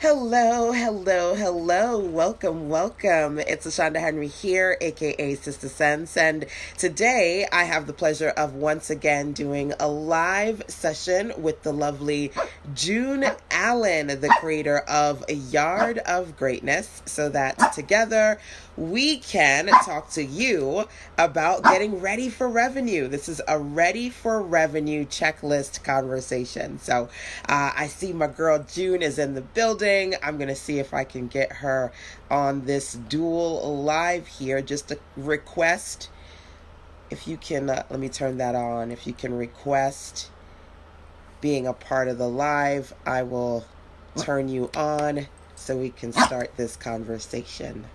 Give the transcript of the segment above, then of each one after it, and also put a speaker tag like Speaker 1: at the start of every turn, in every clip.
Speaker 1: Hello, hello, hello. Welcome, welcome. It's LaShanda Henry here, aka Sister Sense, and today I have the pleasure of once again doing a live session with the lovely June Allen, the creator of A Yard of Greatness, so that together we can talk to you about getting ready for revenue. This is a ready for revenue checklist conversation. So I see my girl June is in the building. I'm going to see if I can get her on this dual live here. Just a request. If you can, let me turn that on. If you can request being a part of the live, I will turn you on so we can start this conversation.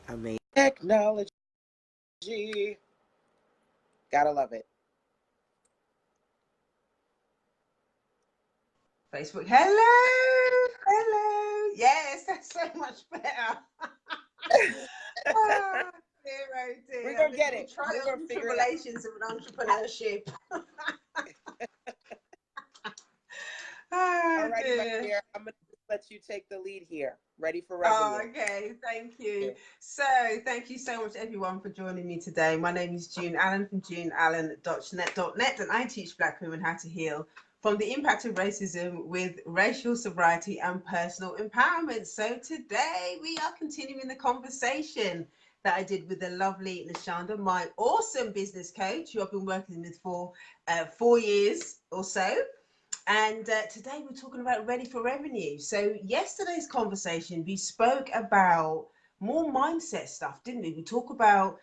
Speaker 1: Amazing technology. Gotta love it.
Speaker 2: Facebook. Hello, hello. Yes, that's so much better. Oh, dear, oh
Speaker 1: We're
Speaker 2: dear.
Speaker 1: gonna
Speaker 2: The
Speaker 1: get it. We're
Speaker 2: trials
Speaker 1: gonna
Speaker 2: and
Speaker 1: figure it out.
Speaker 2: tribulations of an entrepreneurship.
Speaker 1: All
Speaker 2: Oh
Speaker 1: righty, my
Speaker 2: dear.
Speaker 1: dear. I'm gonna just let you take the lead here. Ready for
Speaker 2: Oh,
Speaker 1: revenue.
Speaker 2: okay. Thank you. So, thank you so much, everyone, for joining me today. My name is June Allen from juneallen.net, and I teach Black women how to heal from the impact of racism with racial sobriety and personal empowerment. So, today we are continuing the conversation that I did with the lovely LaShanda, my awesome business coach, who I've been working with for 4 years or so. And today we're talking about ready for revenue. So yesterday's conversation, we spoke about more mindset stuff, didn't we? We talked about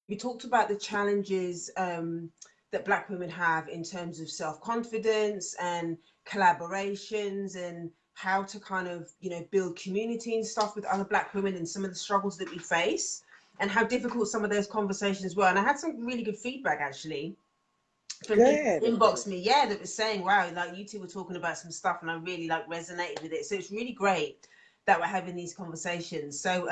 Speaker 2: the challenges that Black women have in terms of self-confidence and collaborations and how to kind of, build community and stuff with other Black women and some of the struggles that we face and how difficult some of those conversations were. And I had some really good feedback actually from people
Speaker 1: Good.
Speaker 2: inboxed me, yeah, that was saying, wow, like you two were talking about some stuff and I really like resonated with it. So it's really great that we're having these conversations. So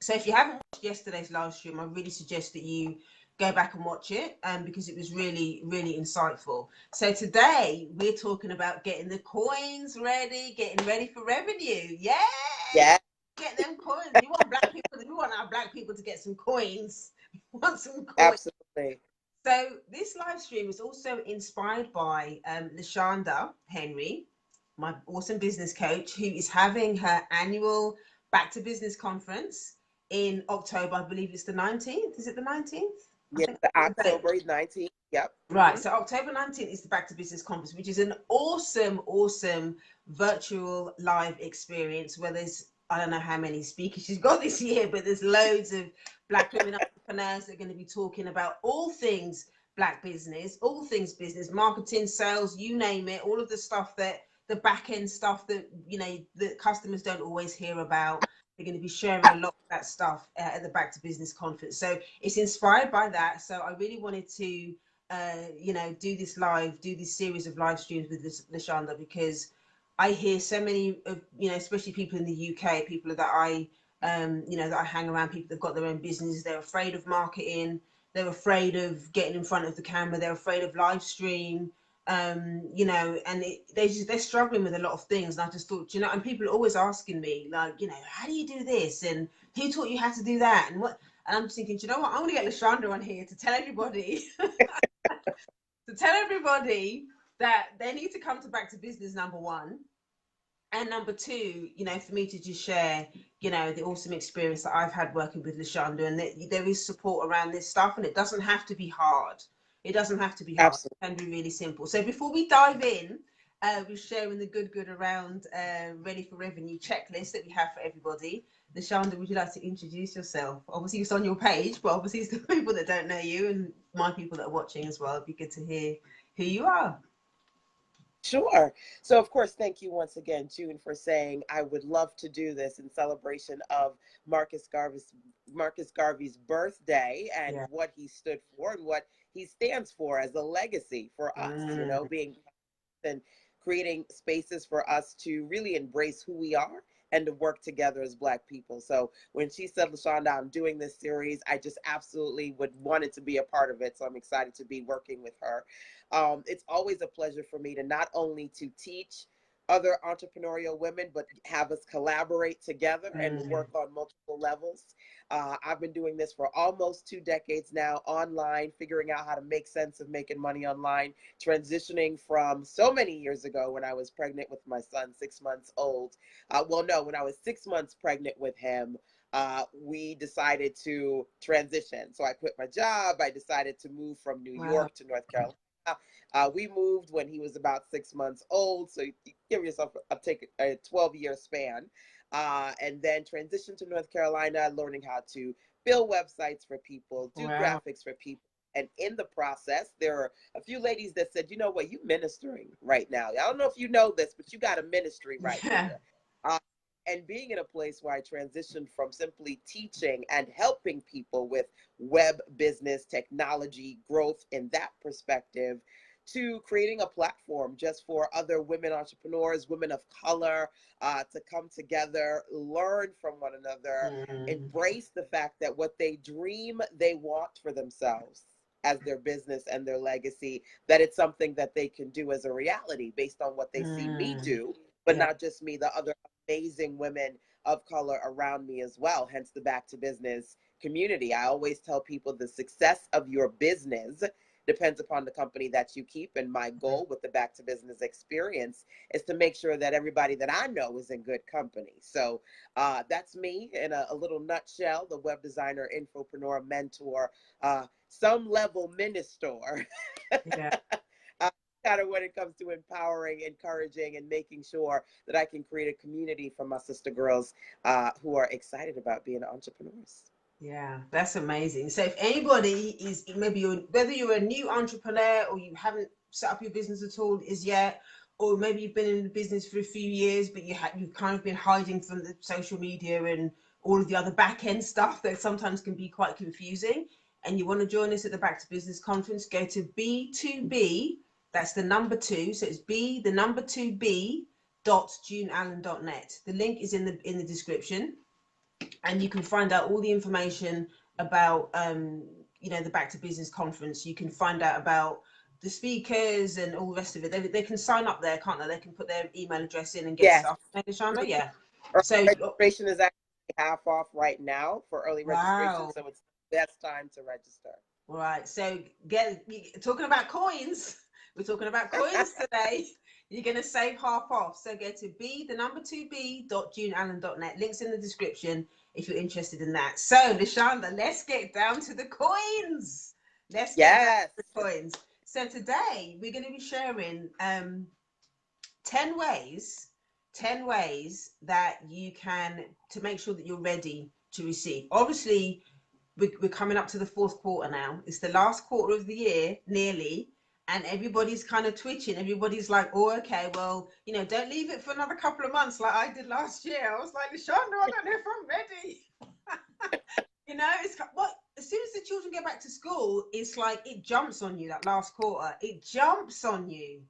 Speaker 2: if you haven't watched yesterday's live stream, I really suggest that you go back and watch it because it was really, really insightful. So today we're talking about getting the coins ready, getting ready for revenue. Yay!
Speaker 1: Yeah,
Speaker 2: Get them coins. We want our Black people to get some coins. We want some coins.
Speaker 1: absolutely.
Speaker 2: So this live stream is also inspired by LaShanda Henry, my awesome business coach, who is having her annual Back to Business conference in October. I believe it's the 19th. Is it the 19th? I
Speaker 1: Yeah,
Speaker 2: think
Speaker 1: the
Speaker 2: that's the date.
Speaker 1: October 19th. Yep.
Speaker 2: Right. So October 19th is the Back to Business conference, which is an awesome, awesome virtual live experience where there's, I don't know how many speakers she's got this year, but there's loads of Black women entrepreneurs that are going to be talking about all things Black business, all things business, marketing, sales, you name it, all of the stuff that the back end stuff that, the customers don't always hear about. They're going to be sharing a lot of that stuff at the Back to Business conference. So it's inspired by that. So I really wanted to do this series of live streams with LaShanda because I hear so many of, especially people in the UK, people that that I hang around, people that got their own business, they're afraid of marketing, they're afraid of getting in front of the camera, they're afraid of live stream, and they're struggling with a lot of things. And I just thought, and people are always asking me, like, how do you do this? And who taught you how to do that? And what? And I'm just thinking, what? I want to get LaShanda on here to tell everybody that they need to come to Back to Business, number one. And number two, for me to just share, the awesome experience that I've had working with LaShanda and that there is support around this stuff and it doesn't have to be hard. It doesn't have to be hard.
Speaker 1: Absolutely.
Speaker 2: It can be really simple. So before we dive in, we're sharing the good around Ready for Revenue checklist that we have for everybody. LaShanda, would you like to introduce yourself? Obviously, it's on your page, but obviously, it's the people that don't know you and my people that are watching as well. It'd be good to hear who you are.
Speaker 1: Sure. So, of course, thank you once again, June, for saying I would love to do this in celebration of Marcus Garvey's birthday and
Speaker 2: Yeah.
Speaker 1: what he stood for and what he stands for as a legacy for us,
Speaker 2: Mm,
Speaker 1: being and creating spaces for us to really embrace who we are and to work together as Black people. So when she said, LaShanda, I'm doing this series, I just absolutely would want it to be a part of it. So I'm excited to be working with her. It's always a pleasure for me to not only to teach other entrepreneurial women, but have us collaborate together and work on multiple levels. I've been doing this for almost 2 decades now, online, figuring out how to make sense of making money online, transitioning from so many years ago when I was pregnant with my son, 6 months old. Well, no, when I was 6 months pregnant with him, we decided to transition. So I quit my job. I decided to move from New
Speaker 2: Wow.
Speaker 1: York to North Carolina. We moved when he was about 6 months old. So you give yourself take a 12-year span. And then transitioned to North Carolina, learning how to build websites for people, do
Speaker 2: Wow.
Speaker 1: graphics for people. And in the process, there are a few ladies that said, you know what, you ministering right now. I don't know if you know this, but you got a ministry right
Speaker 2: Yeah.
Speaker 1: here. And being in a place where I transitioned from simply teaching and helping people with web business, technology, growth in that perspective, to creating a platform just for other women entrepreneurs, women of color, to come together, learn from one another,
Speaker 2: Mm.
Speaker 1: embrace the fact that what they dream they want for themselves as their business and their legacy, that it's something that they can do as a reality based on what they see me
Speaker 2: Mm.
Speaker 1: do, but
Speaker 2: Yeah.
Speaker 1: not just me, the other amazing women of color around me as well, hence the Back to Business community. I always tell people the success of your business depends upon the company that you keep. And my goal with the Back to Business experience is to make sure that everybody that I know is in good company. So that's me in a little nutshell, the web designer, infopreneur, mentor, some level minister.
Speaker 2: Yeah.
Speaker 1: Kind of when it comes to empowering, encouraging, and making sure that I can create a community for my sister girls who are excited about being entrepreneurs.
Speaker 2: Yeah, that's amazing. So if anybody is maybe whether you're a new entrepreneur or you haven't set up your business at all is yet, or maybe you've been in the business for a few years, but you've kind of been hiding from the social media and all of the other back end stuff that sometimes can be quite confusing, and you want to join us at the Back to Business conference, go to B2B. That's the number two. So it's B, the number two B dot juneallen.net. The link is in the description, and you can find out all the information about the Back to Business conference. You can find out about the speakers and all the rest of it. They can sign up there, can't they? They can put their email address in and get
Speaker 1: Yes.
Speaker 2: stuff. LaShanda, yeah.
Speaker 1: Early
Speaker 2: So
Speaker 1: registration is actually half off right now for early registration,
Speaker 2: wow.
Speaker 1: so it's the best time to register.
Speaker 2: Right. So talking about coins. We're talking about coins today. You're going to save half off. So go to the number two b.juneallen.net. Links in the description if you're interested in that. So LaShanda, let's get down to the coins. Let's get down
Speaker 1: Yes.
Speaker 2: to the coins. So today we're going to be sharing 10 ways 10 ways that you can to make sure that you're ready to receive. Obviously, we're coming up to the fourth quarter now. It's the last quarter of the year, nearly, and everybody's kind of twitching. Everybody's like, oh, okay, well, don't leave it for another couple of months like I did last year. I was like, LaShanda, I don't know if I'm ready. It's what as soon as the children get back to school, it's like it jumps on you that last quarter. It jumps on you,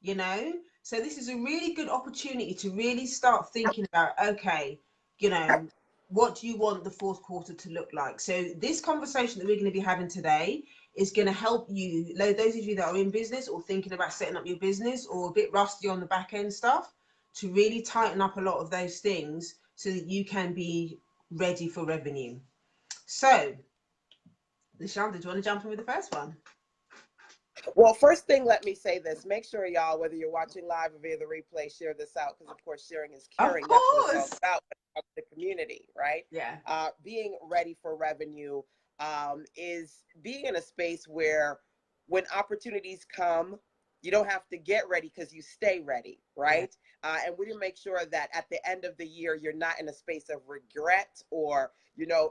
Speaker 2: you know. So this is a really good opportunity to really start thinking about, okay, you know, what do you want the fourth quarter to look like? So this conversation that we're going to be having today is going to help you, those of you that are in business or thinking about setting up your business or a bit rusty on the back end stuff, to really tighten up a lot of those things so that you can be ready for revenue. So, LaShanda, do you want to jump in with the first one?
Speaker 1: Well, first thing, let me say this. Make sure, y'all, whether you're watching live or via the replay, share this out because, of course, sharing is
Speaker 2: Of
Speaker 1: caring. That's what it's all
Speaker 2: course.
Speaker 1: about. The community, right?
Speaker 2: Yeah.
Speaker 1: Being ready for revenue is being in a space where when opportunities come, you don't have to get ready because you stay ready,
Speaker 2: Yeah.
Speaker 1: right? And we need to make sure that at the end of the year, you're not in a space of regret or,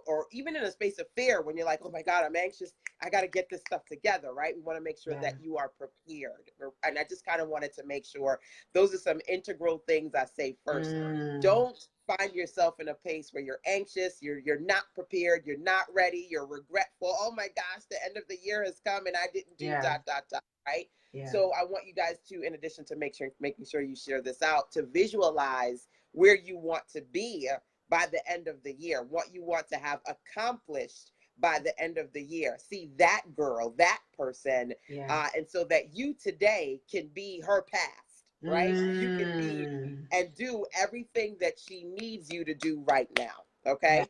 Speaker 1: or even in a space of fear when you're like, oh my God, I'm anxious. I got to get this stuff together, right? We want to make sure
Speaker 2: Yeah.
Speaker 1: that you are prepared. And I just kind of wanted to make sure those are some integral things I say first. Don't find yourself in a place where you're anxious, you're not prepared, you're not ready, you're regretful. Oh my gosh, the end of the year has come and I didn't do
Speaker 2: Yeah.
Speaker 1: dot dot dot, right?
Speaker 2: Yeah.
Speaker 1: So I want you guys to, in addition to making sure you share this out, to visualize where you want to be by the end of the year, what you want to have accomplished by the end of the year. See that girl, that person,
Speaker 2: Yeah.
Speaker 1: and so that you today can be her past, right? You can be
Speaker 2: Mm.
Speaker 1: and do everything that she needs you to do right now.
Speaker 2: Yeah.
Speaker 1: Okay.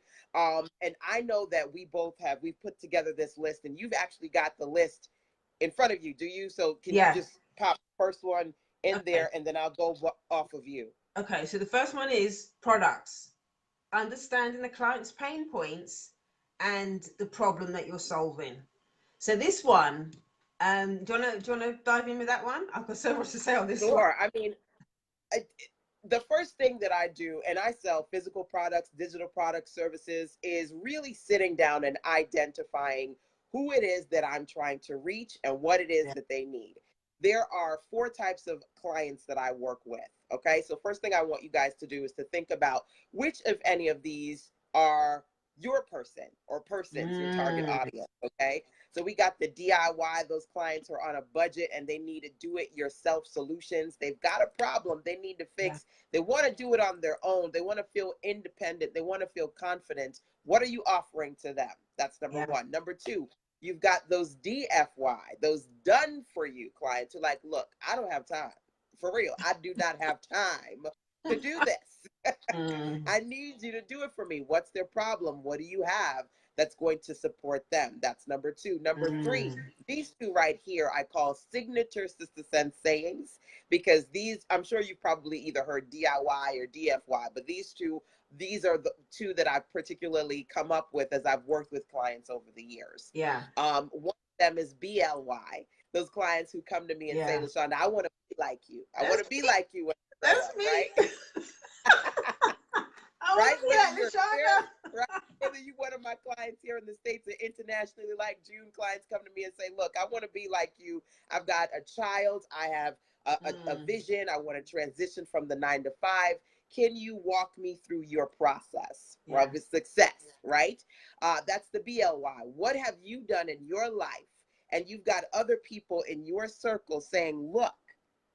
Speaker 1: And I know that we've put together this list, and you've actually got the list in front of you. Do you? So can you
Speaker 2: Yeah.
Speaker 1: just pop the first one in
Speaker 2: Okay.
Speaker 1: there, and then I'll go off of you.
Speaker 2: Okay. So the first one is products. Understanding the client's pain points and the problem that you're solving. So this one, do you wanna dive in with that one? I've got so much to say on this one.
Speaker 1: Sure. I mean, I, the first thing that I do, and I sell physical products, digital products, services, is really sitting down and identifying who it is that I'm trying to reach and what it is
Speaker 2: Yeah.
Speaker 1: that they need. There are four types of clients that I work with. Okay. So, first thing I want you guys to do is to think about which, if any of these, are your person or persons, your target
Speaker 2: Mm.
Speaker 1: audience. Okay. So we got the DIY, those clients who are on a budget and they need to do it yourself solutions. They've got a problem they need to
Speaker 2: Yeah.
Speaker 1: fix. They want to do it on their own. They want to feel independent. They want to feel confident. What are you offering to them? That's number
Speaker 2: Yeah.
Speaker 1: one. Number two, you've got those DFY, those done for you clients who like, look, I don't have time. For real, I do not have time to do this.
Speaker 2: Mm.
Speaker 1: I need you to do it for me. What's their problem? What do you have that's going to support them? That's number two. Number three,
Speaker 2: Mm.
Speaker 1: these two right here, I call signature Sister Sense sayings, because these, I'm sure you've probably either heard DIY or DFY, but these are the two that I've particularly come up with as I've worked with clients over the years.
Speaker 2: Yeah.
Speaker 1: One of them is BLY. Those clients who come to me and say,
Speaker 2: Yeah.
Speaker 1: LaShanda, I want to be like you. I want
Speaker 2: That's
Speaker 1: to be
Speaker 2: me.
Speaker 1: like you when I grow
Speaker 2: That's
Speaker 1: up,
Speaker 2: me.
Speaker 1: right?
Speaker 2: I want
Speaker 1: Right?
Speaker 2: to be
Speaker 1: Whether
Speaker 2: like
Speaker 1: you're here,
Speaker 2: LaShanda.
Speaker 1: right? Whether you one of my clients here in the States or internationally, like June, clients come to me and say, look, I want to be like you. I've got a child. I have a
Speaker 2: Mm.
Speaker 1: vision. I want to transition from the 9 to 5. Can you walk me through your process
Speaker 2: Yeah.
Speaker 1: of success, right? That's the BLY. What have you done in your life? And you've got other people in your circle saying, look,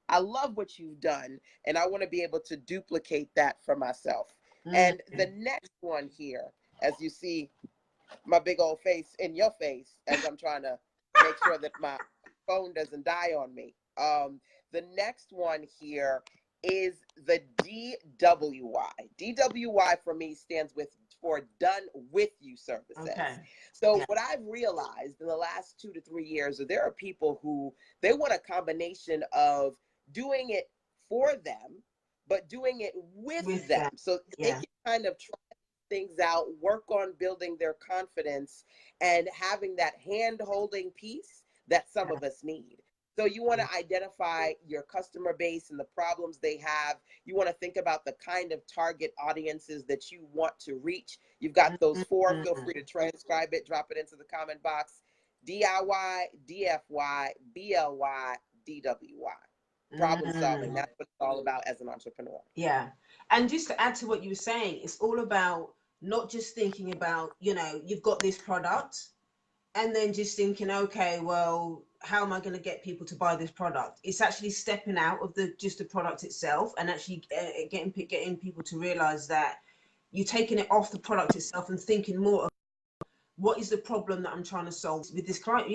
Speaker 1: I love what you've done, and I want to be able to duplicate that for myself.
Speaker 2: Mm.
Speaker 1: And the next one here, as you see my big old face in your face, as I'm trying to make sure that my phone doesn't die on me. The next one here is the DWY. DWY for me stands for done with you
Speaker 2: Okay.
Speaker 1: services. So
Speaker 2: Yeah.
Speaker 1: what I've realized in the last 2 to 3 years, there are people who they want a combination of doing it for them, but doing it with
Speaker 2: With
Speaker 1: them.
Speaker 2: that.
Speaker 1: So they
Speaker 2: Yeah.
Speaker 1: can kind of try things out, work on building their confidence, and having that hand holding piece that some
Speaker 2: Yeah.
Speaker 1: of us need. So you want to identify your customer base and the problems they have. You want to think about the kind of target audiences that you want to reach. You've got those four. Feel
Speaker 2: Mm.
Speaker 1: free to transcribe it, drop it into the comment box. DIY, DFY, BLY, DWY. Problem solving.
Speaker 2: Mm.
Speaker 1: That's what it's all about as an entrepreneur.
Speaker 2: Yeah. And just to add to what you were saying, it's all about not just thinking about, you've got this product and then just thinking, okay, well, how am I going to get people to buy this product? It's actually stepping out of the product itself and actually getting people to realize that you're taking it off the product itself and thinking more of what is the problem that I'm trying to solve with this client?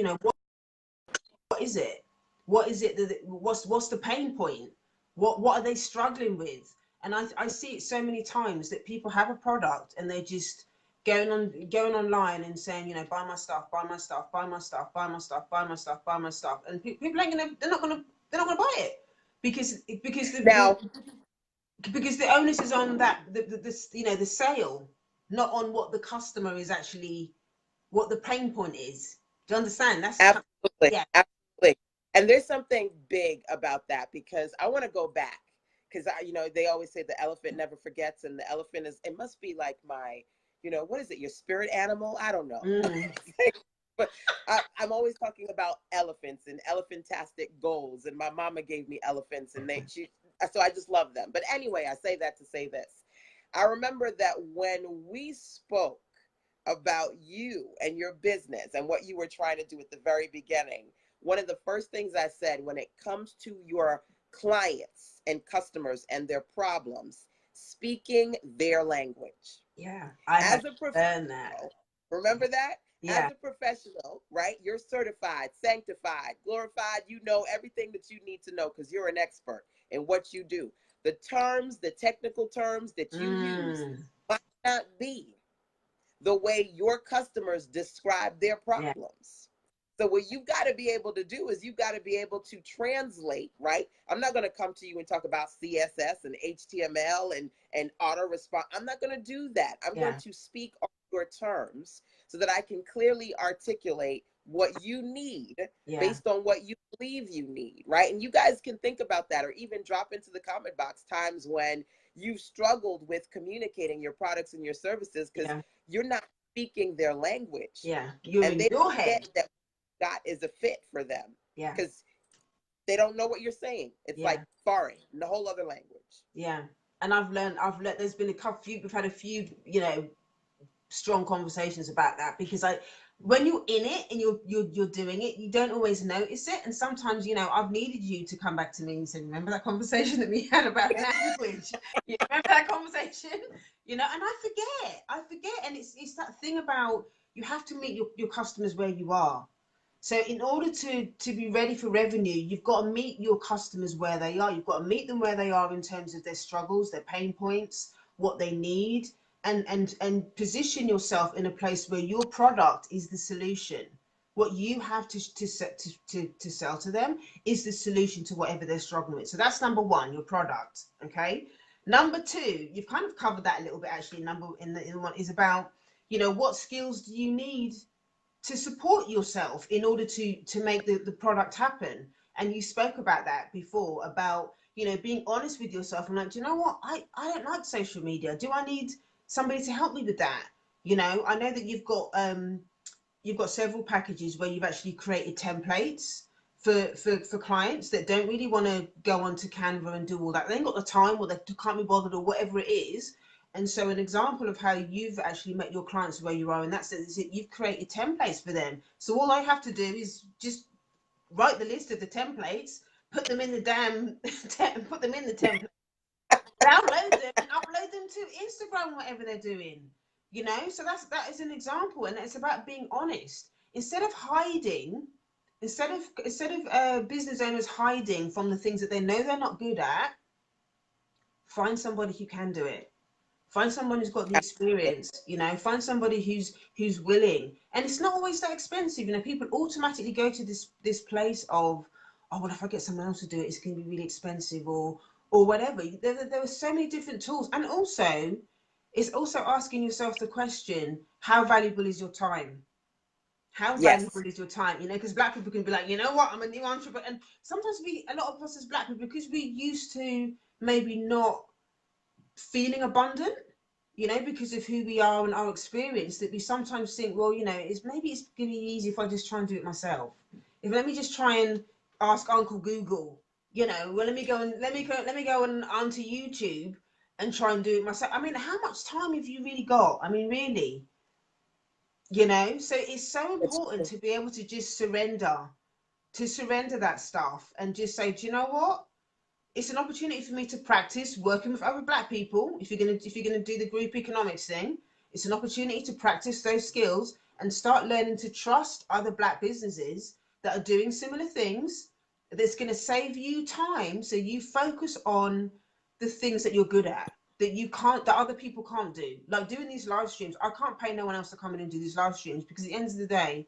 Speaker 2: What is it? What is it what's the pain point? What are they struggling with? And I see it so many times that people have a product and they're just going online and saying, buy my stuff, buy my stuff, buy my stuff, buy my stuff, buy my stuff, buy my stuff, and people ain't gonna they're not gonna buy it because
Speaker 1: Now,
Speaker 2: the onus is on that the sale, not on what the customer is actually, what the pain point is. Do you understand?
Speaker 1: absolutely,
Speaker 2: Yeah.
Speaker 1: absolutely. And there's something big about that, because I want to go back, because they always say the elephant never forgets, and the elephant it must be like my, what is it, your spirit animal? I don't know.
Speaker 2: Mm.
Speaker 1: But I'm always talking about elephants and elephantastic goals, and my mama gave me elephants, and so I just love them. But anyway, I say that to say this. I remember that when we spoke about you and your business and what you were trying to do at the very beginning, one of the first things I said, when it comes to your clients and customers and their problems, speaking their language.
Speaker 2: Yeah, I had
Speaker 1: As a
Speaker 2: to learn that.
Speaker 1: professional, remember that? As
Speaker 2: Yeah,
Speaker 1: a professional, right? You're certified, sanctified, glorified. You know everything that you need to know because you're an expert in what you do. The terms, the technical terms that you use
Speaker 2: mm,
Speaker 1: might not be the way your customers describe their
Speaker 2: yeah,
Speaker 1: problems. So what you've got to be able to do is you've got to be able to translate, right? I'm not going to come to you and talk about CSS and HTML and auto response. I'm not going to do that. I'm going
Speaker 2: yeah,
Speaker 1: to speak on your terms so that I can clearly articulate what you need
Speaker 2: yeah,
Speaker 1: based on what you believe you need, right? And you guys can think about that or even drop into the comment box times when you've struggled with communicating your products and your services because
Speaker 2: yeah,
Speaker 1: you're not speaking their language
Speaker 2: yeah. You're
Speaker 1: and
Speaker 2: in
Speaker 1: they
Speaker 2: your
Speaker 1: don't get
Speaker 2: head.
Speaker 1: that that is a fit for them
Speaker 2: Yeah,
Speaker 1: because they don't know what you're saying. It's like
Speaker 2: yeah,
Speaker 1: foreign in a whole other language.
Speaker 2: yeah. And I've learned, there's been a couple, we've had a few, strong conversations about that because when you're in it and you're doing it, you don't always notice it. And sometimes, I've needed you to come back to me and say, remember that conversation that we had about language? You remember that conversation? And I forget. And it's that thing about you have to meet your customers where you are. So in order to be ready for revenue, you've got to meet your customers where they are. You've got to meet them where they are in terms of their struggles, their pain points, what they need, and position yourself in a place where your product is the solution. What you have to sell to them is the solution to whatever they're struggling with. So that's number one, your product. Okay. Number two, you've kind of covered that a little bit actually. Number in the one is about, what skills do you need to support yourself in order to make the product happen. And you spoke about that before, about being honest with yourself and like, do you know what, I don't like social media. Do I need somebody to help me with that? I know that you've got several packages where you've actually created templates for clients that don't really want to go onto Canva and do all that. They ain't got the time, or they can't be bothered, or whatever it is. And so an example of how you've actually met your clients where you are in that sense is that you've created templates for them. So all I have to do is just write the list of the templates, put them in the put them in the template, download them and upload them to Instagram, whatever they're doing. So that is an example, and it's about being honest instead of hiding. Instead of business owners hiding from the things that they know they're not good at, find somebody who can do it. Find someone who's got the experience. Find somebody who's willing. And it's not always that expensive. People automatically go to this place of, oh, well, if I get someone else to do it, it's going to be really expensive, or whatever. There are so many different tools. And also, it's also asking yourself the question, how valuable is your time? How valuable
Speaker 1: Yes.
Speaker 2: is your time? Because Black people can be like, you know what, I'm a new entrepreneur. And sometimes a lot of us as Black people, because we're used to maybe not feeling abundant, because of who we are and our experience, that we sometimes think, well, it's gonna be easy if I just try and do it myself. If let me just try and ask Uncle Google, well, let me go and onto YouTube and try and do it myself. I mean, how much time have you really got? I mean, really, so it's so
Speaker 1: It's
Speaker 2: important to be able to just surrender that stuff and just say, do you know what? It's an opportunity for me to practice working with other Black people. If you're gonna do the group economics thing, it's an opportunity to practice those skills and start learning to trust other Black businesses that are doing similar things. That's going to save you time, so you focus on the things that you're good at, that other people can't do. Like doing these live streams, I can't pay no one else to come in and do these live streams because at the end of the day,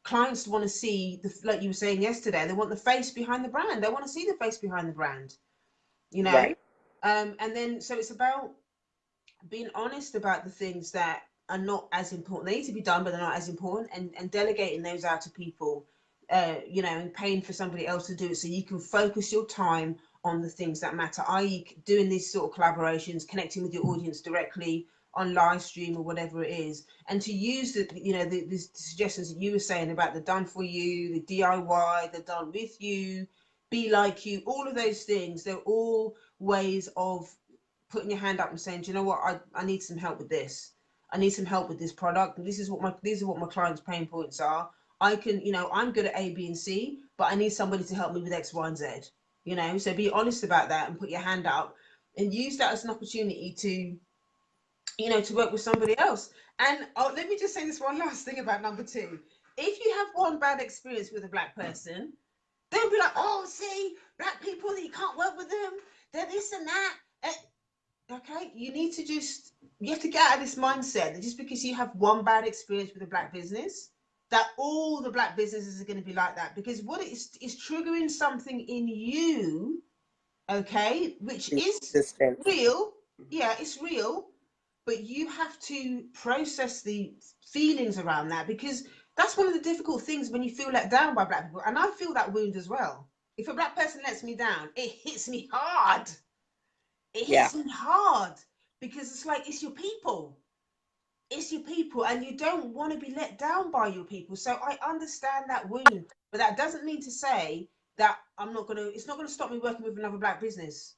Speaker 2: clients want to see like you were saying yesterday, they want the face behind the brand. They want to see the face behind the brand, you know
Speaker 1: right.
Speaker 2: and then so it's about being honest about the things that are not as important. They need to be done, but they're not as important, and delegating those out to people, and paying for somebody else to do it so you can focus your time on the things that matter, i.e. doing these sort of collaborations, connecting with your audience directly on live stream or whatever it is, and to use the suggestions that you were saying about the done for you, the DIY, the done with you, be like you, all of those things. They're all ways of putting your hand up and saying, do you know what, I need some help with this. I need some help with this product. And these are what my clients' pain points are. I can, I'm good at A, B, and C, but I need somebody to help me with X, Y, and Z. So be honest about that and put your hand up. and use that as an opportunity to, to work with somebody else. And let me just say this one last thing about number two. If you have one bad experience with a black person, don't be like, oh, see, black people, you can't work with them. They're this and that. Okay, you have to get out of this mindset that just because you have one bad experience with a black business, that all the black businesses are going to be like that. Because what it is triggering something in you, okay, which is
Speaker 1: Resistance.
Speaker 2: real. Yeah, it's real, but you have to process the feelings around that, because that's one of the difficult things when you feel let down by black people. And I feel that wound as well. If a black person lets me down, it hits me hard. It
Speaker 1: Yeah.
Speaker 2: hits me hard, because it's like, it's your people. It's your people, and you don't want to be let down by your people. So I understand that wound, but that doesn't mean to say that it's not gonna stop me working with another black business.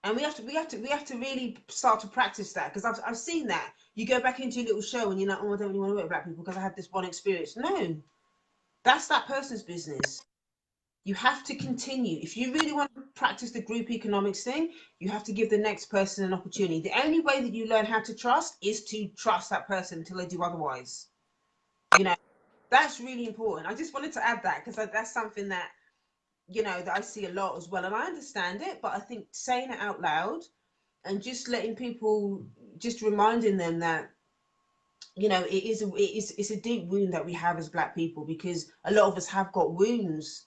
Speaker 2: And we have to really start to practice that, because I've seen that. You go back into your little show and you're like, oh, I don't really want to work with black people because I had this one experience. No, that's that person's business. You have to continue. If you really want to practice the group economics thing, you have to give the next person an opportunity. The only way that you learn how to trust is to trust that person until they do otherwise. You know, that's really important. I just wanted to add that, because that's something that, that I see a lot as well. And I understand it, but I think saying it out loud and just letting people, just reminding them that, it's a deep wound that we have as black people, because a lot of us have got wounds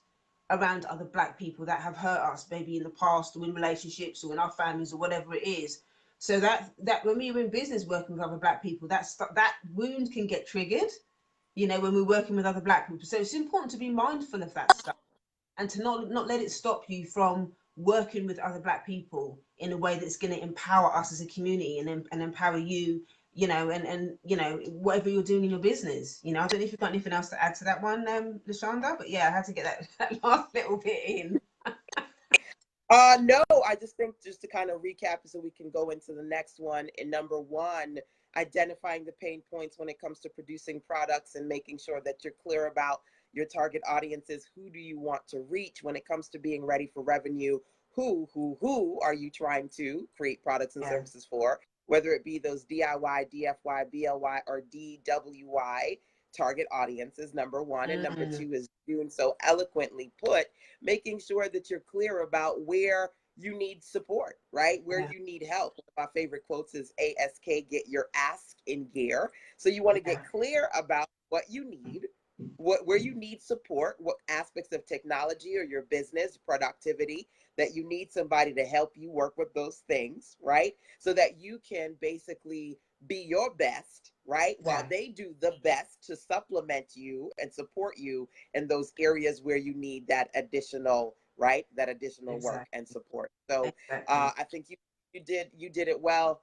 Speaker 2: around other black people that have hurt us, maybe in the past or in relationships or in our families or whatever it is. So that when we're in business working with other black people, that wound can get triggered, when we're working with other black people. So it's important to be mindful of that stuff, and to not let it stop you from working with other black people in a way that's going to empower us as a community, and empower you, and whatever you're doing in your business. I don't know if you've got anything else to add to that one, LaShanda, but yeah, I had to get that last little bit in.
Speaker 1: No, I just think, just to kind of recap so we can go into the next one. In number one, identifying the pain points when it comes to producing products and making sure that you're clear about your target audiences. Who do you want to reach when it comes to being ready for revenue? Who are you trying to create products and
Speaker 2: Yeah.
Speaker 1: services for? Whether it be those DIY, DFY, BLY, or DWY target audiences, number one. And number two is doing so eloquently put, making sure that you're clear about where you need support, right? Where
Speaker 2: Yeah.
Speaker 1: you need help. One of my favorite quotes is ASK, get your ask in gear. So you want to
Speaker 2: Yeah.
Speaker 1: get clear about what you need, where you need support, what aspects of technology or your business productivity that you need somebody to help you work with those things, right? So that you can basically be your best, right? While
Speaker 2: Yeah.
Speaker 1: they do the best to supplement you and support you in those areas where you need that additional, right? That additional work
Speaker 2: Exactly.
Speaker 1: and support. So
Speaker 2: Exactly.
Speaker 1: I think you did it well.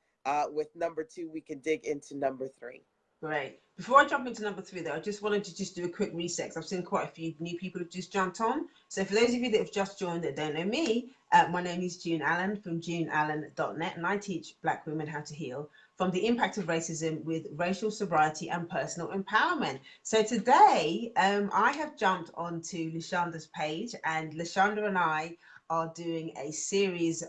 Speaker 1: With number two, we can dig into number three.
Speaker 2: Great. Before I jump into number three, though, I just wanted to just do a quick reset, 'cause I've seen quite a few new people have just jumped on. So for those of you that have just joined that don't know me, my name is June Allen from juneallen.net, and I teach Black women how to heal from the impact of racism with racial sobriety and personal empowerment. So today, I have jumped onto LaShanda's page, and LaShanda and I are doing a huge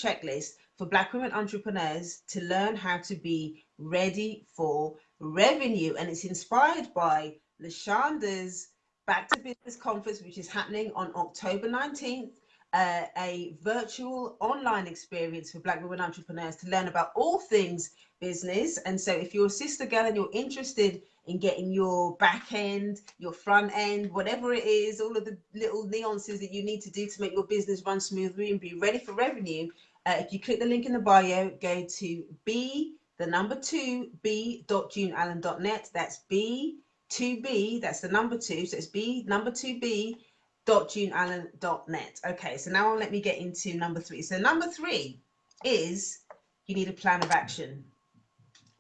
Speaker 2: checklist for Black women entrepreneurs to learn how to be ready for revenue. And it's inspired by LaShanda's Back to Business Conference, which is happening on October 19th, a virtual online experience for Black women entrepreneurs to learn about all things business. And so if you're a sister girl and you're interested in getting your back end, your front end, whatever it is, all of the little nuances that you need to do to make your business run smoothly and be ready for revenue, if you click the link in the bio, go to the number two, b.juneallen.net. That's B2B, that's the number two. So it's B, number two, b.juneallen.net. Okay, so now let me get into number three. So number three is you need a plan of action.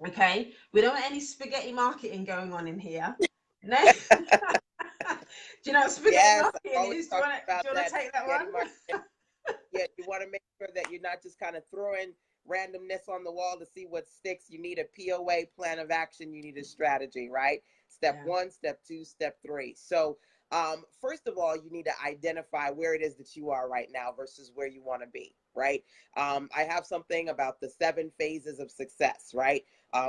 Speaker 2: Okay, we don't want any spaghetti marketing going on in here. No. Do you know what spaghetti
Speaker 1: Yes, I
Speaker 2: marketing
Speaker 1: always
Speaker 2: is? Do
Speaker 1: talk
Speaker 2: you
Speaker 1: about
Speaker 2: want to
Speaker 1: that
Speaker 2: take that
Speaker 1: spaghetti
Speaker 2: one?
Speaker 1: market. Yeah, you want to make sure that you're not just kind of throwing randomness on the wall to see what sticks. You need a POA, plan of action. You need a strategy, right? Step
Speaker 2: Yeah.
Speaker 1: one, step two, step three. So First of all, you need to identify where it is that you are right now versus where you want to be, right? I have something about the 7 phases of success, right?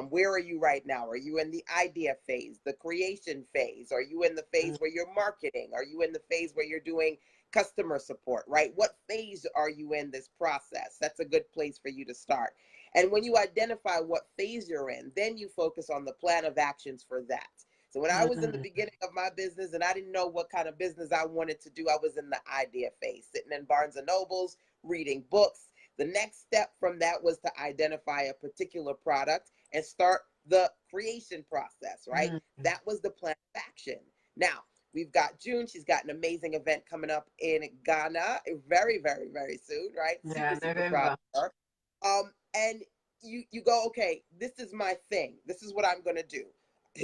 Speaker 1: Where are you right now? Are you in the idea phase, the creation phase? Are you in the phase where you're marketing? Are you in the phase where you're doing customer support, right? What phase are you in this process? That's a good place for you to start. And when you identify what phase you're in, then you focus on the plan of actions for that. So when I was in the
Speaker 2: Mm,
Speaker 1: beginning of my business and I didn't know what kind of business I wanted to do, I was in the idea phase, sitting in Barnes and Nobles, reading books. The next step from that was to identify a particular product and start the creation process, right?
Speaker 2: mm.
Speaker 1: That was the plan of action. Now, we've got June. She's got an amazing event coming up in Ghana very, very, very soon, right? Super,
Speaker 2: Yeah,
Speaker 1: super proud
Speaker 2: November.
Speaker 1: of her. And you go, okay, this is my thing. This is what I'm going to do.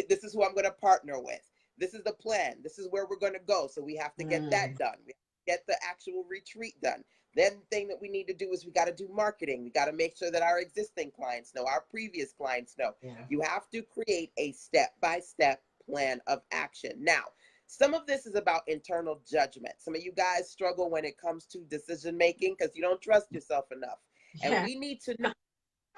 Speaker 1: This is who I'm going to partner with. This is the plan. This is where we're going to go. So we have to get that
Speaker 2: Mm,
Speaker 1: done. We have to get the actual retreat done. Then the thing that we need to do is we got to do marketing. We got to make sure that our existing clients know, our previous clients know.
Speaker 2: yeah.
Speaker 1: You have to create a step-by-step plan of action. Now, some of this is about internal judgment. Some of you guys struggle when it comes to decision making because you don't trust yourself enough. And
Speaker 2: Yeah.
Speaker 1: we need to know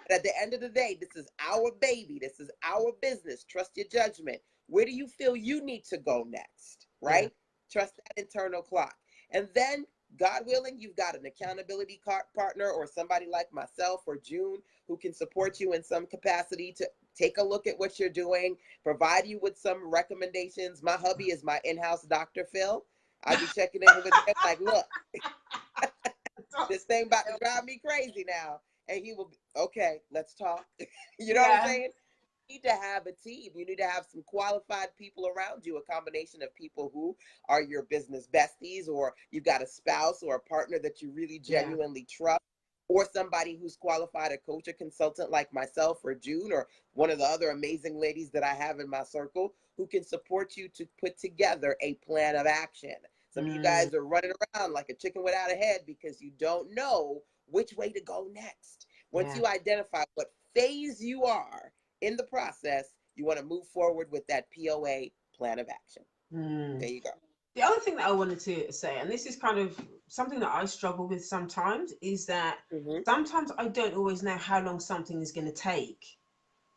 Speaker 1: but at the end of the day, this is our baby. This is our business. Trust your judgment. Where do you feel you need to go next?
Speaker 2: Yeah.
Speaker 1: Right? Trust that internal clock. And then, God willing, you've got an accountability partner or somebody like myself or June who can support you in some capacity to take a look at what you're doing, provide you with some recommendations. My hubby is my in house Dr. Phil. I be checking in with him like, look, this thing about to drive me crazy now. And he will be, okay, let's talk. You know what I'm
Speaker 2: Yeah.
Speaker 1: saying? You need to have a team. You need to have some qualified people around you, a combination of people who are your business besties, or you've got a spouse or a partner that you really
Speaker 2: Yeah.
Speaker 1: genuinely trust, or somebody who's qualified, a coach or consultant like myself or June, or one of the other amazing ladies that I have in my circle who can support you to put together a plan of action. Some of you
Speaker 2: Mm,
Speaker 1: guys are running around like a chicken without a head because you don't know which way to go next. Once
Speaker 2: yeah.
Speaker 1: you identify what phase you are in the process, you want to move forward with that POA plan of action.
Speaker 2: Mm.
Speaker 1: There you go.
Speaker 2: The other thing that I wanted to say, and this is kind of something that I struggle with sometimes, is that
Speaker 1: Mm-hmm.
Speaker 2: sometimes I don't always know how long something is going to take.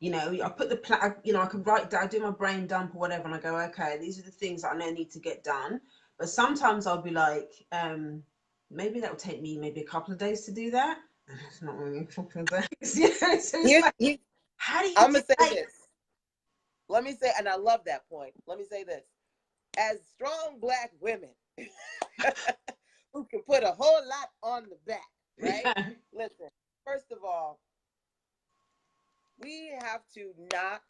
Speaker 2: You know, I put the plan, you know, I can write down, I do my brain dump or whatever, and I go, okay, these are the things that I know need to get done. But sometimes I'll be like, maybe that will take me maybe a couple of days to do that. And it's not really a couple of days. Yeah. So it's
Speaker 1: Here's,
Speaker 2: like,
Speaker 1: here's
Speaker 2: how do you
Speaker 1: I'm
Speaker 2: do
Speaker 1: gonna say
Speaker 2: that?
Speaker 1: this. Let me say, and I love that point. Let me say this: as strong Black women who can put a whole lot on the back, right?
Speaker 2: Yeah.
Speaker 1: Listen, first of all, we have to not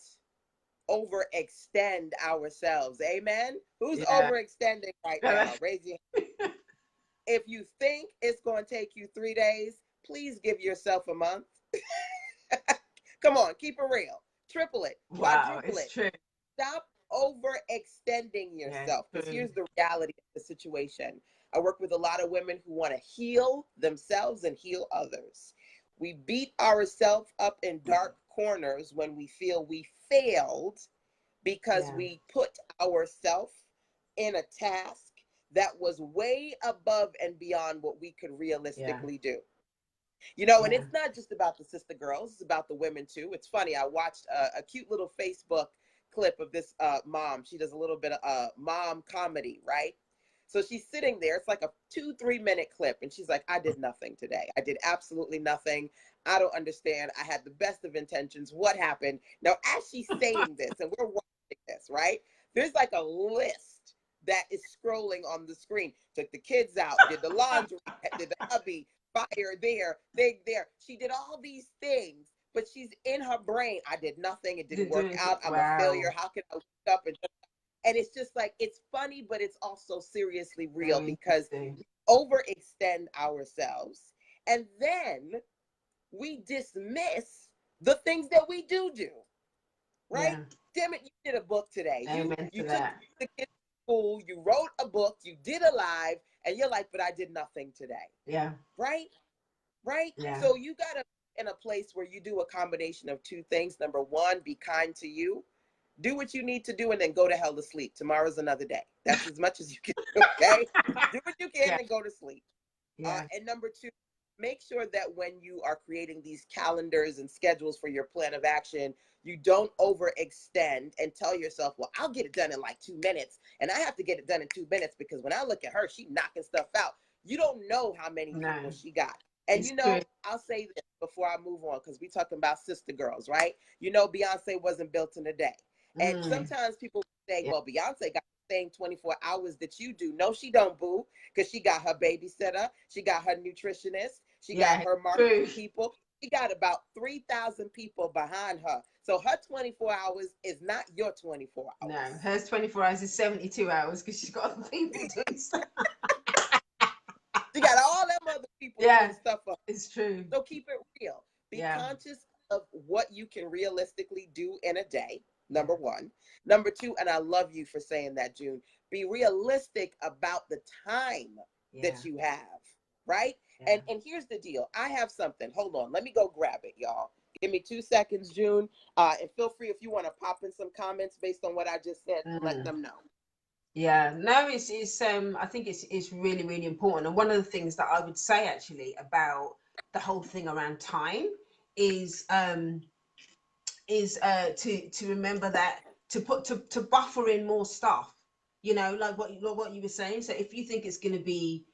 Speaker 1: overextend ourselves. Amen. Who's
Speaker 2: Yeah.
Speaker 1: overextending right now? Raise your hand. If you think it's going to take you 3 days, please give yourself a month. Come on, keep it real. Triple it,
Speaker 2: Wow,
Speaker 1: quadruple
Speaker 2: it's
Speaker 1: it.
Speaker 2: true.
Speaker 1: Stop overextending
Speaker 2: Yeah, it's
Speaker 1: yourself because
Speaker 2: true.
Speaker 1: here's the reality of the situation. I work with a lot of women who want to heal themselves and heal others. We beat ourselves up in dark corners when we feel we failed because
Speaker 2: Yeah.
Speaker 1: we put ourselves in a task that was way above and beyond what we could
Speaker 2: Yeah.
Speaker 1: realistically do. You know, and
Speaker 2: Yeah.
Speaker 1: it's not just about the sister girls, it's about the women too. It's funny, I watched a cute little Facebook clip of this mom. She does a little bit of mom comedy, right? So she's sitting there. It's like a 2, 3 minute clip. And she's like, I did nothing today. I did absolutely nothing. I don't understand. I had the best of intentions. What happened? Now, as she's saying this, and we're watching this, right? There's like a list that is scrolling on the screen. Took the kids out, did the laundry, did the hubby, fire there, thing there. She did all these things, but she's in her brain. I did nothing. It didn't
Speaker 2: Didn't do
Speaker 1: work
Speaker 2: anything.
Speaker 1: out. I'm a failure.
Speaker 2: Wow.
Speaker 1: How can I wake up and it's just like it's funny, but it's also seriously real
Speaker 2: Very
Speaker 1: because
Speaker 2: interesting.
Speaker 1: we overextend ourselves and then we dismiss the things that we do, right?
Speaker 2: Yeah.
Speaker 1: Damn it, you did a book today. You
Speaker 2: Amen
Speaker 1: you
Speaker 2: to
Speaker 1: took
Speaker 2: that.
Speaker 1: the kids to school, you wrote a book, you did a live, and you're like, but I did nothing today,
Speaker 2: Yeah.
Speaker 1: right? Right?
Speaker 2: Yeah.
Speaker 1: So you got to be in a place where you do a combination of two things. Number one, be kind to you. Do what you need to do and then go to hell to sleep. Tomorrow's another day. That's as much as you can do, okay? Do what you can
Speaker 2: Yeah.
Speaker 1: and go to sleep.
Speaker 2: Yeah.
Speaker 1: And number two, make sure that when you are creating these calendars and schedules for your plan of action, you don't overextend and tell yourself, well, I'll get it done in like 2 minutes. And I have to get it done in 2 minutes because when I look at her, she knocking stuff out. You don't know how many people
Speaker 2: No,
Speaker 1: she got. And
Speaker 2: it's true.
Speaker 1: I'll say this before I move on, because we're talking about sister girls, right? Beyonce wasn't built in a day. And
Speaker 2: Mm.
Speaker 1: sometimes people say,
Speaker 2: Yeah.
Speaker 1: well, Beyonce got the same 24 hours that you do. No, she don't, boo, because she got her babysitter, she got her nutritionist, she got
Speaker 2: Yeah.
Speaker 1: her marketing
Speaker 2: True.
Speaker 1: people. She got about 3,000 people behind her. So her 24 hours is not your 24
Speaker 2: No,
Speaker 1: hours.
Speaker 2: hers 24 hours is 72 hours because she's got other people doing stuff.
Speaker 1: She got all them other people
Speaker 2: Yeah,
Speaker 1: doing stuff for her.
Speaker 2: it's true.
Speaker 1: So keep it real. Be
Speaker 2: Yeah.
Speaker 1: conscious of what you can realistically do in a day,
Speaker 2: Yeah.
Speaker 1: number one. Number two, and I love you for saying that, June, be realistic about the time
Speaker 2: Yeah.
Speaker 1: that you have, right?
Speaker 2: Yeah.
Speaker 1: And here's the deal. I have something. Hold on. Let me go grab it, y'all. Give me 2 seconds, June. And feel free if you want to pop in some comments based on what I just said, let
Speaker 2: Mm.
Speaker 1: them know.
Speaker 2: Yeah, no, it's I think it's really, really important. And one of the things that I would say actually about the whole thing around time is to remember that to buffer in more stuff, like what you were saying. So if you think it's going to be,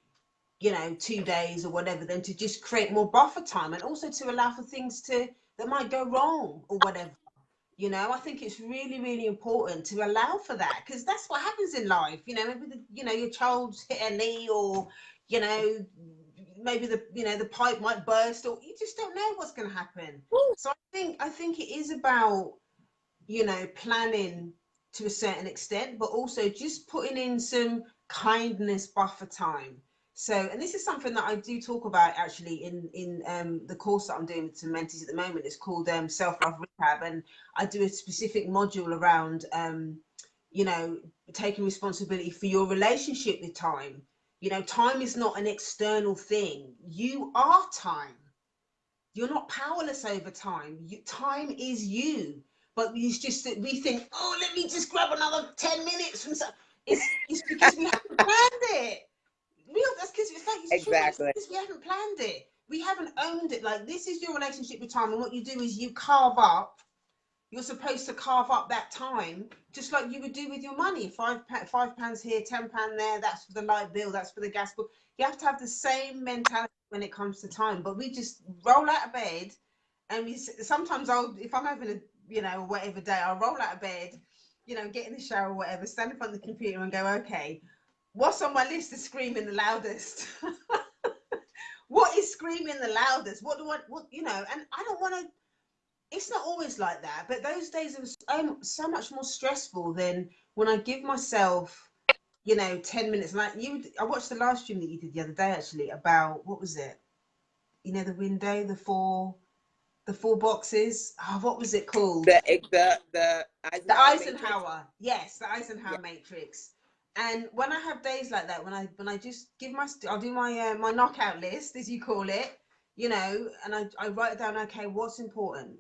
Speaker 2: 2 days or whatever, then to just create more buffer time, and also to allow for things that might go wrong or whatever. I think it's really, really important to allow for that, because that's what happens in life. Maybe your child's hit a knee, or you know, maybe the pipe might burst, or you just don't know what's going to happen. So I think it is about planning to a certain extent, but also just putting in some kindness buffer time. So, and this is something that I do talk about actually in the course that I'm doing with some mentees at the moment. It's called Self Love Rehab, and I do a specific module around you know taking responsibility for your relationship with time. Time is not an external thing. You are time. You're not powerless over time. Time is you. But it's just that we think, oh, let me just grab another 10 minutes from some. It's because we haven't planned it. That's because it's true. It's
Speaker 1: Exactly.
Speaker 2: because we haven't planned it. We haven't owned it. Like, this is your relationship with time, and what you do is you carve up. You're supposed to carve up that time, just like you would do with your money. £5 here, £10 there. That's for the light bill. That's for the gas bill. You have to have the same mentality when it comes to time. But we just roll out of bed, and sometimes if I'm having a whatever day, I'll roll out of bed, get in the shower or whatever, stand in front of the computer and go, okay, what's on my list of screaming the loudest? What is screaming the loudest? What do I, and I don't want to, it's not always like that, but those days are so much more stressful than when I give myself, 10 minutes. Like I watched the live stream that you did the other day actually about, what was it? The window, the four boxes. Oh, what was it called?
Speaker 1: The
Speaker 2: The
Speaker 1: Eisenhower Matrix.
Speaker 2: Eisenhower. Yes, the
Speaker 1: Yeah.
Speaker 2: Eisenhower Matrix. And when I have days like that, when I just I'll do my knockout list, as you call it, and I write down, okay, what's important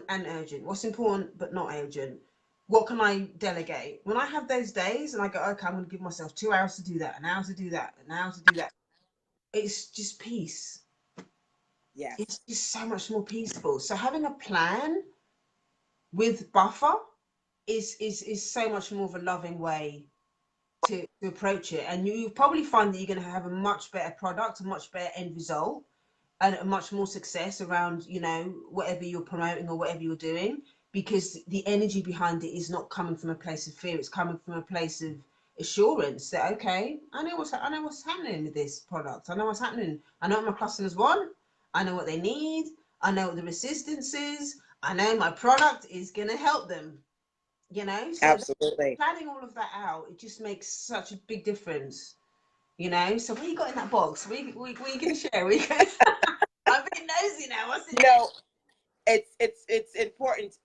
Speaker 2: and urgent, what's important but not urgent, what can I delegate. When I have those days and I go, okay, I'm going to give myself 2 hours to do that, an hour to do that, an hour to do that, it's just peace. It's
Speaker 1: Yes.
Speaker 2: just so much more peaceful. So having a plan with buffer is so much more of a loving way to approach it, and you probably find that you're going to have a much better product, a much better end result, and a much more success around whatever you're promoting or whatever you're doing, because the energy behind it is not coming from a place of fear. It's coming from a place of assurance that, okay, I know what's happening with this product. I know what's happening. I know what my customers want. I know what they need. I know what the resistance is. I know my product is going to help them. So
Speaker 1: Absolutely.
Speaker 2: planning all of that out, it just makes such a big difference. So what you got in that box? What you going to share? I'm a bit nosy now. What's in
Speaker 1: You
Speaker 2: it?
Speaker 1: know, it's important,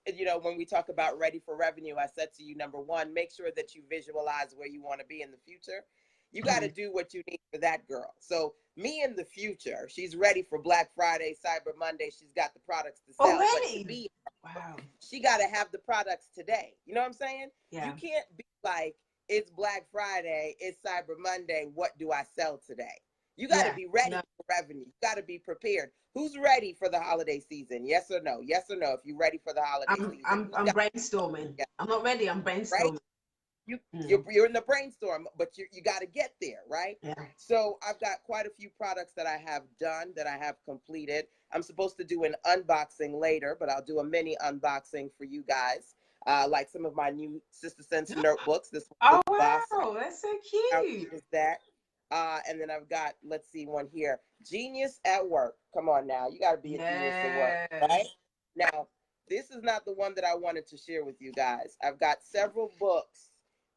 Speaker 1: when we talk about ready for revenue. I said to you, number one, make sure that you visualize where you want to be in the future. You got to do what you need for that girl. So me in the future, she's ready for Black Friday, Cyber Monday. She's got the products to sell. But to
Speaker 2: Already?
Speaker 1: be,
Speaker 2: Wow.
Speaker 1: she got to have the products today. You know what I'm saying?
Speaker 2: Yeah.
Speaker 1: You can't be like, it's Black Friday, it's Cyber Monday. What do I sell today? You got to be ready for revenue. You got to be prepared. Who's ready for the holiday season? Yes or no? Yes or no? If you're ready for the holiday season,
Speaker 2: I'm brainstorming. I'm not ready. I'm brainstorming.
Speaker 1: Right? You're in the brainstorm, but you got to get there, right?
Speaker 2: Yeah.
Speaker 1: So I've got quite a few products that I have done, that I have completed. I'm supposed to do an unboxing later, but I'll do a mini unboxing for you guys. Like some of my new Sister Sense notebooks. This
Speaker 2: Oh,
Speaker 1: boss.
Speaker 2: wow, that's so
Speaker 1: How
Speaker 2: cute.
Speaker 1: cute is that? And then I've got, let's see, one here. Genius at Work. Come on now. You got to be a genius at work, right? Now, this is not the one that I wanted to share with you guys. I've got several books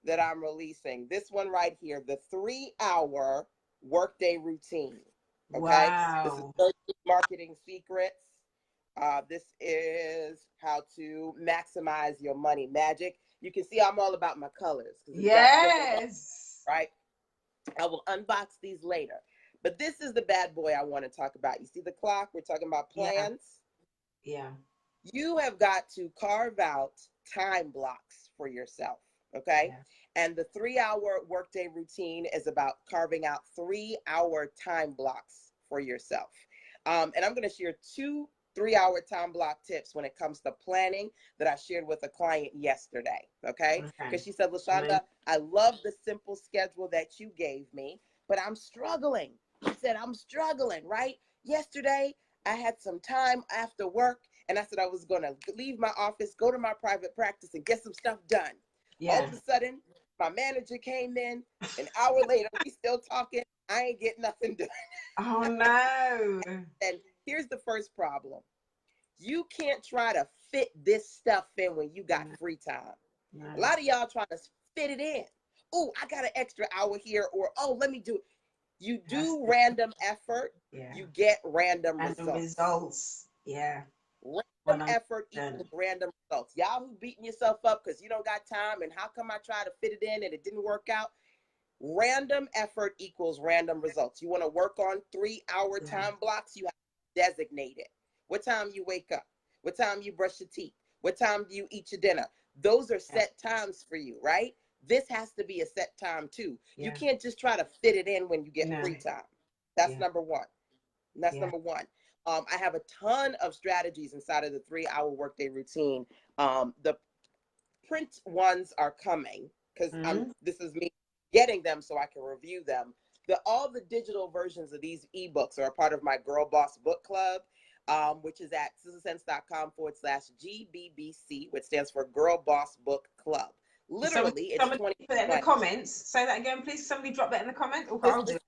Speaker 1: that I'm releasing. This one right here, the 3-hour workday routine. Okay. This is
Speaker 2: Wow.
Speaker 1: 30 marketing secrets. This is how to maximize your money magic. You can see I'm all about my colors.
Speaker 2: Yes.
Speaker 1: Right. I will unbox these later. But this is the bad boy I want to talk about. You see the clock? We're talking about plans.
Speaker 2: Yeah.
Speaker 1: You have got to carve out time blocks for yourself. Okay.
Speaker 2: Yeah.
Speaker 1: And the 3-hour workday routine is about carving out 3-hour time blocks for yourself. And I'm going to share 2 3-hour time block tips when it comes to planning that I shared with a client yesterday. Okay. Because she said, LaShanda, I love the simple schedule that you gave me, but I'm struggling. She said, I'm struggling, right? Yesterday, I had some time after work, and I said I was going to leave my office, go to my private practice, and get some stuff done. Yeah. All of a sudden, my manager came in. An hour later, we still talking. I ain't getting nothing done.
Speaker 2: Oh, no.
Speaker 1: And here's the first problem. You can't try to fit this stuff in when you got free time. No. A lot of y'all trying to fit it in. Oh, I got an extra hour here, or, oh, let me do it. You do random effort, you get random results.
Speaker 2: Yeah.
Speaker 1: Random effort equals random results. Y'all who beating yourself up because you don't got time and how come I tried to fit it in and it didn't work out? Random effort equals random results. You want to work on 3-hour time blocks, you have to designate it. What time you wake up? What time you brush your teeth? What time do you eat your dinner? Those are set times for you, right? This has to be a set time too. You can't just try to fit it in when you get free time. That's number one. That's number one. I have a ton of strategies inside of the 3-hour workday routine. The print ones are coming because this is me getting them so I can review them. All the digital versions of these ebooks are a part of my Girl Boss Book Club, which is at sistersense.com/GBBC, which stands for Girl Boss Book Club. Literally, it's 20.
Speaker 2: Put that in the comments. Say that again, please. Somebody drop that in the comment. Okay, I'll do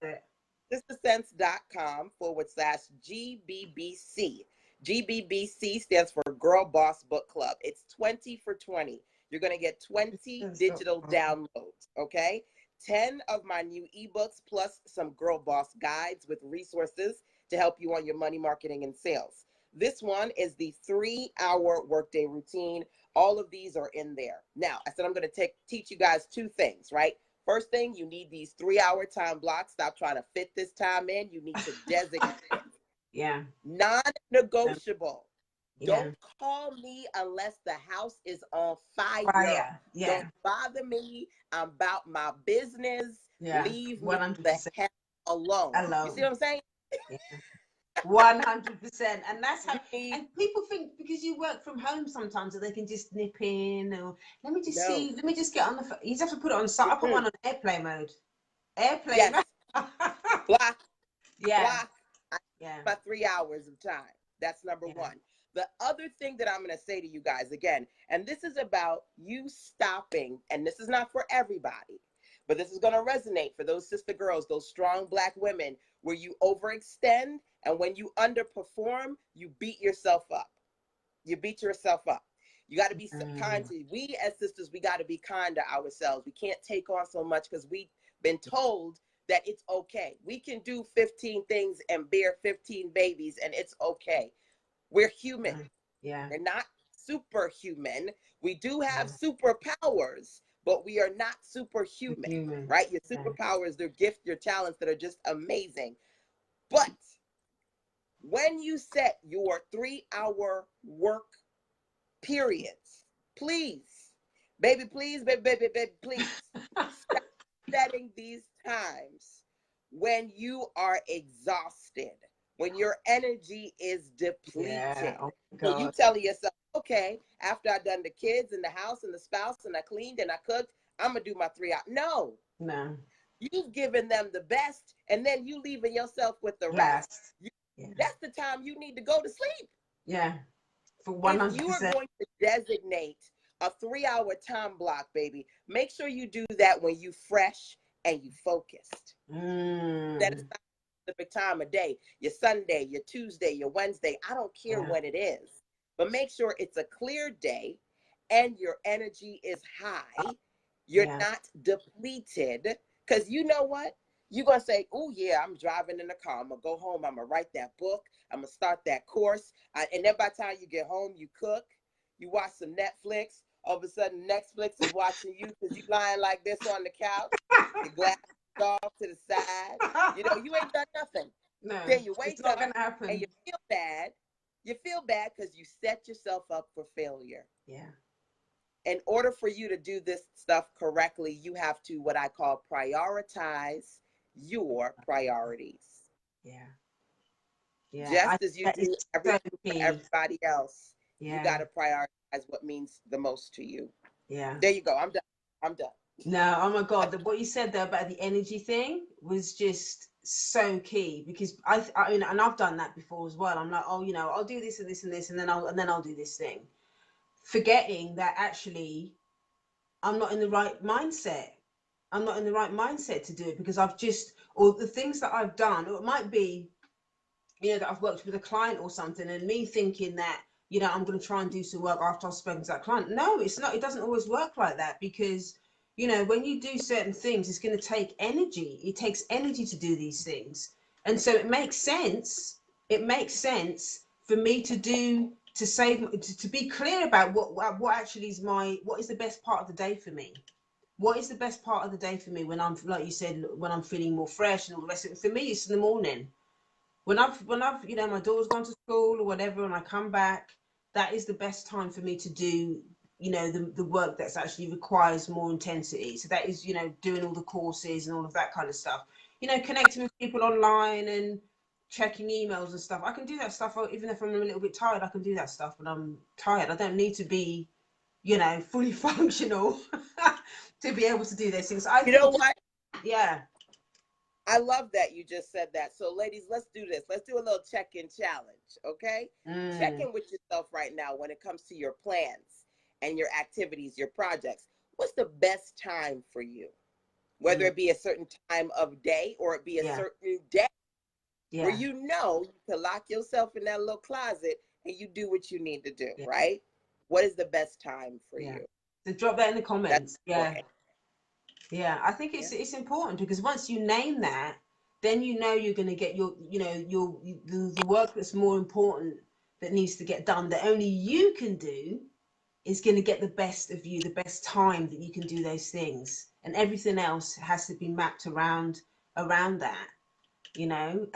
Speaker 2: it.
Speaker 1: sistersense.com/GBBC. GBBC stands for Girl Boss Book Club. It's 20 for 20. You're going to get 20 digital downloads, okay? 10 of my new ebooks plus some Girl Boss guides with resources to help you on your money marketing and sales. This one is the 3-hour workday routine. All of these are in there. Now, I said I'm going to teach you guys 2 things, right? First thing, you need these 3-hour time blocks. Stop trying to fit this time in. You need to designate it.
Speaker 2: Yeah.
Speaker 1: Non-negotiable. Don't call me unless the house is on fire. Don't bother me. I'm about my business. Leave 100%. Me the hell alone. You see what I'm saying?
Speaker 2: 100%. And that's how, and people think because you work from home sometimes that they can just nip in or let me just see, let me just get on the phone. You just have to put it on I put one on airplane mode. Airplane mode.
Speaker 1: Block. Block. About 3 hours of time. That's number one. The other thing that I'm going to say to you guys again, and this is about you stopping, and this is not for everybody, but this is going to resonate for those sister girls, those strong Black women, where you overextend, and when you underperform, you beat yourself up. You beat yourself up. You got to be kind to, we as sisters, we got to be kind to ourselves. We can't take on so much because we've been told that it's okay. We can do 15 things and bear 15 babies, and it's okay. We're human. We're not superhuman. We do have superpowers, but we are not superhuman,
Speaker 2: Human.
Speaker 1: right? Your
Speaker 2: Yeah.
Speaker 1: superpowers, their gifts, your talents that are just amazing. But when you set your 3-hour work periods, please, baby, please, baby, baby, baby, please, stop setting these times when you are exhausted, when your energy is
Speaker 2: Yeah.
Speaker 1: depleted.
Speaker 2: Oh my
Speaker 1: So you
Speaker 2: God.
Speaker 1: telling yourself, okay, after I done the kids and the house and the spouse and I cleaned and I cooked, I'm gonna do my 3 hours. No,
Speaker 2: No.
Speaker 1: you've given them the best, and then you leaving yourself with the rest.
Speaker 2: Last.
Speaker 1: You,
Speaker 2: Yeah.
Speaker 1: that's the time you need to go to sleep.
Speaker 2: Yeah. For
Speaker 1: If you are
Speaker 2: 100%.
Speaker 1: going to designate a 3-hour time block, baby, make sure you do that when you fresh and you focused. That is
Speaker 2: Mm.
Speaker 1: not a specific time of day. Your Sunday, your Tuesday, your Wednesday. I don't care
Speaker 2: Yeah.
Speaker 1: when it is, but make sure it's a clear day and your energy is high. You're
Speaker 2: Yeah.
Speaker 1: not depleted. Because you know what? You're going to say, oh, yeah, I'm driving in the car. I'm going to go home. I'm going to write that book. I'm going to start that course. And then by the time you get home, you cook, you watch some Netflix. All of a sudden, Netflix is watching you because you lying like this on the couch. Your glasses off to the side. You know, you ain't done nothing.
Speaker 2: No,
Speaker 1: Then you
Speaker 2: it's
Speaker 1: wake
Speaker 2: not
Speaker 1: up
Speaker 2: gonna
Speaker 1: and you
Speaker 2: happen.
Speaker 1: feel bad. You feel bad because you set yourself up for failure.
Speaker 2: Yeah.
Speaker 1: In order for you to do this stuff correctly, you have to what I call prioritize your priorities.
Speaker 2: Yeah. Yeah.
Speaker 1: Just as you
Speaker 2: That is
Speaker 1: do
Speaker 2: so
Speaker 1: everything for
Speaker 2: key.
Speaker 1: everybody else, you got
Speaker 2: Yeah.
Speaker 1: to prioritize what means the most to you.
Speaker 2: Yeah.
Speaker 1: There you go. I'm done. I'm done.
Speaker 2: No, oh my God, what you said there about the energy thing was just so key because I mean, and I've done that before as well. I'm like, oh, I'll do this and this and this, and then I'll do this thing, forgetting that actually I'm not in the right mindset. I'm not in the right mindset to do it because or the things that I've done, or it might be, that I've worked with a client or something, and me thinking that, I'm going to try and do some work after I've spoken to that client. No, it's not. It doesn't always work like that because, when you do certain things, it's going to take energy. It takes energy to do these things. And so it makes sense. It makes sense for me to be clear about what actually is what is the best part of the day for me. What is the best part of the day for me when I'm, like you said, when I'm feeling more fresh and all the rest of it? For me, it's in the morning when I've my daughter's gone to school or whatever and I come back. That is the best time for me to do the work that's actually requires more intensity. So that is doing all the courses and all of that kind of stuff, connecting with people online and checking emails and stuff. I can do that stuff even if I'm a little bit tired. I can do that stuff when I'm tired. I don't need to be fully functional to be able to do those things. I
Speaker 1: You know
Speaker 2: think just,
Speaker 1: what?
Speaker 2: yeah.
Speaker 1: I love that you just said that. So, ladies, let's do this. Let's do a little check-in challenge, okay? Check
Speaker 2: Mm,
Speaker 1: in with yourself right now when it comes to your plans and your activities, your projects. What's the best time for you? Whether
Speaker 2: mm,
Speaker 1: it be a certain time of day or it be a
Speaker 2: yeah,
Speaker 1: certain day where
Speaker 2: yeah,
Speaker 1: you can lock yourself in that little closet and you do what you need to do,
Speaker 2: yeah.
Speaker 1: right? What is the best time for
Speaker 2: Yeah.
Speaker 1: you?
Speaker 2: So drop that in the
Speaker 1: That's
Speaker 2: comments. Yeah.
Speaker 1: important.
Speaker 2: Yeah. I think
Speaker 1: Yeah.
Speaker 2: it's important because once you name that, then you're going to get the work that's more important that needs to get done that only you can do is going to get the best of you, the best time that you can do those things. And everything else has to be mapped around that, you know.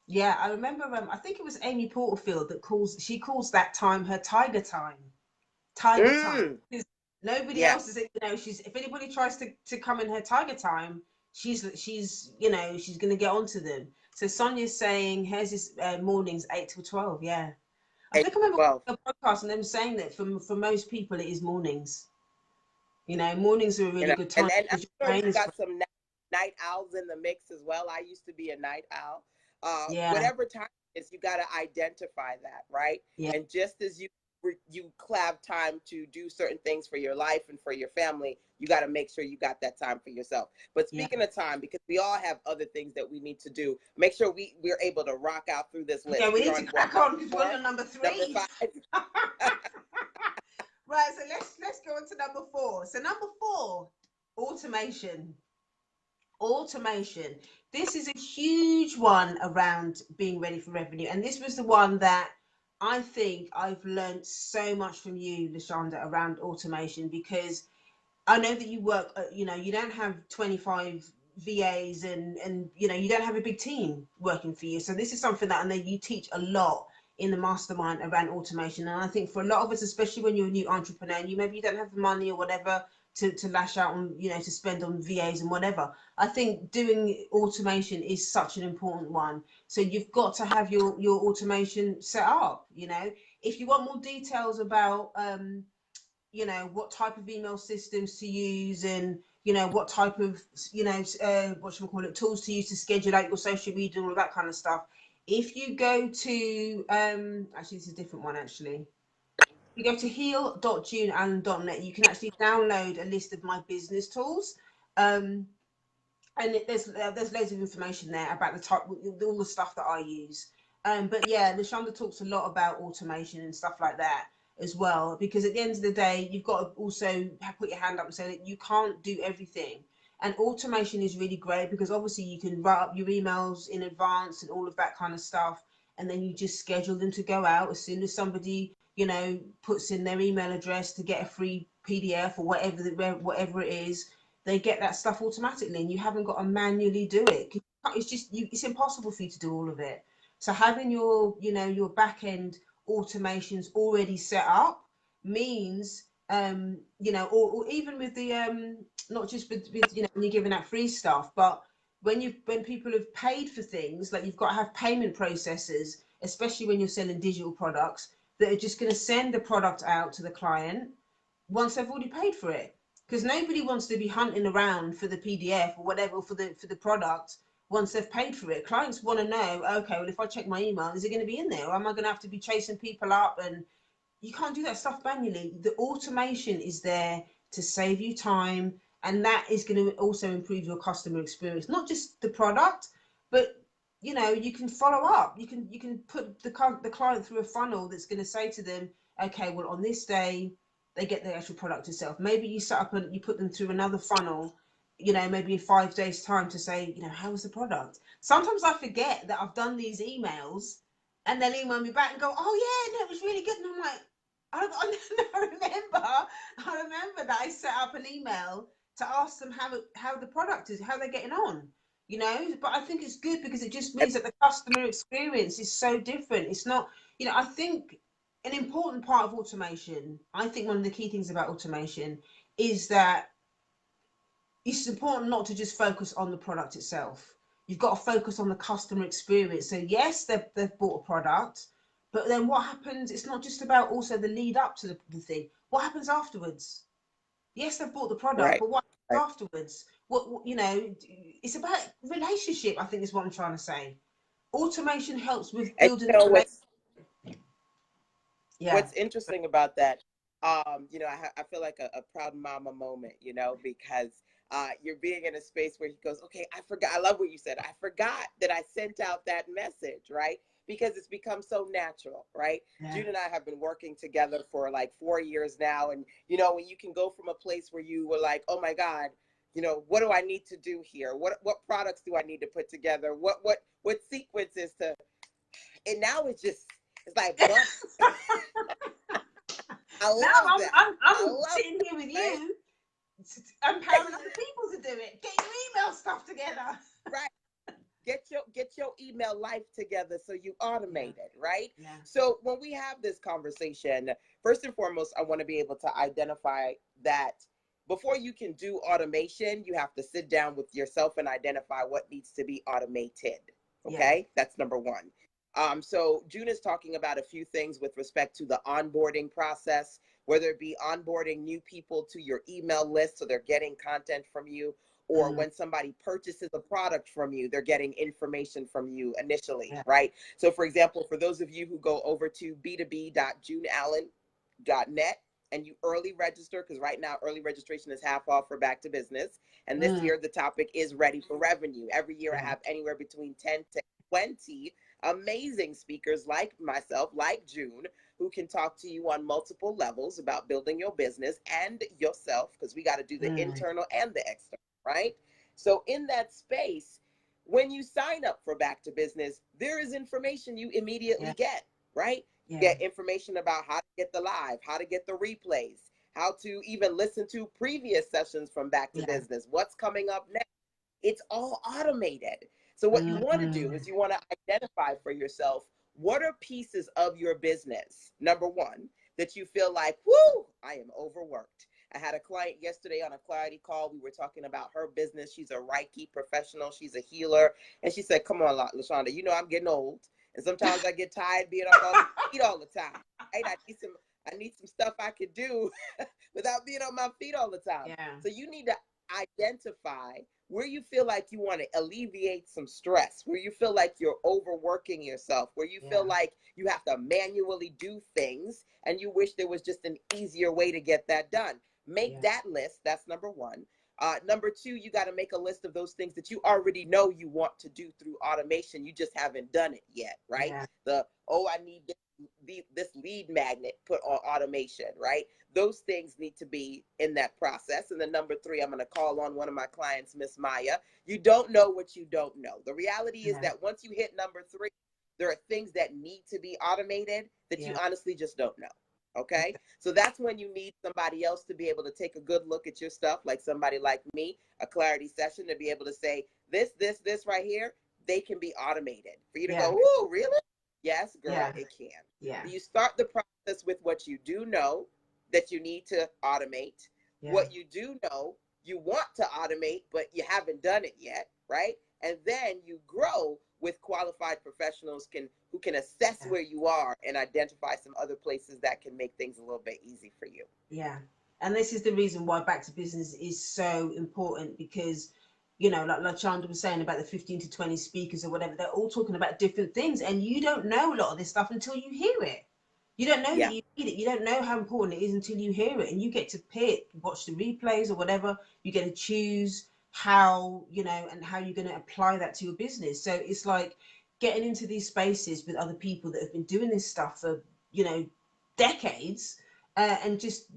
Speaker 2: Yeah, I remember I think it was Amy Porterfield that calls that time her tiger time
Speaker 1: Mm,
Speaker 2: because nobody
Speaker 1: yeah.
Speaker 2: else is she's if anybody tries to come in her tiger time, she's she's gonna get onto them. So Sonia's saying hers is mornings 8 till 12. Yeah, I
Speaker 1: 8
Speaker 2: think I
Speaker 1: to
Speaker 2: remember
Speaker 1: 12.
Speaker 2: a podcast and them saying that for most people it is mornings. Mornings are a really good time
Speaker 1: And I'm
Speaker 2: because your
Speaker 1: sure you
Speaker 2: brain is
Speaker 1: got some night owls in the mix as well. I used to be a night owl.
Speaker 2: yeah,
Speaker 1: Whatever time it is, you got to identify that, right?
Speaker 2: yeah,
Speaker 1: And just as you have time to do certain things for your life and for your family, you got to make sure you got that time for yourself. But
Speaker 2: yeah.
Speaker 1: speaking of time, because we all have other things that we need to do, make sure we're able to rock out through this
Speaker 2: Yeah,
Speaker 1: list.
Speaker 2: we
Speaker 1: We're
Speaker 2: need to
Speaker 1: on what,
Speaker 2: crack
Speaker 1: number
Speaker 2: on because we're
Speaker 1: four,
Speaker 2: on number
Speaker 1: number
Speaker 2: three.
Speaker 1: five.
Speaker 2: Right, so let's go on to number four. So number four, automation. Automation. This is a huge one around being ready for revenue. And this was the one that I think I've learned so much from you, LaShanda, around automation because I know that you work, you don't have 25 VAs and you don't have a big team working for you. So this is something that I know you teach a lot in the mastermind around automation. And I think for a lot of us, especially when you're a new entrepreneur, and maybe you don't have the money or whatever to lash out on, to spend on VAs and whatever. I think doing automation is such an important one. So you've got to have your automation set up. If you want more details about what type of email systems to use, and what type of what should we call it, tools to use to schedule out your social media and all that kind of stuff. If you go to actually, this is a different one. Actually, you go to heal.juneallen.net, you can actually download a list of my business tools. And there's loads of information there about the type, all the stuff that I use. But yeah, LaShanda talks a lot about automation and stuff like that as well, because at the end of the day, you've got to also put your hand up and say that you can't do everything. And automation is really great because obviously you can write up your emails in advance and all of that kind of stuff, and then you just schedule them to go out as soon as somebody puts in their email address to get a free PDF or whatever it is. They get that stuff automatically, and you haven't got to manually do it. It's impossible for you to do all of it. So having your back end automations already set up means or even with the not just with when you're giving out free stuff, but when people have paid for things, like you've got to have payment processors, especially when you're selling digital products, that are just going to send the product out to the client once they've already paid for it, because nobody wants to be hunting around for the PDF or whatever for the product once they've paid for it. Clients want to know, okay, well, if I check my email, is it going to be in there, or am I going to have to be chasing people up? And you can't do that stuff manually. The automation is there to save you time, and that is going to also improve your customer experience, not just the product, but you can follow up. You can put the client through a funnel that's going to say to them, okay, well, on this day they get the actual product itself. Maybe you set up and you put them through another funnel, maybe in 5 days time, to say, how was the product? Sometimes I forget that I've done these emails, and they'll email me back and go, oh yeah, no, it was really good. And I'm like, I remember that I set up an email to ask them how the product is, how they're getting on, but I think it's good because it just means that the customer experience is so different. It's not, I think an important part of automation, I think one of the key things about automation is that it's important not to just focus on the product itself. You've got to focus on the customer experience. So yes, they've bought a product, but then what happens? It's not just about also the lead up to the thing. What happens afterwards? Yes, they've bought the product,
Speaker 1: Right.
Speaker 2: but what
Speaker 1: Right.
Speaker 2: happens afterwards? It's about relationship, I think is what I'm trying to say. Automation helps with
Speaker 1: And
Speaker 2: building a relationship. Yeah.
Speaker 1: what's interesting about that, I feel like a proud mama moment, because you're being in a space where he goes, okay, I forgot. I love what you said. I forgot that I sent out that message, right? Because it's become so natural, right?
Speaker 2: Yeah.
Speaker 1: June and I have been working together for like 4 years now. And, when you can go from a place where you were like, oh my God, what do I need to do here? What products do I need to put together? What sequences to, and now it's like, I
Speaker 2: Now
Speaker 1: love
Speaker 2: I'm
Speaker 1: that.
Speaker 2: I'm,
Speaker 1: I
Speaker 2: I'm
Speaker 1: love
Speaker 2: sitting here with
Speaker 1: it, right?
Speaker 2: you, empowering other people to do it. Get your email stuff together.
Speaker 1: Right. Get your email life together so you
Speaker 2: Yeah.
Speaker 1: automate it, right?
Speaker 2: Yeah.
Speaker 1: So when we have this conversation, first and foremost, I want to be able to identify that before you can do automation, you have to sit down with yourself and identify what needs to be automated.
Speaker 2: Yeah.
Speaker 1: Okay, that's number one. So June is talking about a few things with respect to the onboarding process, whether it be onboarding new people to your email list so they're getting content from you, or
Speaker 2: Mm.
Speaker 1: when somebody purchases a product from you, they're getting information from you initially,
Speaker 2: Yeah.
Speaker 1: right? So for example, for those of you who go over to b2b.juneallen.net and you early register, because right now early registration is half off for back to business. And this
Speaker 2: Mm.
Speaker 1: year the topic is ready for revenue. Every year I
Speaker 2: Yeah.
Speaker 1: have anywhere between 10 to 20 amazing speakers like myself, like June, who can talk to you on multiple levels about building your business and yourself, because we got to do the
Speaker 2: Mm.
Speaker 1: internal and the external, right? So in that space, when you sign up for Back to Business, there is information you immediately
Speaker 2: Yeah.
Speaker 1: get, right?
Speaker 2: Yeah.
Speaker 1: Get information about how to get the live, how to get the replays, how to even listen to previous sessions from Back to
Speaker 2: Yeah.
Speaker 1: Business, what's coming up next. It's all automated. So what you want to do
Speaker 2: Mm-hmm.
Speaker 1: is you want to identify for yourself, what are pieces of your business, number one, that you feel like, whoo, I am overworked. I had a client yesterday on a clarity call. We were talking about her business. She's a Reiki professional. She's a healer. And she said, come on, LaShanda, you know I'm getting old. And sometimes I get tired being up on my feet all the time. Right? I need some stuff I could do without being on my feet all the time.
Speaker 2: Yeah.
Speaker 1: So you need to identify where you feel like you want to alleviate some stress, where you feel like you're overworking yourself, where you feel
Speaker 2: Yeah.
Speaker 1: like you have to manually do things and you wish there was just an easier way to get that done. Make
Speaker 2: Yeah.
Speaker 1: that list. That's number one. Number two, you got to make a list of those things that you already know you want to do through automation. You just haven't done it yet, right?
Speaker 2: Yeah.
Speaker 1: I need this lead magnet put on automation, right? Those things need to be in that process. And then number three, I'm going to call on one of my clients, Miss Maya. You don't know what you don't know. The reality is
Speaker 2: Yeah.
Speaker 1: that once you hit number three, there are things that need to be automated that you
Speaker 2: Yeah.
Speaker 1: honestly just don't know. Okay. So that's when you need somebody else to be able to take a good look at your stuff, like somebody like me, a clarity session, to be able to say, this right here, they can be automated. For you to
Speaker 2: Yeah.
Speaker 1: go, ooh, really? Yes, girl,
Speaker 2: Yeah.
Speaker 1: it can.
Speaker 2: Yeah.
Speaker 1: So you start the process with what you do know that you need to automate,
Speaker 2: Yeah.
Speaker 1: what you do know you want to automate, but you haven't done it yet, right? And then you grow with qualified professionals who can assess
Speaker 2: Yeah.
Speaker 1: where you are and identify some other places that can make things a little bit easy for you.
Speaker 2: Yeah. And this is the reason why Back to Business is so important, because, like Chanda was saying about the 15 to 20 speakers or whatever, they're all talking about different things. And you don't know a lot of this stuff until you hear it. You don't know that
Speaker 1: Yeah.
Speaker 2: you need it. You don't know how important it is until you hear it. And you get to pick, watch the replays or whatever. You get to choose how, and how you're going to apply that to your business. So it's like getting into these spaces with other people that have been doing this stuff for, decades, and just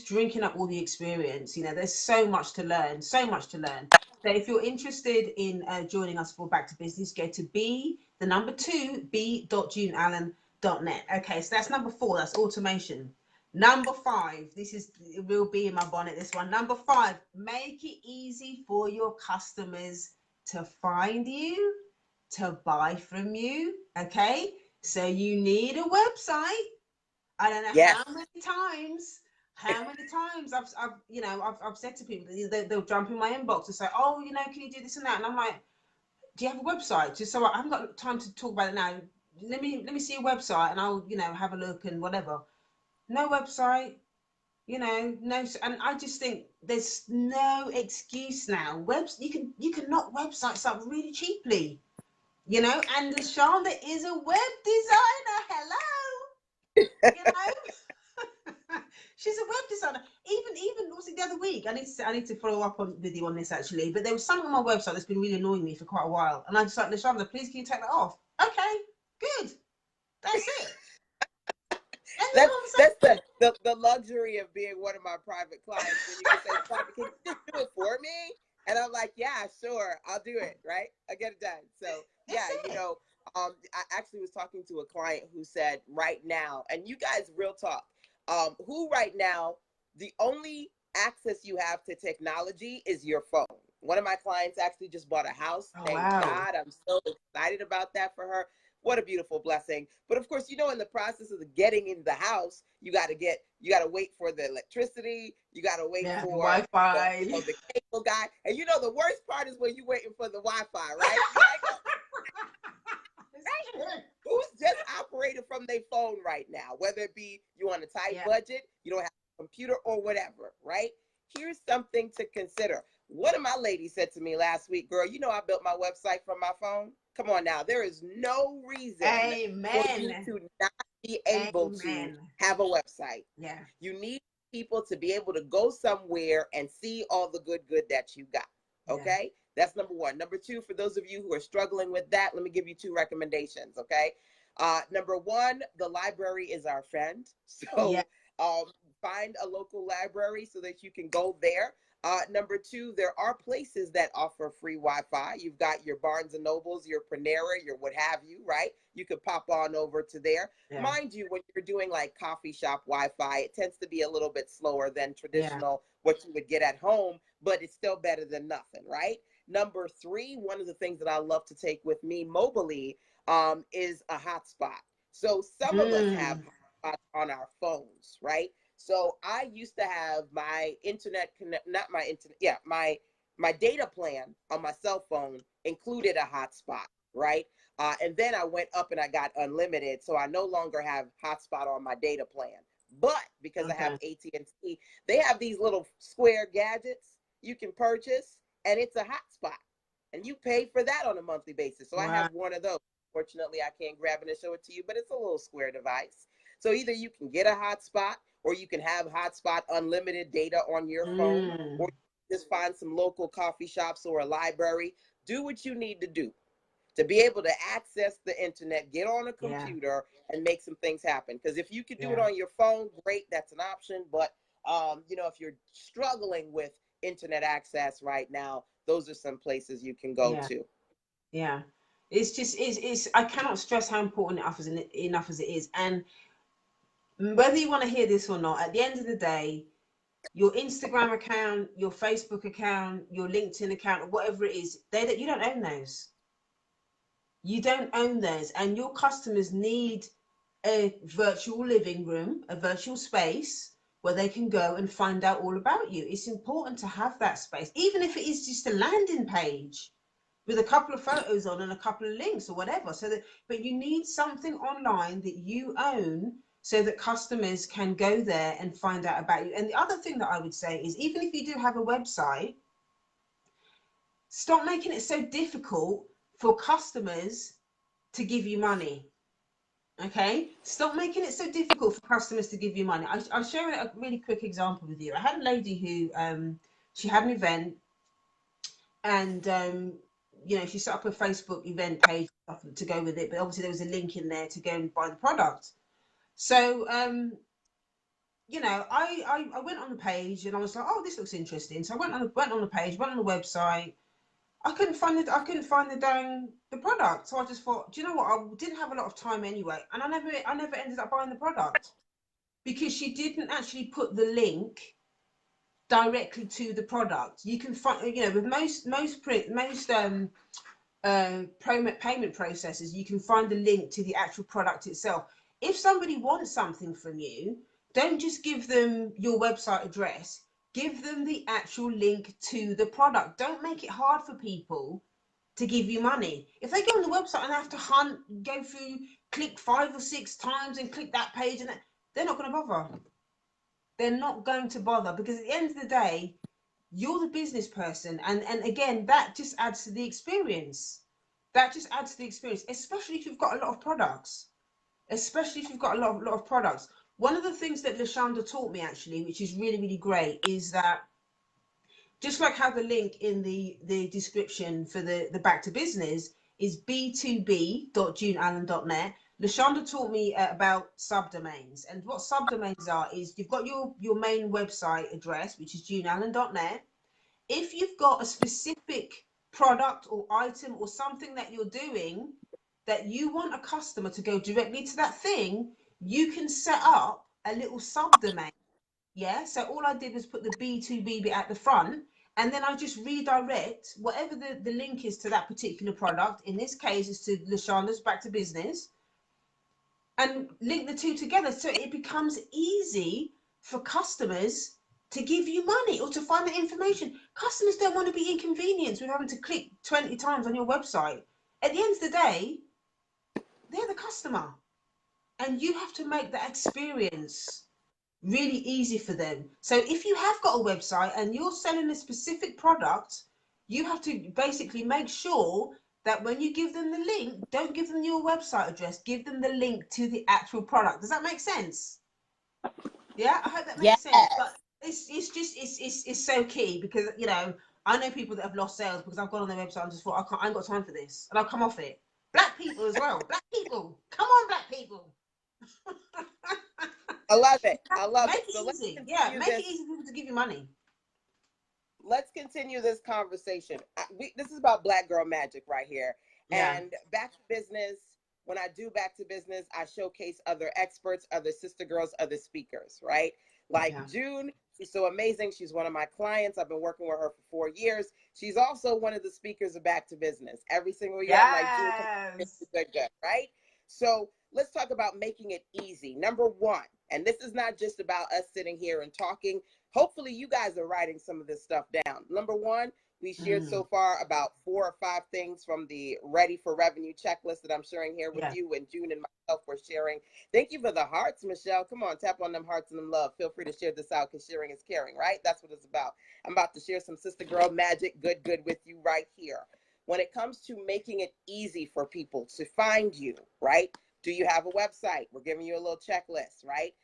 Speaker 2: drinking up all the experience. There's so much to learn, so much to learn. So if you're interested in joining us for Back to Business, go to b.juneallen.net. Okay, so that's number 4. That's automation. Number 5, this is a real bee in my bonnet, this one. Number 5, make it easy for your customers to find you, to buy from you. Okay, so you need a website. I don't know
Speaker 1: Yes.
Speaker 2: how many times I've said to people, they'll jump in my inbox and say, oh, can you do this and that? And I'm like, do you have a website? Just so I haven't got time to talk about it now. Let me see your website and I'll, have a look and whatever. No website, no. And I just think there's no excuse now. You can knock websites up really cheaply, and LaShanda is a web designer. Hello. You know, she's a web designer. Even was it the other week? I need to follow up with you on this actually. But there was something on my website that's been really annoying me for quite a while, and I just like, LaShanda, please can you take that off? Okay, good. That's it. End the
Speaker 1: That's
Speaker 2: conversation.
Speaker 1: the luxury of being one of my private clients, when you can say, "Can you just do it for me?" And I'm like, "Yeah, sure, I'll do it. Right, I get it done." So
Speaker 2: That's
Speaker 1: yeah,
Speaker 2: it.
Speaker 1: I actually was talking to a client who said right now, and you guys, real talk, who right now, the only access you have to technology is your phone. One of my clients actually just bought a house.
Speaker 2: Oh
Speaker 1: Thank
Speaker 2: wow.
Speaker 1: God. I'm so excited about that for her. What a beautiful blessing. But of course, in the process of getting in the house, you got to wait for the electricity. You got to wait
Speaker 2: Yeah, the
Speaker 1: for
Speaker 2: Wi-Fi.
Speaker 1: the cable guy. And the worst part is when you're waiting for the Wi-Fi, right? You're like, oh, who's just operating from their phone right now, whether it be you on a tight
Speaker 2: Yeah.
Speaker 1: budget, you don't have a computer or whatever, right? Here's something to consider. One of my ladies said to me last week, girl, I built my website from my phone. Come on now. There is no reason for you
Speaker 2: Amen.
Speaker 1: to not be able to
Speaker 2: Amen.
Speaker 1: have a website.
Speaker 2: Yeah.
Speaker 1: You need people to be able to go somewhere and see all the good that you got.
Speaker 2: Yeah.
Speaker 1: Okay? That's number one. Number two, for those of you who are struggling with that, let me give you 2 recommendations. Okay? Number one, the library is our friend.
Speaker 2: Yeah.
Speaker 1: So find a local library so that you can go there. Number two, there are places that offer free Wi-Fi. You've got your Barnes and Nobles, your Panera, your what have you, right? You could pop on over to there.
Speaker 2: Yeah.
Speaker 1: Mind you, when you're doing like coffee shop Wi-Fi, it tends to be a little bit slower than
Speaker 2: Yeah.
Speaker 1: traditional what you would get at home, but it's still better than nothing, right? Number three, one of the things that I love to take with me mobily is a hotspot. So some of us have
Speaker 2: Mm.
Speaker 1: hotspots on our phones, right? So I used to have my internet connect, not my internet, yeah, my data plan on my cell phone included a hotspot, right? And then I went up and I got unlimited, so I no longer have hotspot on my data plan. But because I have
Speaker 2: Okay.
Speaker 1: AT&T, they have these little square gadgets you can purchase, and it's a hotspot, and you pay for that on a monthly basis. So I have
Speaker 2: Wow.
Speaker 1: one of those. Fortunately, I can't grab it and show it to you, but it's a little square device. So either you can get a hotspot, or you can have hotspot unlimited data on your phone, or
Speaker 2: Mm.
Speaker 1: just find some local coffee shops or a library. Do what you need to do to be able to access the internet, get on a
Speaker 2: Yeah.
Speaker 1: computer, and make some things happen. Because if you could do it
Speaker 2: Yeah.
Speaker 1: on your phone, great, that's an option. But if you're struggling with internet access right now, those are some places you can go
Speaker 2: Yeah.
Speaker 1: to.
Speaker 2: Yeah. It's just it's I cannot stress how important enough as it is. And whether you want to hear this or not, at the end of the day, your Instagram account, your Facebook account, your LinkedIn account, or whatever it is, you don't own those. You don't own those, and your customers need a virtual living room, a virtual space where they can go and find out all about you. It's important to have that space, even if it is just a landing page with a couple of photos on and a couple of links or whatever. But you need something online that you own so that customers can go there and find out about you. And the other thing that I would say is, even if you do have a website, stop making it so difficult for customers to give you money. Okay, stop making it so difficult for customers to give you money. I'll share a really quick example with you. I had a lady who she had an event, and she set up a Facebook event page to go with it, but obviously there was a link in there to go and buy the product. So I went on the page and I was like, oh, this looks interesting. So I went on the page, went on the website. I couldn't find the product. So I just thought, do you know what? I didn't have a lot of time anyway, and I never ended up buying the product because she didn't actually put the link directly to the product. You can find, with most payment processes, you can find the link to the actual product itself. If somebody wants something from you, don't just give them your website address. Give them the actual link to the product. Don't make it hard for people to give you money. If they go on the website and have to go through, click 5 or 6 times and click that page, and they're not going to bother. They're not going to bother, because at the end of the day, you're the business person, and again, that just adds to the experience. That just adds to the experience, especially if you've got a lot of products. Especially if you've got a lot of products. One of the things that LaShanda taught me, actually, which is really, really great, is that just like how the link in the description for the Back to Business is b2b.juneallen.net, LaShanda taught me about subdomains. And what subdomains are is, you've got your main website address, which is juneallen.net. If you've got a specific product or item or something that you're doing that you want a customer to go directly to that thing, you can set up a little subdomain. Yeah, so all I did was put the B2B bit at the front, and then I just redirect whatever the link is to that particular product. In this case, it's to LaShanda's Back to Business, and link the two together, so it becomes easy for customers to give you money or to find the information. Customers don't want to be inconvenienced with having to click 20 times on your website. At the end of the day, they're the customer, and you have to make that experience really easy for them. So if you have got a website and you're selling a specific product, you have to basically make sure that when you give them the link, don't give them your website address, give them the link to the actual product. Does that make sense? Yeah, I hope that
Speaker 1: Yes.
Speaker 2: makes sense. But it's so key, because I know people that have lost sales because I've gone on their website and just thought, I ain't got time for this, and I'll come off it. Black people as well. Black people, come on, black people.
Speaker 1: I love it. I love
Speaker 2: Make
Speaker 1: it. So
Speaker 2: it
Speaker 1: let's
Speaker 2: easy. Yeah,
Speaker 1: continue
Speaker 2: make it
Speaker 1: this.
Speaker 2: easy for people to give you money.
Speaker 1: let's continue this conversation. This is about Black Girl Magic right here.
Speaker 2: Yeah.
Speaker 1: And back to business. When I do back to business, I showcase other experts, other sister girls, other speakers, right? Like
Speaker 2: Yeah.
Speaker 1: June, she's so amazing. She's one of my clients. I've been working with her for 4 years. She's also one of the speakers of Back to Business. Every single year, I'm like, June, come on,
Speaker 2: Yes.
Speaker 1: good, right? So let's talk about making it easy. Number one, and this is not just about us sitting here and talking. Hopefully, you guys are writing some of this stuff down. Number one, we shared so
Speaker 2: Mm.
Speaker 1: far about 4 or 5 things from the Ready for Revenue checklist that I'm sharing here with
Speaker 2: Yeah.
Speaker 1: you, and June and myself were sharing. Thank you for the hearts, Michelle. Come on, tap on them hearts and them love. Feel free to share this out because sharing is caring, right? That's what it's about. I'm about to share some sister girl magic, good with you right here. When it comes to making it easy for people to find you, right? Do you have a website? We're giving you a little checklist, right?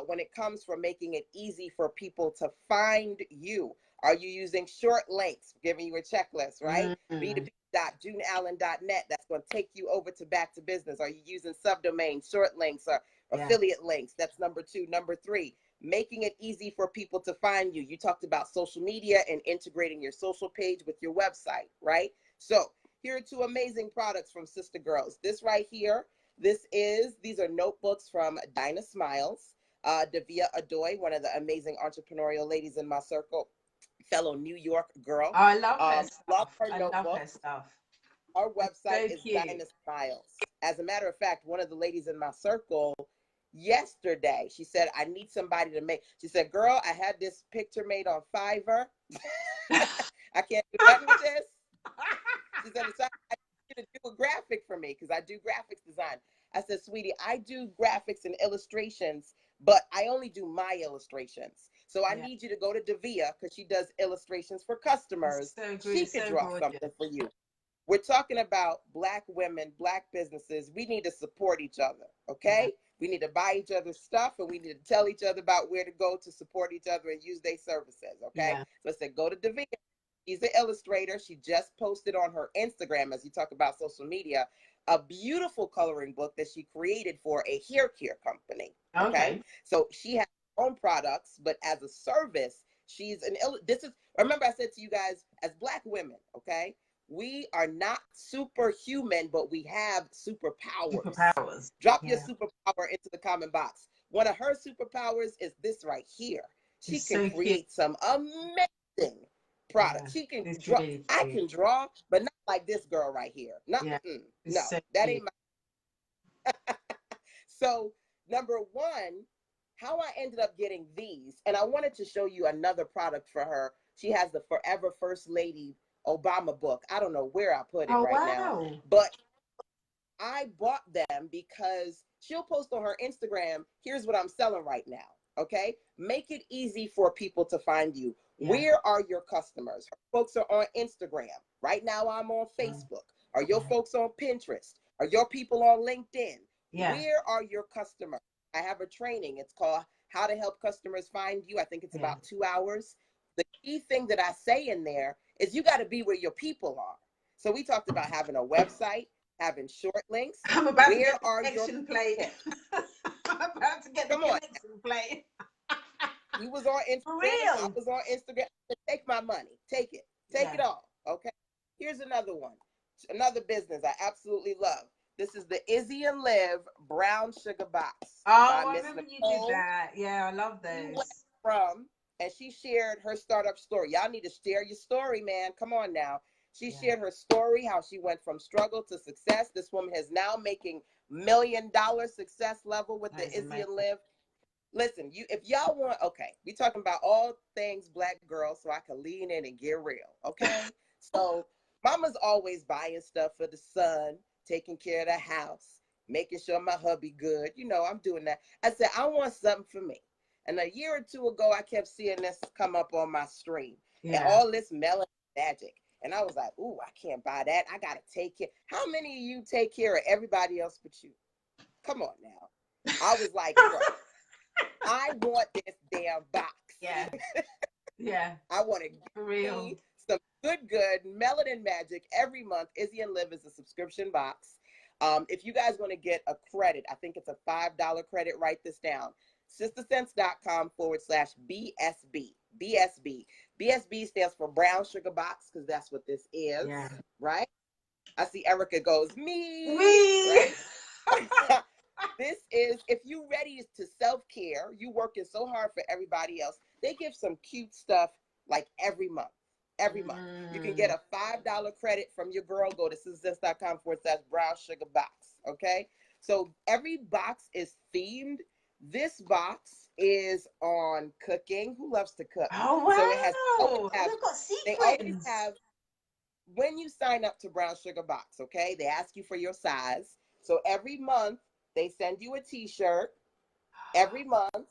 Speaker 1: When it comes for making it easy for people to find you, are you using short links? We're giving you a checklist, right?
Speaker 2: Mm.
Speaker 1: b2b.juneallen.net. That's going to take you over to Back to Business. Are you using subdomains, short links, or
Speaker 2: Yeah.
Speaker 1: affiliate links? That's number two. Number three, making it easy for people to find you. You talked about social media and integrating your social page with your website, right? So here are 2 amazing products from Sister Girls. This right here, these are notebooks from Dinah Smiles. Davia Adoy, one of the amazing entrepreneurial ladies in my circle, fellow New York
Speaker 2: Oh,
Speaker 1: girl.
Speaker 2: I love her
Speaker 1: Love
Speaker 2: stuff.
Speaker 1: her
Speaker 2: I love her
Speaker 1: notebooks.
Speaker 2: stuff.
Speaker 1: Our
Speaker 2: It's
Speaker 1: website
Speaker 2: so
Speaker 1: is
Speaker 2: cute.
Speaker 1: Dinah Smiles. As a matter of fact, one of the ladies in my circle yesterday, she said, I need somebody to make, she said, girl, I had this picture made on Fiverr. I can't do nothing with this. She said, I need you to do a graphic for me because I do graphics design. I said, sweetie, I do graphics and illustrations, but I only do my illustrations. So I
Speaker 2: Yeah.
Speaker 1: need you to go to Davia because she does illustrations for
Speaker 2: It's
Speaker 1: customers.
Speaker 2: so
Speaker 1: She
Speaker 2: good,
Speaker 1: could
Speaker 2: so
Speaker 1: draw
Speaker 2: gorgeous.
Speaker 1: something for you. We're talking about Black women, Black businesses. We need to support each other,
Speaker 2: Yeah.
Speaker 1: okay? We need to buy each other's stuff and we need to tell each other about where to go to support each other and use their services, okay?
Speaker 2: Yeah.
Speaker 1: So I said, go to Davia. She's an illustrator. She just posted on her Instagram, as you talk about social media, a beautiful coloring book that she created for a hair care company. Okay.
Speaker 2: Okay.
Speaker 1: So she has her own products, but as a service, this is, remember I said to you guys, as Black women, okay, we are not superhuman, but we have superpowers.
Speaker 2: Superpowers.
Speaker 1: Drop your
Speaker 2: Yeah.
Speaker 1: superpower into the comment box. One of her superpowers is this right here. She
Speaker 2: It's
Speaker 1: can
Speaker 2: so cute.
Speaker 1: create some amazing
Speaker 2: Yeah.
Speaker 1: product. She can
Speaker 2: It's
Speaker 1: draw.
Speaker 2: really
Speaker 1: I
Speaker 2: cute.
Speaker 1: can draw, but not like this girl right here. Not,
Speaker 2: Yeah.
Speaker 1: no,
Speaker 2: It's so
Speaker 1: that
Speaker 2: cute.
Speaker 1: ain't my. So number one, how I ended up getting these, and I wanted to show you another product for her. She has the Forever First Lady Obama book. I don't know where I put it
Speaker 2: Oh,
Speaker 1: right now,
Speaker 2: wow.
Speaker 1: but I bought them because she'll post on her Instagram, here's what I'm selling right now. Okay. Make it easy for people to find you.
Speaker 2: Yeah.
Speaker 1: Where are your customers? Her folks are on Instagram. Right now, I'm on
Speaker 2: Mm.
Speaker 1: Facebook. Are your
Speaker 2: Yeah.
Speaker 1: folks on Pinterest? Are your people on LinkedIn?
Speaker 2: Yeah.
Speaker 1: Where are your customers? I have a training. It's called How to Help Customers Find You. I think it's
Speaker 2: Yeah.
Speaker 1: about 2 hours. The key thing that I say in there is you got to be where your people are. So we talked about having a website, having short links.
Speaker 2: I'm about to get
Speaker 1: Where
Speaker 2: the
Speaker 1: are your
Speaker 2: connection plate.
Speaker 1: people?
Speaker 2: I'm about to get the
Speaker 1: Come on.
Speaker 2: connection plate.
Speaker 1: You was on
Speaker 2: For
Speaker 1: Instagram. I
Speaker 2: real.
Speaker 1: was on Instagram. Take my money. Take it. Take
Speaker 2: Yeah.
Speaker 1: it all. Okay. Here's another one. Another business I absolutely love. This is the Izzy and Liv Brown Sugar Box by
Speaker 2: Oh, I
Speaker 1: Miss
Speaker 2: remember you did
Speaker 1: Nicole.
Speaker 2: that. Yeah, I love
Speaker 1: She went
Speaker 2: those.
Speaker 1: from, and she shared her startup story. Y'all need to share your story, man. Come on now. She
Speaker 2: Yeah.
Speaker 1: shared her story, how she went from struggle to success. This woman is now making $1 million success level with
Speaker 2: That
Speaker 1: the
Speaker 2: is
Speaker 1: Izzy
Speaker 2: amazing.
Speaker 1: and Liv. Listen, if y'all want, okay, we talking about all things Black girls, so I can lean in and get real, okay? So mama's always buying stuff for the son, taking care of the house, making sure my hubby good. You know, I'm doing that. I said, I want something for me. And a year or two ago, I kept seeing this come up on my stream and
Speaker 2: Yeah.
Speaker 1: all this melanin magic. And I was like, ooh, I can't buy that. I got to take care. How many of you take care of everybody else but you? Come on now. I was like, bro, I want this damn box.
Speaker 2: Yeah. Yeah.
Speaker 1: I want to
Speaker 2: For
Speaker 1: give
Speaker 2: real.
Speaker 1: me some good melanin magic every month. Izzy and Liv is a subscription box. If you guys want to get a credit, I think it's a $5 credit. Write this down. Sistersense.com/BSB. BSB. BSB stands for brown sugar box because that's what this is,
Speaker 2: Yeah.
Speaker 1: right? I see Erica goes, me,
Speaker 2: Me.
Speaker 1: right? This is, if you ready to self-care, you working so hard for everybody else, they give some cute stuff like every month. Every month. You can get a $5 credit from your girl. Go to sistersense.com/brown sugar box. Okay? So every box is themed. This box is on cooking. Who loves to cook?
Speaker 2: Oh
Speaker 1: So it has
Speaker 2: wow. They've got
Speaker 1: they always
Speaker 2: sequins.
Speaker 1: have when you sign up to Brown Sugar Box, okay, they ask you for your size. So every month they send you a t-shirt. Every month,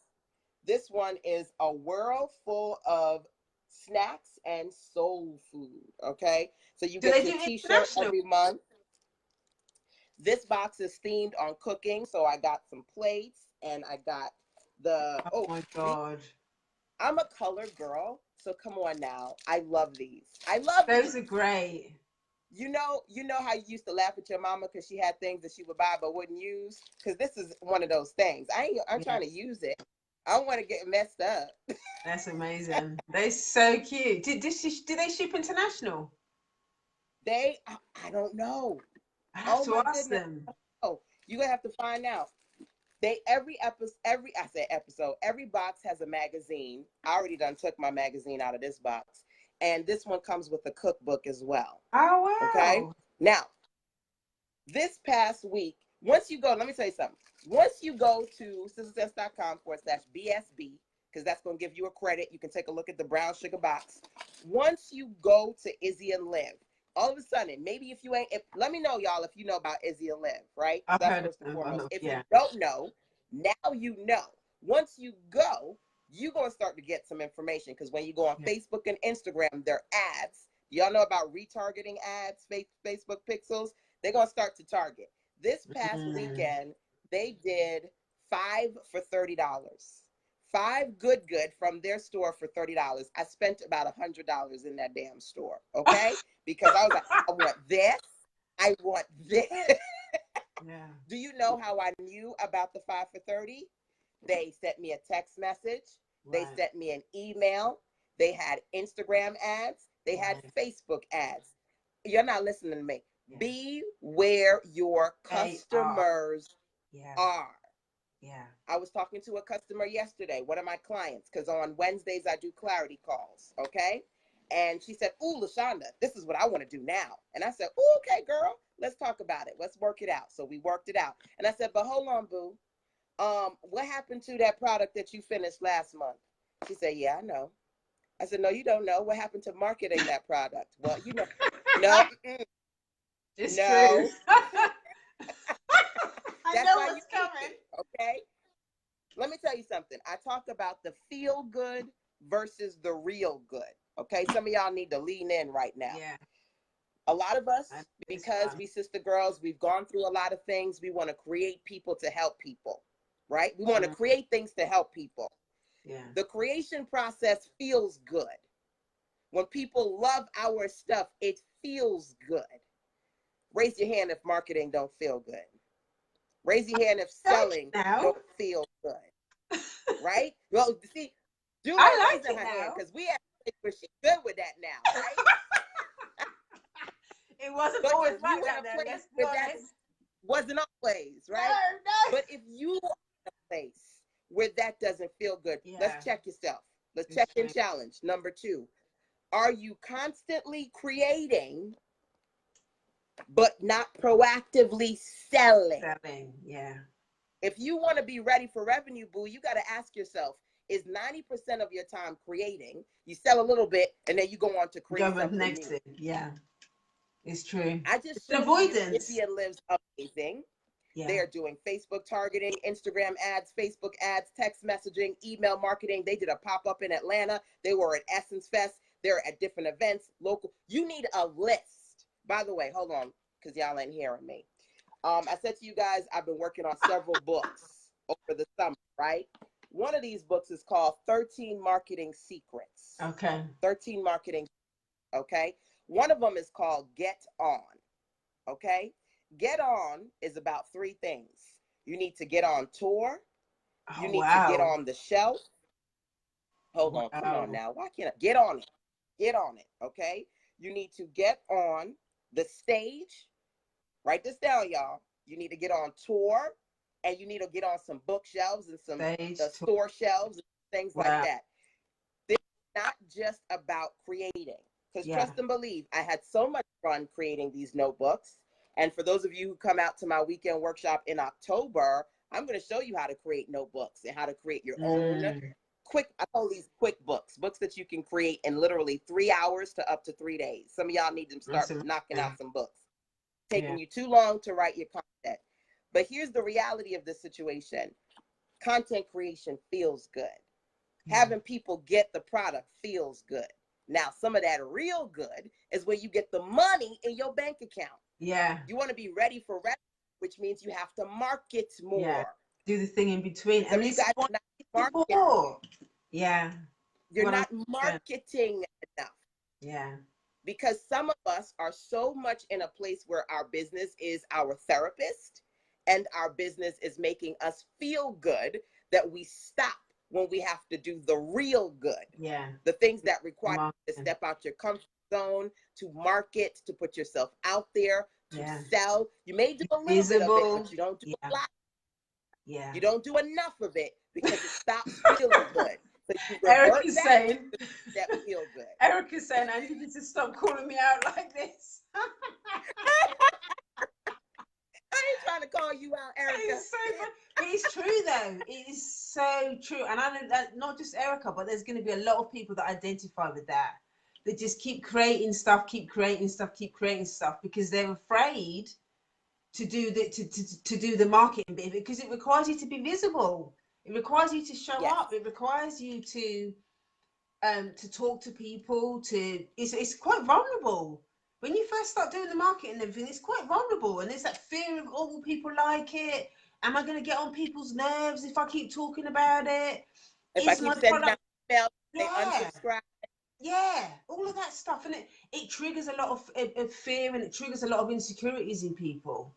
Speaker 1: this one is a world full of snacks and soul food, okay? So you
Speaker 2: Do
Speaker 1: get
Speaker 2: they
Speaker 1: your
Speaker 2: do
Speaker 1: t-shirt
Speaker 2: international?
Speaker 1: every month. This box is themed on cooking, so I got some plates and I got the
Speaker 2: Oh my God.
Speaker 1: I'm a color girl, so come on now. I love these. I love
Speaker 2: Those
Speaker 1: these.
Speaker 2: are great.
Speaker 1: You know how you used to laugh at your mama because she had things that she would buy but wouldn't use? Because this is one of those things. I'm
Speaker 2: Yeah.
Speaker 1: trying to use it. I don't want to get messed up.
Speaker 2: That's amazing. They're so cute. Do they ship international?
Speaker 1: I don't know.
Speaker 2: I have
Speaker 1: Oh
Speaker 2: to
Speaker 1: my
Speaker 2: ask
Speaker 1: goodness.
Speaker 2: them.
Speaker 1: Oh, you're gonna have to find out. Every box has a magazine. I already done took my magazine out of this box. And this one comes with a cookbook as well.
Speaker 2: Oh
Speaker 1: Okay.
Speaker 2: wow.
Speaker 1: Now, this past week, once you go, let me tell you something. Once you go to sistersens.com/BSB, because that's going to give you a credit, you can take a look at the brown sugar box. Once you go to Izzy and Liv, all of a sudden, maybe if you ain't, let me know, y'all, if you know about Izzy and Liv, right?
Speaker 2: I've
Speaker 1: That's
Speaker 2: heard of
Speaker 1: first and
Speaker 2: them.
Speaker 1: foremost. If you
Speaker 2: Yeah.
Speaker 1: don't know, now you know. Once you go, you're going to start to get some information because when you go on
Speaker 2: Yeah.
Speaker 1: Facebook and Instagram, their ads, y'all know about retargeting ads, Facebook pixels, they're going to start to target. This past weekend, they did 5 for $30. 5 good from their store for $30. I spent about $100 in that damn store, okay? Because I was like, I want this. I want this.
Speaker 2: Yeah.
Speaker 1: Do you know how I knew about the 5 for 30? They sent me a text message. They
Speaker 2: Right.
Speaker 1: sent me an email. They had Instagram ads. They had
Speaker 2: Right.
Speaker 1: Facebook ads. You're not listening to me.
Speaker 2: Yeah.
Speaker 1: Be where your
Speaker 2: They are.
Speaker 1: customers
Speaker 2: Yeah.
Speaker 1: are.
Speaker 2: Yeah.
Speaker 1: I was talking to a customer yesterday, one of my clients, because on Wednesdays I do clarity calls, okay? And she said, "Ooh, LaShanda, this is what I want to do now." And I said, "Ooh, okay, girl, let's talk about it. Let's work it out." So we worked it out. And I said, "But hold on, boo. What happened to that product that you finished last month?" She said, "Yeah, I know." I said, "No, you don't know. What happened to marketing that product?" "Well, you know." "No,
Speaker 2: It's true.
Speaker 1: no."
Speaker 2: I
Speaker 1: That's
Speaker 2: know
Speaker 1: why you
Speaker 2: what's
Speaker 1: need
Speaker 2: coming.
Speaker 1: me, okay? Let me tell you something. I talk about the feel good versus the real good. Okay, some of y'all need to lean in right now.
Speaker 2: Yeah.
Speaker 1: A lot of us,
Speaker 2: I know this
Speaker 1: because
Speaker 2: one.
Speaker 1: we sister girls, we've gone through a lot of things. We want to create people to help people, right? We want to create things to help people.
Speaker 2: Yeah.
Speaker 1: The creation process feels good. When people love our stuff, it feels good. Raise your hand if marketing don't feel good. Raise your hand if
Speaker 2: Like
Speaker 1: selling
Speaker 2: it now.
Speaker 1: don't feel good, right? Well, see, Jewel ain't
Speaker 2: I
Speaker 1: raising
Speaker 2: like
Speaker 1: her
Speaker 2: it
Speaker 1: hand
Speaker 2: now.
Speaker 1: because we have where she's good with that now, right?
Speaker 2: It wasn't
Speaker 1: But
Speaker 2: always
Speaker 1: if you
Speaker 2: like
Speaker 1: in
Speaker 2: that
Speaker 1: a
Speaker 2: though.
Speaker 1: place
Speaker 2: Let's be
Speaker 1: where that
Speaker 2: honest.
Speaker 1: wasn't always,
Speaker 2: No,
Speaker 1: right?
Speaker 2: no.
Speaker 1: But if you are in a place where that doesn't feel good,
Speaker 2: Yeah,
Speaker 1: let's check yourself. Let's
Speaker 2: it's
Speaker 1: check in
Speaker 2: true.
Speaker 1: challenge. Number 2, are you constantly but not proactively selling?
Speaker 2: Selling. Yeah.
Speaker 1: If you want to be ready for revenue, boo, you got to ask yourself, is 90% of your time creating? You sell a little bit and then you go on to create
Speaker 2: Go with
Speaker 1: something
Speaker 2: next
Speaker 1: new.
Speaker 2: thing. Yeah, it's true.
Speaker 1: I just
Speaker 2: It's
Speaker 1: showed you
Speaker 2: avoidance.
Speaker 1: India Lives Amazing.
Speaker 2: Yeah.
Speaker 1: They are doing Facebook targeting, Instagram ads, Facebook ads, text messaging, email marketing. They did a pop-up in Atlanta. They were at Essence Fest. They're at different events, local. You need a list. By the way, hold on, because y'all ain't hearing me. I said to you guys, I've been working on several books over the summer, right? One of these books is called 13 Marketing Secrets.
Speaker 2: Okay.
Speaker 1: 13 Marketing, okay? One of them is called Get On, okay? Get On is about 3 things. You need to get on tour, you
Speaker 2: Oh
Speaker 1: need to get
Speaker 2: wow.
Speaker 1: on the shelf, Hold on, come on
Speaker 2: Wow.
Speaker 1: now. Why can't I get on it? Get on it, okay? You need to get on the stage. Write this down, y'all. You need to get on tour, and you need to get on some bookshelves and some
Speaker 2: Stage tour.
Speaker 1: store shelves and things like
Speaker 2: Wow.
Speaker 1: that. This is not just about creating, because
Speaker 2: Yeah.
Speaker 1: trust and believe, I had so much fun creating these notebooks. And for those of you who come out to my weekend workshop in October, I'm going to show you how to create notebooks and how to create your own quick, I call these quick books that you can create in literally 3 hours to up to 3 days. Some of y'all need to start knocking out some books. Taking you too long to write your content. But here's the reality of the situation. Content creation feels good. Having people get the product feels good. Now, some of that real good is when you get the money in your bank account.
Speaker 2: Yeah.
Speaker 1: You want to be ready for revenue, which means you have to market more.
Speaker 2: Yeah. Do the thing in between.
Speaker 1: Some of you guys are not marketing.
Speaker 2: Yeah.
Speaker 1: You're not marketing enough.
Speaker 2: Yeah.
Speaker 1: Because some of us are so much in a place where our business is our therapist and our business is making us feel good that we stop when we have to do the real good.
Speaker 2: Yeah.
Speaker 1: The things that require you to step out your comfort zone, to market, to put yourself out there, to sell. You may do a little bit of it, but you don't do a lot.
Speaker 2: Yeah.
Speaker 1: You don't do enough of it because it stops feeling good. So you
Speaker 2: Eric
Speaker 1: revert
Speaker 2: is
Speaker 1: back
Speaker 2: saying
Speaker 1: to that feel good.
Speaker 2: Eric is saying I need you to stop calling me out like this.
Speaker 1: I ain't trying to call you out, Erica.
Speaker 2: It's so but it's true though. It is so true. And I know that not just Erica, but there's going to be a lot of people that identify with that. That just keep creating stuff, keep creating stuff because they're afraid to do to do the marketing bit because it requires you to be visible. It requires you to show up. It requires you to talk to people. It's quite vulnerable. When you first start doing the marketing and everything, it's quite vulnerable. And there's that fear of, oh, will people like it? Am I going to get on people's nerves if I keep talking about it?
Speaker 1: If I keep sending out emails, they unsubscribe.
Speaker 2: Yeah, all of that stuff. And it triggers a lot of fear and it triggers a lot of insecurities in people.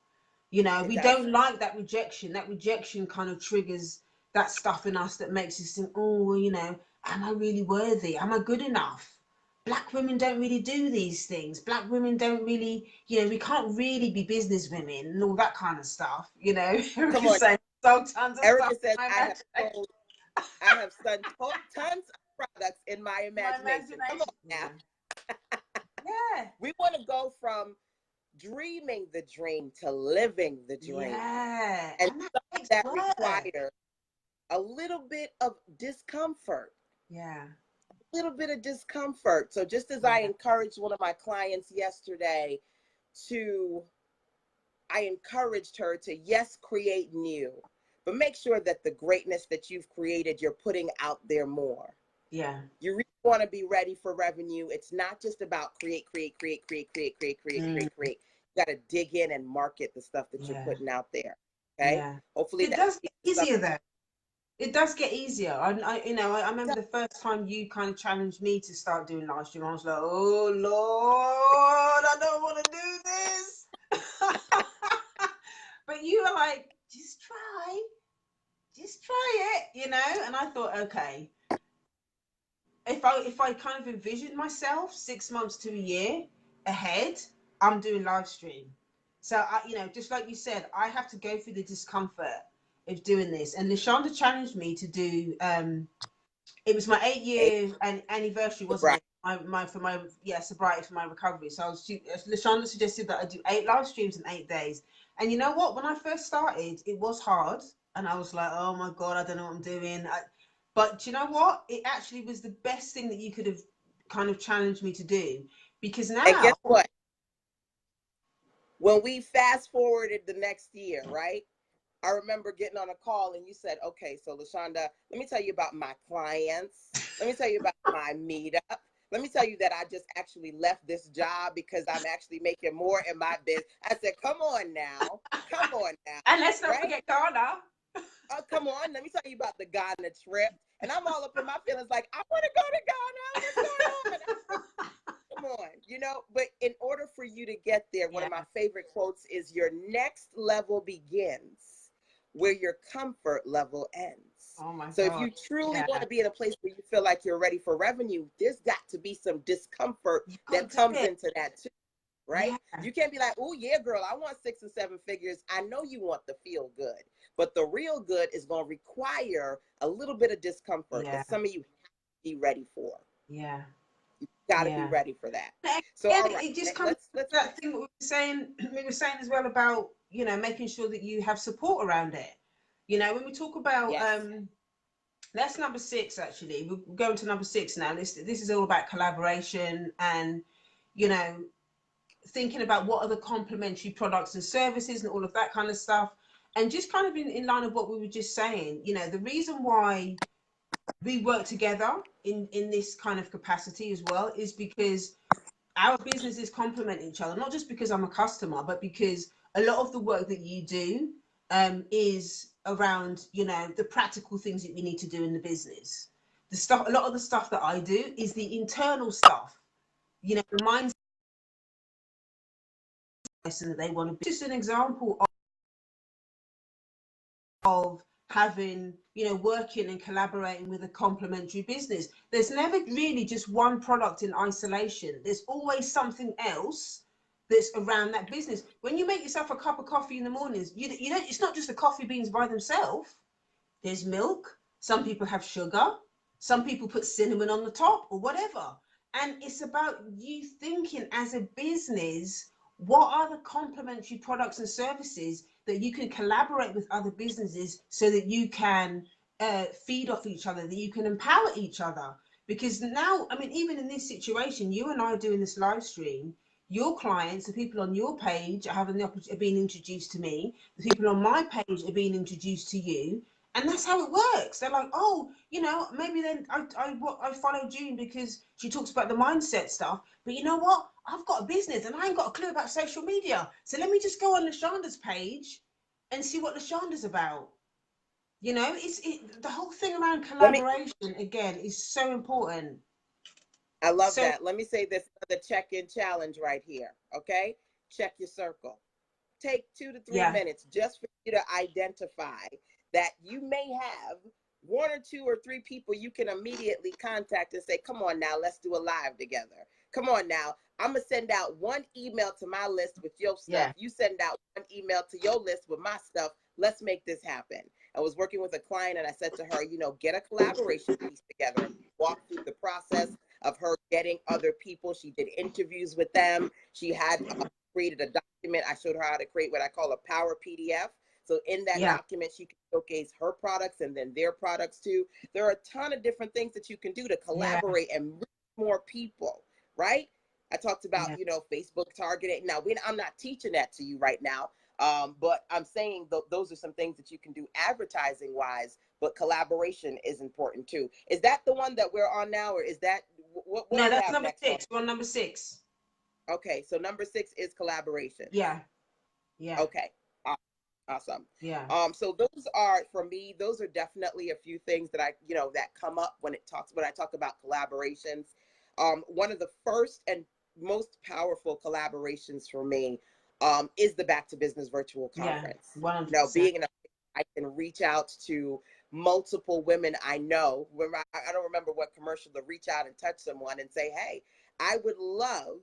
Speaker 2: You know, we don't like that rejection. That rejection kind of triggers that stuff in us that makes us think, oh, well, you know, am I really worthy? Am I good enough? Black women don't really do these things. Black women don't really, you know, we can't really be business women and all that kind of stuff, you know.
Speaker 1: Come on. Erica says, I have done tons of products in my imagination. Come on now.
Speaker 2: Yeah.
Speaker 1: We want to go from dreaming the dream to living the dream.
Speaker 2: Yeah.
Speaker 1: And that requires a little bit of discomfort.
Speaker 2: Yeah.
Speaker 1: A little bit of discomfort. So just as I encouraged one of my clients yesterday I encouraged her to, yes, create new, but make sure that the greatness that you've created, you're putting out there more.
Speaker 2: Yeah.
Speaker 1: You really want to be ready for revenue. It's not just about create. You got to dig in and market the stuff that you're putting out there. Okay.
Speaker 2: Yeah.
Speaker 1: Hopefully
Speaker 2: it does get easier though. It does get easier. I remember the first time you kind of challenged me to start doing live stream. I was like, oh Lord, I don't want to do this. But you were like, just try it, you know. And I thought, okay, if I kind of envisioned myself 6 months to a year ahead, I'm doing live stream. So you know, just like you said, I have to go through the discomfort of doing this. And LaShanda challenged me to do. It was my 8-year anniversary, wasn't it? My sobriety for my recovery. So LaShanda suggested that I do 8 live streams in 8 days. And you know what? When I first started, it was hard, and I was like, oh my God, I don't know what I'm doing. But do you know what? It actually was the best thing that you could have kind of challenged me to do, because now.
Speaker 1: And guess what? When we fast forwarded the next year, right? I remember getting on a call and you said, okay, so LaShanda, let me tell you about my clients. Let me tell you about my meetup. Let me tell you that I just actually left this job because I'm actually making more in my business. I said, come on now.
Speaker 2: And let's not forget Ghana.
Speaker 1: Oh, come on. Let me tell you about the Ghana trip. And I'm all up in my feelings like, I want to go to Ghana. What's going on? Come on, you know, but in order for you to get there, one of my favorite quotes is, your next level begins where your comfort level ends.
Speaker 2: Oh my
Speaker 1: So if
Speaker 2: God.
Speaker 1: you truly
Speaker 2: Yeah.
Speaker 1: want to be in a place where you feel like you're ready for revenue, there's got to be some discomfort
Speaker 2: You've
Speaker 1: that
Speaker 2: got to do
Speaker 1: comes
Speaker 2: it.
Speaker 1: into that too, right?
Speaker 2: Yeah.
Speaker 1: You can't be like, oh yeah, girl, I want 6 and 7 figures. I know you want the feel good, but the real good is going to require a little bit of discomfort
Speaker 2: Yeah.
Speaker 1: that some of you have to be ready for.
Speaker 2: Yeah.
Speaker 1: You got to be
Speaker 2: Yeah.
Speaker 1: ready for that.
Speaker 2: And
Speaker 1: So
Speaker 2: again,
Speaker 1: all right,
Speaker 2: it just comes to
Speaker 1: let's
Speaker 2: that thing that we were saying. We were saying as well about, you know, making sure that you have support around it. You know, when we talk about
Speaker 1: yes.
Speaker 2: that's number 6 actually. We're going to number 6 now. This is all about collaboration and, you know, thinking about what are the complementary products and services and all of that kind of stuff. And just kind of in line of what we were just saying, you know, the reason why we work together in this kind of capacity as well is because our businesses complement each other, not just because I'm a customer, but because a lot of the work that you do is around, you know, the practical things that we need to do in the business. The stuff, a lot of the stuff that I do is the internal stuff, you know, the mindset that they want to be. Just an example of having, you know, working and collaborating with a complementary business. There's never really just one product in isolation. There's always something else that's around that business. When you make yourself a cup of coffee in the mornings, you don't, it's not just the coffee beans by themselves. There's milk. Some people have sugar. Some people put cinnamon on the top or whatever. And it's about you thinking as a business, what are the complementary products and services that you can collaborate with other businesses so that you can feed off each other, that you can empower each other. Because now, I mean, even in this situation, you and I are doing this live stream. Your clients, the people on your page are having the opportunity, are being introduced to me. The people on my page are being introduced to you, and that's how it works. They're like, oh, you know, maybe then I follow June because she talks about the mindset stuff. But you know what? I've got a business and I ain't got a clue about social media. So let me just go on LaShanda's page and see what LaShanda's about. You know, the whole thing around
Speaker 1: Let me
Speaker 2: collaboration again is so important.
Speaker 1: I love
Speaker 2: So
Speaker 1: that. Let me say this, the check-in challenge right here. Okay? Check your circle. Take 2 to 3
Speaker 2: yeah,
Speaker 1: minutes just for you to identify that you may have 1 or 2 or 3 people you can immediately contact and say, come on now, let's do a live together. Come on now. I'm going to send out 1 email to my list with your stuff.
Speaker 2: yeah,
Speaker 1: You send out 1 email to your list with my stuff. Let's make this happen. I was working with a client and I said to her, you know, get a collaboration piece together and walk through the process of her getting other people. She did interviews with them. She had created a document. I showed her how to create what I call a power PDF. So in that
Speaker 2: yeah,
Speaker 1: document, she can showcase her products and then their products too. There are a ton of different things that you can do to
Speaker 2: yeah,
Speaker 1: collaborate and reach more people, right? I talked about,
Speaker 2: yeah,
Speaker 1: you know, Facebook targeting. Now, I'm not teaching that to you right now, but I'm saying those are some things that you can do advertising wise, but collaboration is important too. Is that the one that we're on now, or is that what do
Speaker 2: no,
Speaker 1: we
Speaker 2: that's
Speaker 1: have
Speaker 2: number
Speaker 1: next on?
Speaker 2: 6. We're on number 6.
Speaker 1: Okay, so number 6 is collaborations.
Speaker 2: Yeah, yeah,
Speaker 1: Okay, awesome.
Speaker 2: yeah,
Speaker 1: So those are, for me, those are definitely a few things that that come up when I talk about collaborations. One of the first and most powerful collaborations for me is the Back to Business virtual
Speaker 2: yeah,
Speaker 1: conference. You know,
Speaker 2: 100%.
Speaker 1: being in a, I can reach out to multiple women I know. I don't remember what commercial, to reach out and touch someone and say, hey, I would love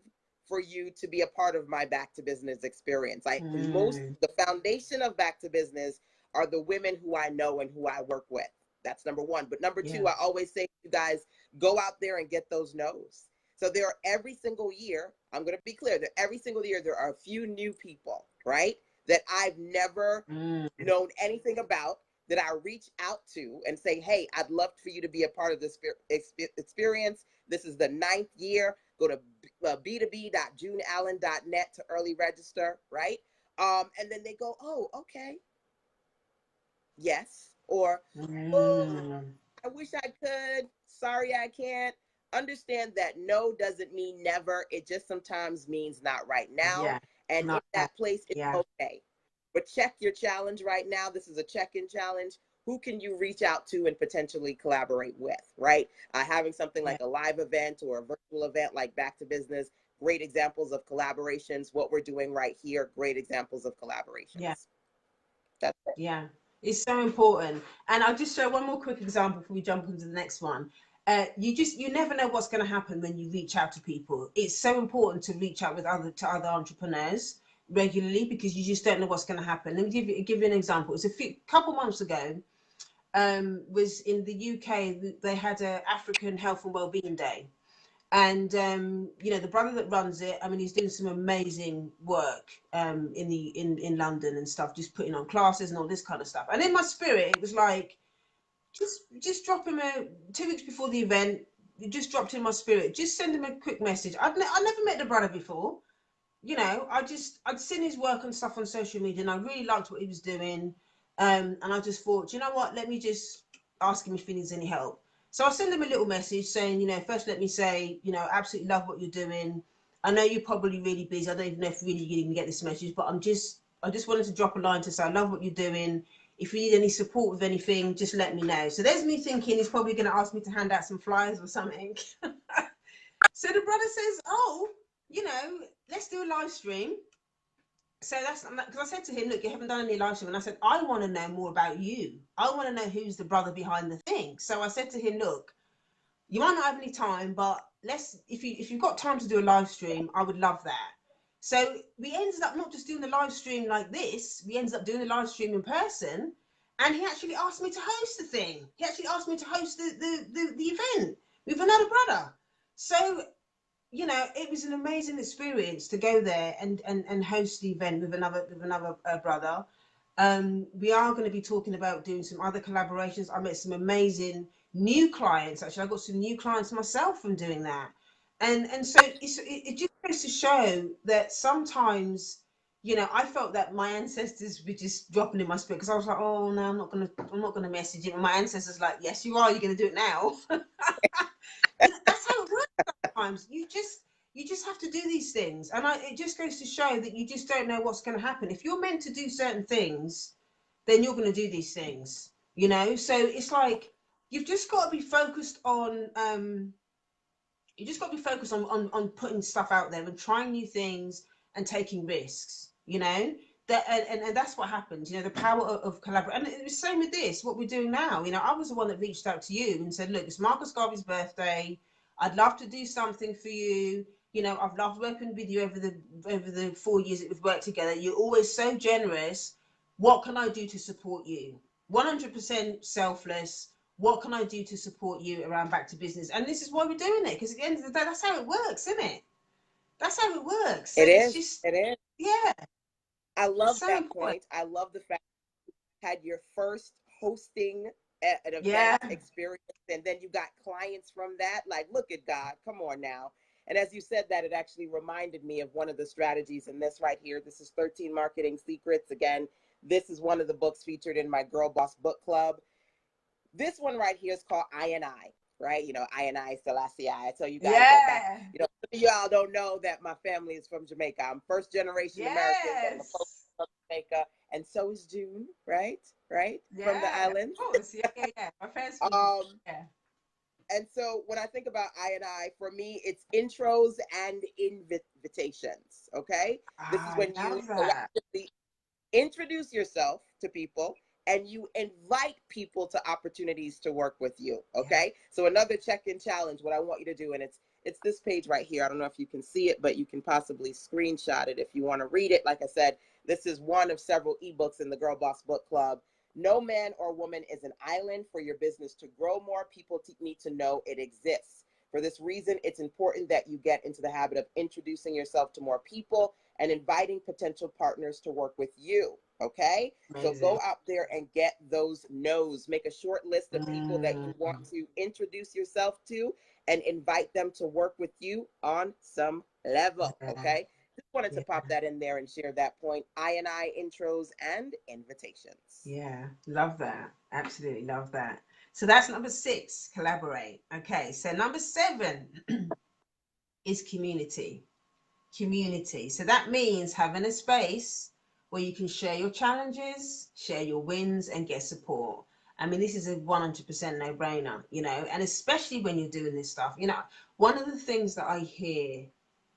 Speaker 1: for you to be a part of my Back to Business experience.
Speaker 2: Mm,
Speaker 1: The foundation of Back to Business are the women who I know and who I work with. That's number one. But number
Speaker 2: yeah,
Speaker 1: two, I always say to you guys, go out there and get those no's. So there are every single year, I'm going to be clear, that every single year there are a few new people, right? That I've never
Speaker 2: mm,
Speaker 1: known anything about, that I reach out to and say, hey, I'd love for you to be a part of this experience. This is the 9th year. Go to b2b.juneallen.net to early register, right? And then they go, oh, okay, yes. Or, oh,
Speaker 2: mm.
Speaker 1: I wish I could. Sorry, I can't. Understand that no doesn't mean never. It just sometimes means not right now.
Speaker 2: Yeah,
Speaker 1: And in
Speaker 2: not that.
Speaker 1: that place, it's
Speaker 2: Yeah,
Speaker 1: okay. But check your challenge right now. This is a check-in challenge. Who can you reach out to and potentially collaborate with, right? Having something
Speaker 2: yeah,
Speaker 1: like a live event or a virtual event like Back to Business, great examples of collaborations. What we're doing right here, great examples of
Speaker 2: yeah,
Speaker 1: collaborations. That's it.
Speaker 2: yeah. It's so important. And I'll just show one more quick example before we jump into the next one. You never know what's going to happen when you reach out to people. It's so important to reach out with other entrepreneurs regularly, because you just don't know what's going to happen. Let me give you an example. It's a couple months ago. Was in the UK. They had a African Health and Wellbeing Day, and the brother that runs it, I mean, he's doing some amazing work in London and stuff, just putting on classes and all this kind of stuff. And in my spirit, it was like, just drop him a 2 weeks before the event. It just dropped in my spirit. Just send him a quick message. I never met the brother before. I'd seen his work and stuff on social media, and I really liked what he was doing. And I just thought, you know what, let me just ask him if he needs any help. So I sent him a little message saying, first let me say, absolutely love what you're doing. I know you're probably really busy. I don't even know if really you even get this message, but I just wanted to drop a line to say I love what you're doing. If you need any support with anything, just let me know. So there's me thinking he's probably going to ask me to hand out some flyers or something. So the brother says, oh, let's do a live stream. So that's because I said to him, look, you haven't done any live stream. And I said, I want to know more about you. I want to know who's the brother behind the thing. So I said to him, look, you might not have any time, but if you've got time to do a live stream, I would love that. So we ended up not just doing the live stream like this, we ended up doing a live stream in person. And he actually asked me to host the thing. He actually asked me to host the event with another brother. So it was an amazing experience to go there and host the event with another brother. We are going to be talking about doing some other collaborations. I met some amazing new clients. Actually, I got some new clients myself from doing that, and so it just goes to show that sometimes, I felt that my ancestors were just dropping in my spirit, because I was like, oh no, I'm not gonna message him. And my ancestors like, yes, you are. You're gonna do it now. That's how it works sometimes. You just have to do these things, and it just goes to show that you just don't know what's going to happen. If you're meant to do certain things, then you're going to do these things. So it's like you've just got to be focused on on putting stuff out there and trying new things and taking risks. And that's what happens. The power of collaboration. And it's the same with this, what we're doing now. I was the one that reached out to you and said, look, it's Marcus Garvey's birthday. I'd love to do something for you. I've loved working with you over the 4 years that we've worked together. You're always so generous. What can I do to support you? 100% selfless. What can I do to support you around back to business? And this is why we're doing it, because at the end of the day, that's how it works, isn't it? That's how it works. So
Speaker 1: It
Speaker 2: it's
Speaker 1: is.
Speaker 2: just,
Speaker 1: It is.
Speaker 2: yeah,
Speaker 1: I
Speaker 2: it's
Speaker 1: love
Speaker 2: so
Speaker 1: that
Speaker 2: important.
Speaker 1: point. I love the fact you had your first hosting an
Speaker 2: Yeah,
Speaker 1: event experience, and then you got clients from that. Like, look at God. Come on now. And as you said that, it actually reminded me of one of the strategies in this right here. This is 13 Marketing Secrets. Again, this is one of the books featured in my Girl Boss Book Club. This one right here is called I, right? I Selassie. I tell you guys that
Speaker 2: yeah,
Speaker 1: some of y'all don't know that my family is from Jamaica. I'm first generation American, but my folks
Speaker 2: yes,
Speaker 1: are from Jamaica, and so is June, right? Right? From the
Speaker 2: yeah, of
Speaker 1: islands.
Speaker 2: course, yeah, yeah, yeah. My friends from Jamaica.
Speaker 1: Um,
Speaker 2: Yeah.
Speaker 1: and so when I think about I, for me, it's intros and invitations. Okay. This is
Speaker 2: I
Speaker 1: when you
Speaker 2: love that.
Speaker 1: collectively introduce yourself to people and you invite people to opportunities to work with you.
Speaker 2: Yeah,
Speaker 1: Okay. So another check-in challenge, what I want you to do, and it's this page right here. I don't know if you can see it, but you can possibly screenshot it if you want to read it. Like I said, this is one of several ebooks in the Girl Boss Book Club. No man or woman is an island. For your business to grow more, people need to know it exists. For this reason, it's important that you get into the habit of introducing yourself to more people and inviting potential partners to work with you. Okay. So
Speaker 2: amazing.
Speaker 1: go out there and get those no's. Make a short list of people that you want
Speaker 2: Mm,
Speaker 1: to introduce yourself to and invite them to work with you on some level.
Speaker 2: yeah,
Speaker 1: Okay. Just wanted to
Speaker 2: yeah,
Speaker 1: pop that in there and share that point. I intros and invitations.
Speaker 2: yeah. Love that. Absolutely love that. So that's number 6, collaborate. Okay, so number 7 is community. Community. So that means having a space where you can share your challenges, share your wins, and get support. I mean, this is a 100% no brainer, and especially when you're doing this stuff. One of the things that I hear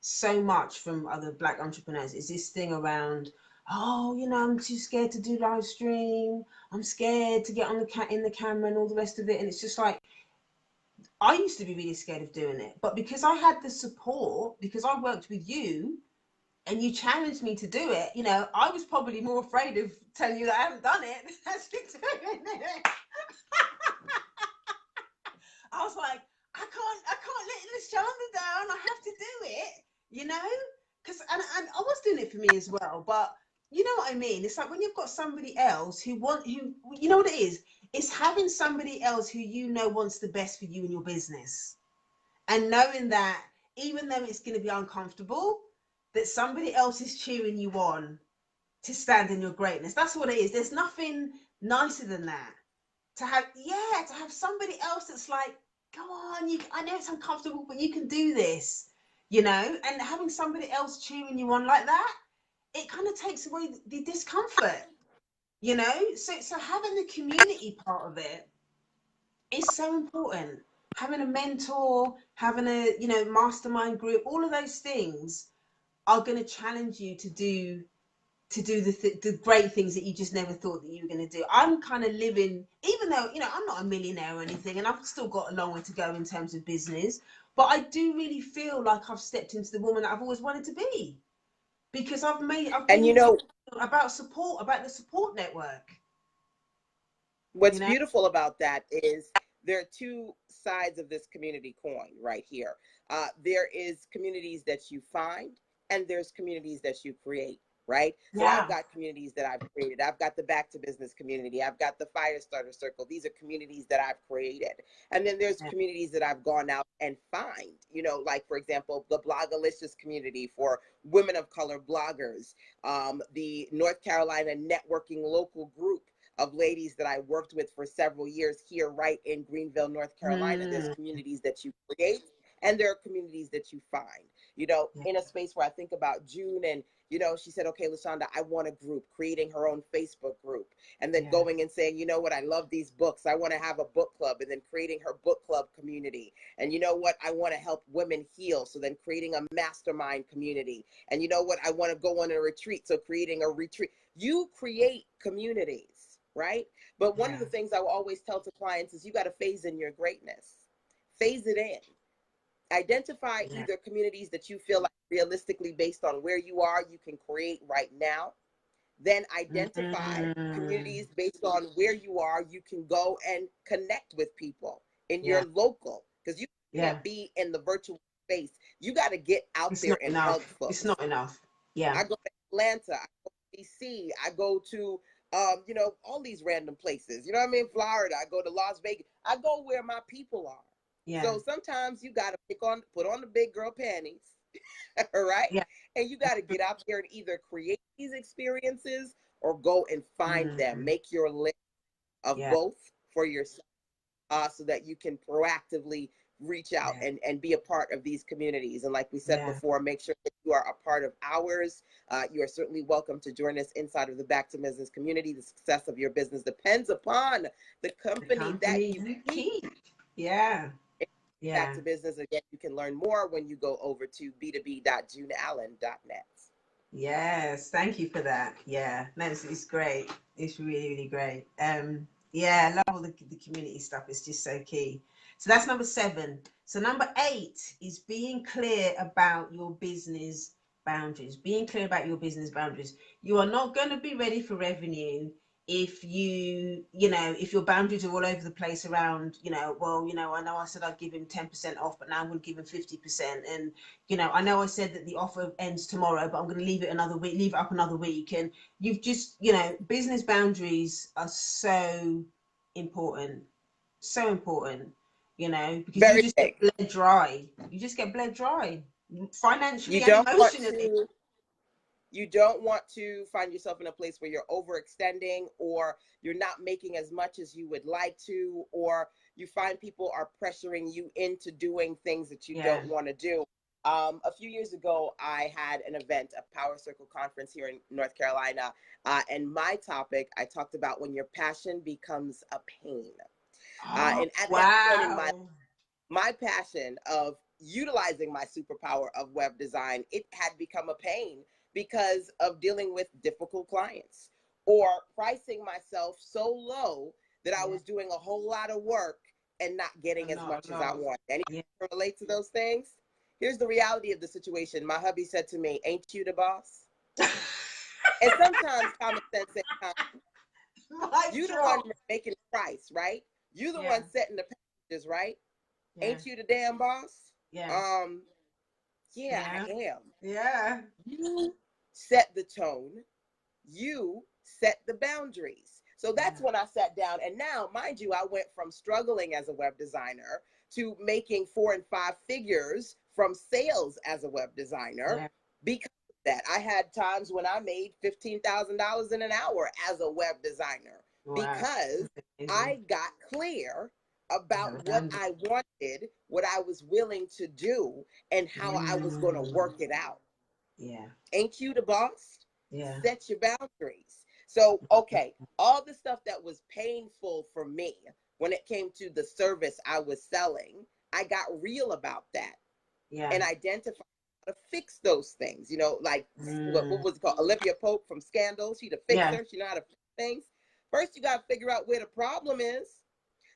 Speaker 2: so much from other Black entrepreneurs is this thing around, oh, I'm too scared to do live stream. I'm scared to get on in the camera and all the rest of it. And it's just like, I used to be really scared of doing it, but because I had the support, because I worked with you and you challenged me to do it, I was probably more afraid of telling you that I haven't done it than actually doing it. I was like, I can't let LaShanda down. I have to do it, because and I was doing it for me as well. But you know what I mean? It's like when you've got somebody else who you know what it is. It's having somebody else who wants the best for you and your business, and knowing that even though it's going to be uncomfortable, that somebody else is cheering you on to stand in your greatness. That's what it is. There's nothing nicer than that. To have somebody else that's like, go on, I know it's uncomfortable, but you can do this, and having somebody else cheering you on like that, it kind of takes away the discomfort, so having the community part of it is so important. Having a mentor, having a mastermind group, all of those things are going to challenge you to do the great things that you just never thought that you were going to do. I'm kind of living, even though I'm not a millionaire or anything, and I've still got a long way to go in terms of business, but I do really feel like I've stepped into the woman that I've always wanted to be, because I've been
Speaker 1: And
Speaker 2: about support, about the support network.
Speaker 1: what's beautiful about that is there are two sides of this community coin right here. There is communities that you find, and there's communities that you create, right? So I've
Speaker 2: Yeah.
Speaker 1: got communities that I've created. I've got the Back to Business community. I've got the Fire Starter Circle. These are communities that I've created. And then there's communities that I've gone out and find, like, for example, the Blogalicious community for women of color bloggers, the North Carolina Networking Local Group of ladies that I worked with for several years here right in Greenville, North Carolina. There's communities that you create, and there are communities that you find, in a space where I think about June, and she said, okay, LaShanda, I want a group, creating her own Facebook group, and then going and saying, you know what, I love these books, I want to have a book club, and then creating her book club community. And you know what, I want to help women heal, so then creating a mastermind community. And you know what, I want to go on a retreat, so creating a retreat. You create communities, right? But one of the things I will always tell to clients is you got to phase in your greatness. Phase it in. Identify either communities that you feel like realistically, based on where you are, you can create right now. Then identify communities based on where you are, you can go and connect with people in your local, because you can't be in the virtual space. You got to get out
Speaker 2: It's
Speaker 1: there
Speaker 2: not
Speaker 1: and hug
Speaker 2: enough. It's
Speaker 1: folks.
Speaker 2: not enough.
Speaker 1: I go to Atlanta, I go to DC, I go to all these random places. You know what I mean? Florida, I go to Las Vegas. I go where my people are. So sometimes you gotta put on the big girl panties, right? And you gotta get out there and either create these experiences or go and find them. Make your list of both for yourself, so that you can proactively reach out and be a part of these communities. And like we said before, make sure that you are a part of ours. You are certainly welcome to join us inside of the Back to Business community. The success of your business depends upon the company that you keep. Back to Business, again, you can learn more when you go over to b2b.juneallen.net.
Speaker 2: Yes, thank you for that. Yeah, no, it's great. It's really, really great. I love all the community stuff. It's just so key. So that's number 7. So number 8 is being clear about your business boundaries. Being clear about your business boundaries. You are not going to be ready for revenue if if your boundaries are all over the place around, I know I said I'd give him 10% off, but now I'm going to give him 50%. And I know I said that the offer ends tomorrow, but I'm going to leave it up another week. And you've just, business boundaries are so important, so important, because you
Speaker 1: Very
Speaker 2: just
Speaker 1: big.
Speaker 2: get bled dry. You just get bled dry financially
Speaker 1: You
Speaker 2: and
Speaker 1: don't want
Speaker 2: emotionally.
Speaker 1: to you don't want to find yourself in a place where you're overextending, or you're not making as much as you would like to, or you find people are pressuring you into doing things that you don't want to do. A few years ago, I had an event, a Power Circle conference here in North Carolina, and my topic, I talked about when your passion becomes a pain. And at that point in my passion of utilizing my superpower of web design, it had become a pain, because of dealing with difficult clients or pricing myself so low that I
Speaker 2: Yeah.
Speaker 1: was doing a whole lot of work and not getting as
Speaker 2: Not
Speaker 1: much
Speaker 2: a
Speaker 1: as I
Speaker 2: lot.
Speaker 1: want. Anyone
Speaker 2: Yeah.
Speaker 1: relate to those things? Here's the reality of the situation. My hubby said to me, "Ain't you the boss?" And sometimes common sense says,
Speaker 2: Mic
Speaker 1: "You the one
Speaker 2: drop.
Speaker 1: making the price, right? You the
Speaker 2: Yeah.
Speaker 1: one setting the packages, right?
Speaker 2: Yeah.
Speaker 1: Ain't you the damn boss?"
Speaker 2: Yeah.
Speaker 1: Um, yeah, I
Speaker 2: Yeah.
Speaker 1: am.
Speaker 2: Yeah.
Speaker 1: You set the tone. You set the boundaries. So that's
Speaker 2: Yeah.
Speaker 1: when I sat down. And now, mind you, I went from struggling as a web designer to making 4 and 5 figures from sales as a web designer
Speaker 2: Yeah.
Speaker 1: because of that. I had times when I made $15,000 in an hour as a web designer
Speaker 2: Wow.
Speaker 1: because
Speaker 2: Amazing.
Speaker 1: I got clear
Speaker 2: Yeah.
Speaker 1: about what
Speaker 2: Random.
Speaker 1: I wanted, what I was willing to do, and how I was going to
Speaker 2: Mm.
Speaker 1: work it out.
Speaker 2: Yeah.
Speaker 1: Ain't you the boss?
Speaker 2: Yeah.
Speaker 1: Set your boundaries. So, okay, all the stuff that was painful for me when it came to the service I was selling, I got real about that
Speaker 2: Yeah.
Speaker 1: and identified how to fix those things. You know, like what
Speaker 2: Mm.
Speaker 1: was it called? Olivia Pope from Scandal. She's a
Speaker 2: Yeah.
Speaker 1: fixer. She know how to fix things. First, you got to figure out where the problem is.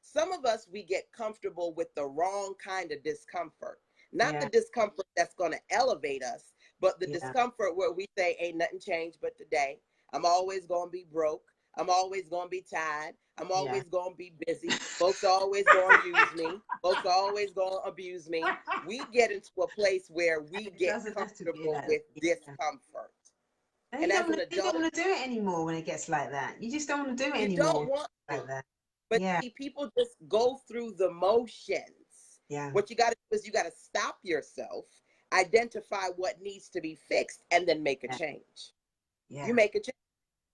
Speaker 1: Some of us, we get comfortable with the wrong kind of discomfort. Not the
Speaker 2: Yeah.
Speaker 1: discomfort that's going to elevate us, but the
Speaker 2: Yeah.
Speaker 1: discomfort where we say, ain't nothing changed but today. I'm always going to be broke. I'm always going to be tired. I'm
Speaker 2: Yeah.
Speaker 1: always going to be busy. Folks are always going to use me. Folks are always going to abuse me. We get into a place where we
Speaker 2: It
Speaker 1: get
Speaker 2: doesn't have to be
Speaker 1: comfortable
Speaker 2: like
Speaker 1: with
Speaker 2: that. Yeah.
Speaker 1: discomfort.
Speaker 2: And
Speaker 1: And
Speaker 2: you don't
Speaker 1: as
Speaker 2: want
Speaker 1: an
Speaker 2: to. You don't
Speaker 1: adult,
Speaker 2: want to do it anymore when it gets like that. You just don't want to do it
Speaker 1: you
Speaker 2: anymore
Speaker 1: don't want to.
Speaker 2: like that.
Speaker 1: But
Speaker 2: Yeah.
Speaker 1: see, people just go through the motions.
Speaker 2: Yeah.
Speaker 1: What you got to do is you got to stop yourself, identify what needs to be fixed, and then make a
Speaker 2: Yeah.
Speaker 1: change. You
Speaker 2: Yeah.
Speaker 1: make a change.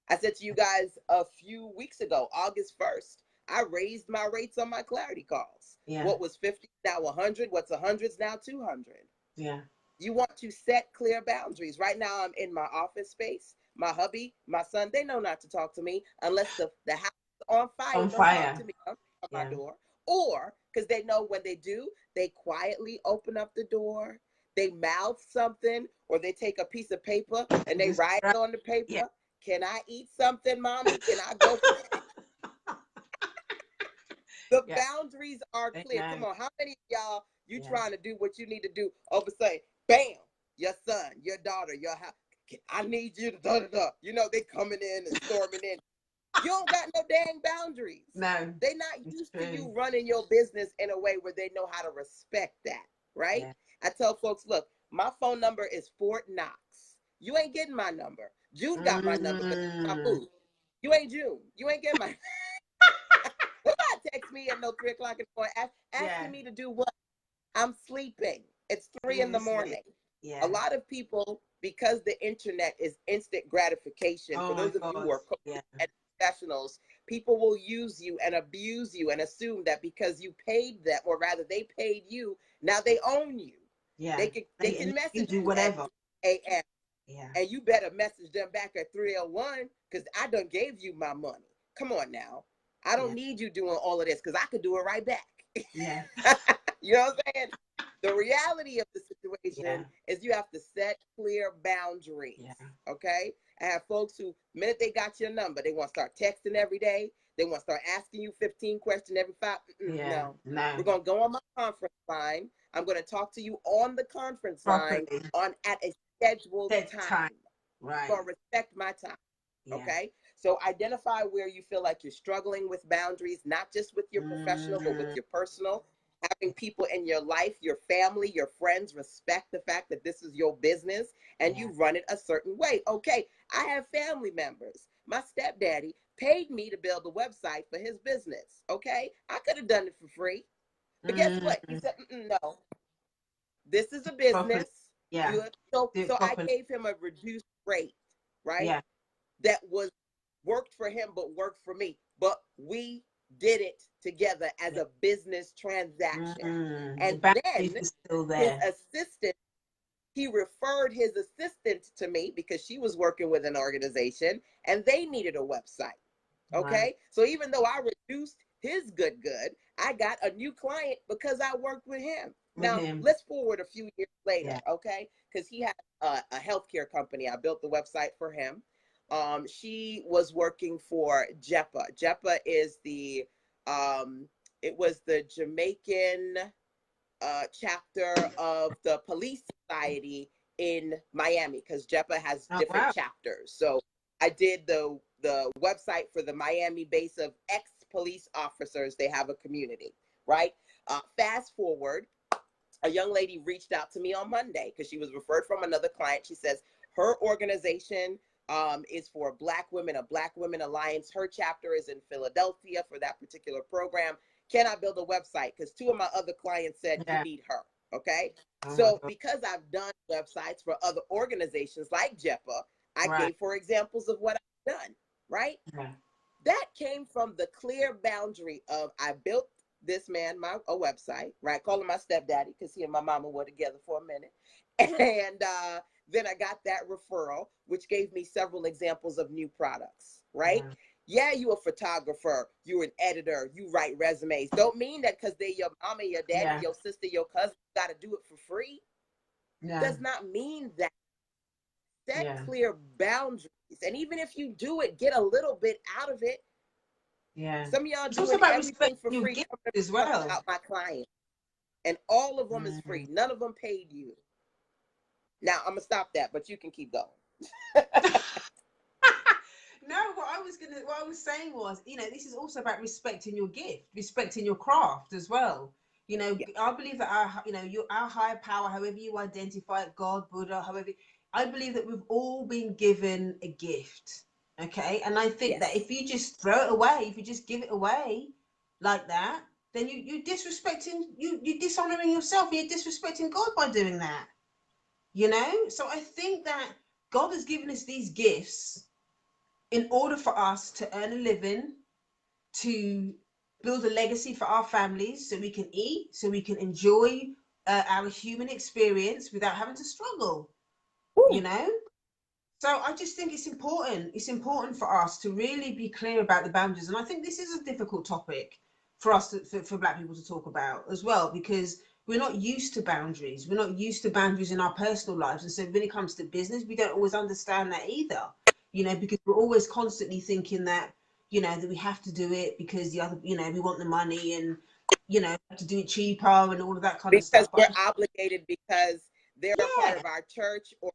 Speaker 1: I said to you guys a few weeks ago, August 1st, I raised my rates on my clarity calls.
Speaker 2: Yeah.
Speaker 1: What was 50 now 100? What's 100's now 200?
Speaker 2: Yeah.
Speaker 1: You want to set clear boundaries. Right now, I'm in my office space. My hubby, my son, they know not to talk to me unless the house is on fire.
Speaker 2: On
Speaker 1: Don't talk to
Speaker 2: fire.
Speaker 1: me. Don't knock on my
Speaker 2: Yeah.
Speaker 1: door. Or because they know when they do, they quietly open up the door, they mouth something, or they take a piece of paper and they
Speaker 2: Just
Speaker 1: write
Speaker 2: right.
Speaker 1: on the
Speaker 2: Yeah.
Speaker 1: paper, "Can I eat something, mommy? Can I go?" The
Speaker 2: Yeah.
Speaker 1: boundaries are
Speaker 2: They
Speaker 1: clear.
Speaker 2: know.
Speaker 1: Come on, how many of y'all you
Speaker 2: Yeah.
Speaker 1: trying to do what you need to do? Over say, bam, your son, your daughter, your house. I need you to da da da. You know they coming in and storming in. You don't got no dang boundaries.
Speaker 2: No.
Speaker 1: They not
Speaker 2: It's
Speaker 1: used to
Speaker 2: true.
Speaker 1: you running your business in a way where they know how to respect that, right?
Speaker 2: Yeah.
Speaker 1: I tell folks, look, my phone number is Fort Knox. You ain't getting my number. June got my number, but that's my
Speaker 2: Mm.
Speaker 1: boo. You ain't June. You ain't getting my. Who not text me at no 3 o'clock in the morning
Speaker 2: Yeah.
Speaker 1: asking me to do what? I'm sleeping. It's 3 in the morning.
Speaker 2: Seriously.
Speaker 1: A
Speaker 2: Yeah.
Speaker 1: lot of people, because the internet is instant gratification,
Speaker 2: Oh
Speaker 1: for
Speaker 2: my
Speaker 1: those of you who
Speaker 2: God.
Speaker 1: are
Speaker 2: Yeah.
Speaker 1: coaches and professionals, people will use you and abuse you and assume that because you paid them, or rather they paid you, now they own you.
Speaker 2: Yeah.
Speaker 1: They can
Speaker 2: And you
Speaker 1: message
Speaker 2: do
Speaker 1: you at
Speaker 2: whatever.
Speaker 1: 3 a.m.
Speaker 2: Yeah.
Speaker 1: and you better message them back at 3:01 because I done gave you my money. Come on now. I don't
Speaker 2: Yeah.
Speaker 1: need you doing all of this because I could do it right back.
Speaker 2: Yeah.
Speaker 1: You know what I'm saying? The reality of the
Speaker 2: Yeah.
Speaker 1: situation is you have to set clear boundaries.
Speaker 2: Yeah.
Speaker 1: Okay? I have folks who, minute they got your number, they want to start texting every day. They want to start asking you 15 questions every five.
Speaker 2: Yeah.
Speaker 1: No.
Speaker 2: No.
Speaker 1: We're going to go on my conference line. I'm going to talk to you on the conference line
Speaker 2: Properly.
Speaker 1: on at a scheduled
Speaker 2: Take time.
Speaker 1: time.
Speaker 2: Right.
Speaker 1: Going to respect my time.
Speaker 2: Yeah.
Speaker 1: Okay. So identify where you feel like you're struggling with boundaries, not just with your professional, but with
Speaker 2: Mm.
Speaker 1: your personal. Having people in your life, your family, your friends respect the fact that this is your business and
Speaker 2: Yeah.
Speaker 1: you run it a certain way. Okay. I have family members. My stepdaddy paid me to build a website for his business. Okay. I could have done it for free. But guess what? He
Speaker 2: Mm.
Speaker 1: said, no, this is a
Speaker 2: Properly.
Speaker 1: business.
Speaker 2: Yeah.
Speaker 1: You so
Speaker 2: Do it
Speaker 1: so I
Speaker 2: properly.
Speaker 1: gave him a reduced rate, right?
Speaker 2: Yeah.
Speaker 1: That was worked for him but worked for me, but we did it together as
Speaker 2: Yeah.
Speaker 1: a business transaction.
Speaker 2: Mm. The
Speaker 1: And
Speaker 2: boundaries
Speaker 1: then
Speaker 2: are still
Speaker 1: his
Speaker 2: there.
Speaker 1: assistant, he referred his assistant to me because she was working with an organization and they needed a website.
Speaker 2: Right.
Speaker 1: Okay, so even though I reduced his good, I got a new client because I worked with him.
Speaker 2: With
Speaker 1: Now
Speaker 2: him.
Speaker 1: let's forward a few years later,
Speaker 2: Yeah.
Speaker 1: okay, because he had a healthcare company. I built the website for him. She was working for JEPA. JEPA is it was the Jamaican chapter of the police society in Miami, because JEPA has
Speaker 2: Oh,
Speaker 1: different
Speaker 2: wow.
Speaker 1: chapters. So I did the website for the Miami base of ex-police officers. They have a community, right? Fast forward, a young lady reached out to me on Monday because she was referred from another client. She says her organization is for Black women, a Black Women Alliance. Her chapter is in Philadelphia for that particular program. Can I build a website? Because two of my other clients said you
Speaker 2: Yeah.
Speaker 1: need her. Okay.
Speaker 2: Oh my
Speaker 1: So
Speaker 2: God.
Speaker 1: because I've done websites for other organizations like JEPA, I
Speaker 2: Right.
Speaker 1: gave for examples of what I've done, right?
Speaker 2: Yeah.
Speaker 1: That came from the clear boundary of I built this man a website, right? Call him my stepdaddy because he and my mama were together for a minute. And then I got that referral, which gave me several examples of new products, right? Yeah, you a photographer, you an editor, you write resumes. Don't mean that because they're your mama, your daddy,
Speaker 2: Yeah.
Speaker 1: your sister, your cousin, you got to do it for free.
Speaker 2: Yeah.
Speaker 1: Does not mean that. Set
Speaker 2: Yeah.
Speaker 1: clear boundaries. And even if you do it, get a little bit out of it.
Speaker 2: Yeah.
Speaker 1: Some of y'all
Speaker 2: It's also
Speaker 1: doing
Speaker 2: about
Speaker 1: everything for
Speaker 2: respecting your
Speaker 1: free.
Speaker 2: gift
Speaker 1: Come to
Speaker 2: as
Speaker 1: talk
Speaker 2: well.
Speaker 1: about my client, and all of them is
Speaker 2: Mm.
Speaker 1: free. None of them paid you. Now I'm gonna stop that, but you can keep going.
Speaker 2: No, what I was saying was, this is also about respecting your gift, respecting your craft as well.
Speaker 1: Yeah.
Speaker 2: I believe that our higher power, however you identify it, God, Buddha, however, I believe that we've all been given a gift. Okay. And I think that
Speaker 1: Yes.
Speaker 2: if you just throw it away, if you just give it away like that, then you're disrespecting, you're dishonoring yourself, and you're disrespecting God by doing that. So I think that God has given us these gifts in order for us to earn a living, to build a legacy for our families, so we can eat, so we can enjoy our human experience without having to struggle, you
Speaker 1: Woo.
Speaker 2: know? So I just think it's important. It's important for us to really be clear about the boundaries. And I think this is a difficult topic for us, for Black people to talk about as well, because we're not used to boundaries. We're not used to boundaries in our personal lives. And so when it comes to business, we don't always understand that either, because we're always constantly thinking that, that we have to do it because the other, we want the money, and, have to do it cheaper and all of that kind of
Speaker 1: Because
Speaker 2: stuff.
Speaker 1: we're
Speaker 2: But
Speaker 1: obligated, because they're a part
Speaker 2: yeah,
Speaker 1: of our church or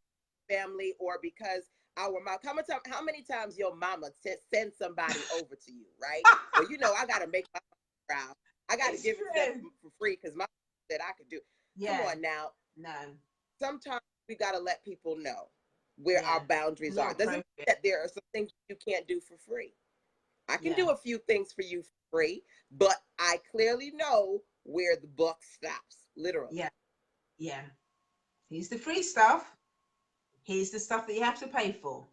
Speaker 1: family, or because our mom. How many times your mama send somebody over to you, right? Well, I got to make my mama proud. I got to
Speaker 2: it's
Speaker 1: give it to them
Speaker 2: true.
Speaker 1: for free because my mom said I could do. Come
Speaker 2: Yeah,
Speaker 1: on now.
Speaker 2: no,
Speaker 1: Sometimes we got to let people know where
Speaker 2: yeah,
Speaker 1: our boundaries are.
Speaker 2: not
Speaker 1: It doesn't mean
Speaker 2: appropriate.
Speaker 1: that there are some things you can't do for free. I can
Speaker 2: Yeah,
Speaker 1: do a few things for you for free, but I clearly know where the buck stops, literally.
Speaker 2: yeah, yeah. Here's the free stuff. Here's the stuff that you have to pay for.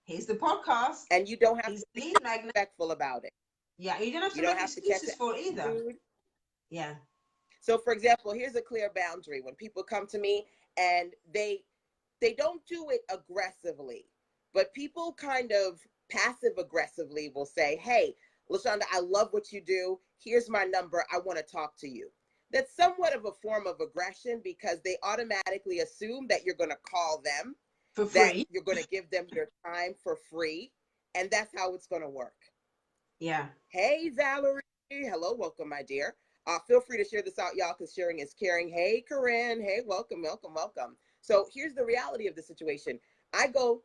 Speaker 2: Here's the podcast.
Speaker 1: And you don't have
Speaker 2: Here's
Speaker 1: to
Speaker 2: the
Speaker 1: be
Speaker 2: lead magnet.
Speaker 1: disrespectful about it.
Speaker 2: Yeah, you don't have
Speaker 1: You
Speaker 2: to
Speaker 1: don't
Speaker 2: make
Speaker 1: have to catch
Speaker 2: excuses for it
Speaker 1: an
Speaker 2: either.
Speaker 1: attitude.
Speaker 2: Yeah,
Speaker 1: So, for example, here's a clear boundary. When people come to me and they don't do it aggressively, but people kind of passive aggressively will say, "Hey, LaShanda, I love what you do. Here's my number. I want to talk to you." That's somewhat of a form of aggression because they automatically assume that you're going to call them,
Speaker 2: for
Speaker 1: that
Speaker 2: free.
Speaker 1: you're going to give them your time for free, and that's how it's going to work.
Speaker 2: Yeah,
Speaker 1: Hey, Valerie. Hello, welcome, my dear. Feel free to share this out, y'all, because sharing is caring. Hey, Corinne. Hey, welcome, welcome, welcome. So here's the reality of the situation. I go,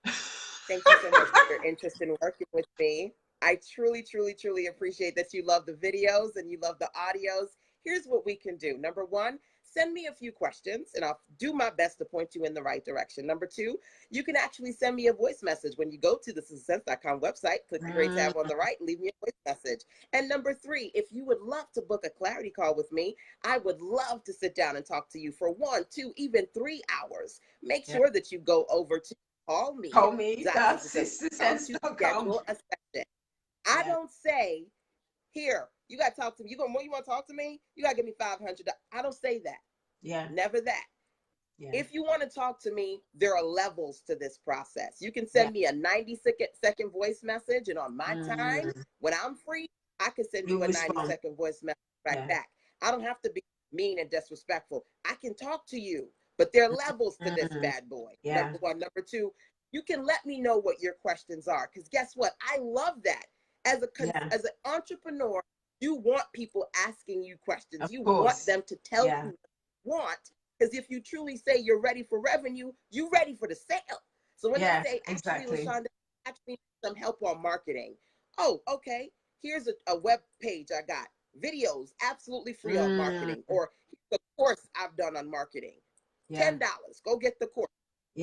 Speaker 1: thank you so much for your interest in working with me. I truly, truly, truly appreciate that you love the videos and you love the audios. Here's what we can do. Number one, send me a few questions and I'll do my best to point you in the right direction. Number two, you can actually send me a voice message when you go to the success.com website, click the gray tab on the right, leave me a voice message. And number three, if you would love to book a clarity call with me, I would love to sit down and talk to you for 1, 2, even 3 hours. Make
Speaker 2: yeah.
Speaker 1: sure that you go over to call me
Speaker 2: Call me
Speaker 1: to
Speaker 2: sistersense.com.
Speaker 1: schedule a session. I
Speaker 2: Yeah,
Speaker 1: don't say, here, you got to talk to me. You want to talk to me? You got to give me $500. I don't say that.
Speaker 2: yeah,
Speaker 1: Never that.
Speaker 2: yeah,
Speaker 1: If you want to talk to me, there are levels to this process. You can
Speaker 2: yeah.
Speaker 1: send me a 90-second voice message, and on my time,
Speaker 2: Mm,
Speaker 1: when I'm free, I can send
Speaker 2: you
Speaker 1: you a
Speaker 2: respond.
Speaker 1: 90-second voice message right
Speaker 2: Yeah,
Speaker 1: back. I don't have to be mean and disrespectful. I can talk to you, But there are levels to this
Speaker 2: Mm,
Speaker 1: bad boy.
Speaker 2: yeah,
Speaker 1: Number one. Number two, you can let me know what your questions are. Because guess what? I love that.
Speaker 2: yeah,
Speaker 1: As an entrepreneur, you want people asking you
Speaker 2: of
Speaker 1: questions. You want
Speaker 2: course.
Speaker 1: them to tell
Speaker 2: Yeah,
Speaker 1: you what you want. Because if you truly say you're ready for revenue, you're ready for the sale. So when they
Speaker 2: yeah,
Speaker 1: say, actually,
Speaker 2: exactly.
Speaker 1: LaShanda, actually some help on marketing. Oh, okay. Here's a web page I got. Videos absolutely free on
Speaker 2: Mm,
Speaker 1: marketing. Or the course I've done on marketing.
Speaker 2: yeah,
Speaker 1: $10. Go get the course.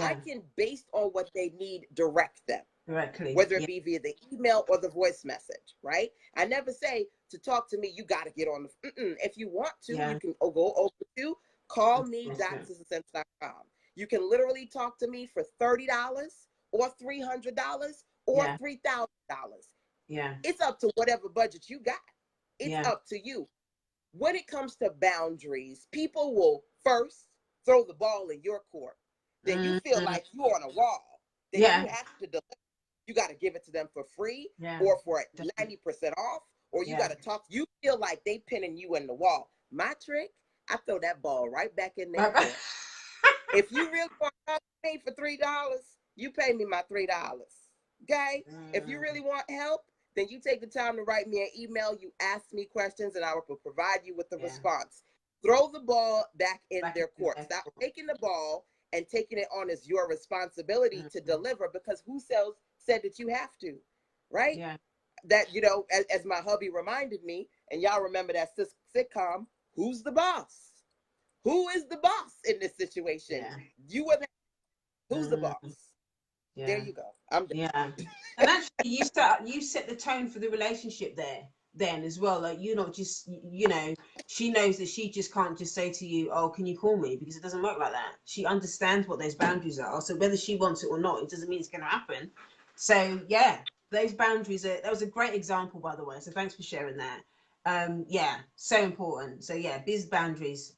Speaker 1: I
Speaker 2: yeah,
Speaker 1: can, based on what they need, direct them,
Speaker 2: directly.
Speaker 1: whether it
Speaker 2: Yeah,
Speaker 1: be via the email or the voice message, right? I never say to talk to me, you got to get on the, if you want to, you
Speaker 2: yeah,
Speaker 1: can go over to
Speaker 2: of course, yeah,
Speaker 1: callme.sistersense.com. You can literally talk to me for $30 or $300 or
Speaker 2: yeah,
Speaker 1: $3,000.
Speaker 2: yeah,
Speaker 1: It's up to whatever budget you got. It's
Speaker 2: yeah.
Speaker 1: up to you. When it comes to boundaries, people will first throw the ball in your court. Then you
Speaker 2: Mm,
Speaker 1: feel like you're on a wall. Then you
Speaker 2: yeah,
Speaker 1: have to deliver. You got to give it to them for free
Speaker 2: yeah,
Speaker 1: or for
Speaker 2: definitely.
Speaker 1: 90% off, or you got
Speaker 2: Yeah.
Speaker 1: to talk. You feel like they pinning you in the wall. My trick, I throw that ball right back in their court. If you really want to talk to me for $3, you pay me my $3. Okay? If you
Speaker 2: Mm,
Speaker 1: really want help, then you take the time to write me an email. You ask me questions, and I will provide you with the
Speaker 2: yeah,
Speaker 1: response. Throw the ball back in
Speaker 2: back
Speaker 1: their
Speaker 2: in
Speaker 1: court.
Speaker 2: there.
Speaker 1: Stop taking the ball and taking it on as your responsibility to
Speaker 2: Mm,
Speaker 1: deliver, because who said that you have to, right?
Speaker 2: yeah,
Speaker 1: That, as my hubby reminded me, and y'all remember that sitcom, Who's the Boss? Who is the boss in this situation?
Speaker 2: yeah,
Speaker 1: You are the, who's the
Speaker 2: mm,
Speaker 1: boss? There
Speaker 2: yeah.
Speaker 1: you go. I'm done.
Speaker 2: Yeah. And actually you set the tone for the relationship there then as well. Like you're not just she knows that she just can't just say to you, oh, can you call me? Because it doesn't work like that. She understands what those boundaries are. So whether she wants it or not, it doesn't mean it's gonna happen. So yeah, those boundaries are that was a great example by the way. So thanks for sharing that. Yeah, so important. So yeah, biz boundaries.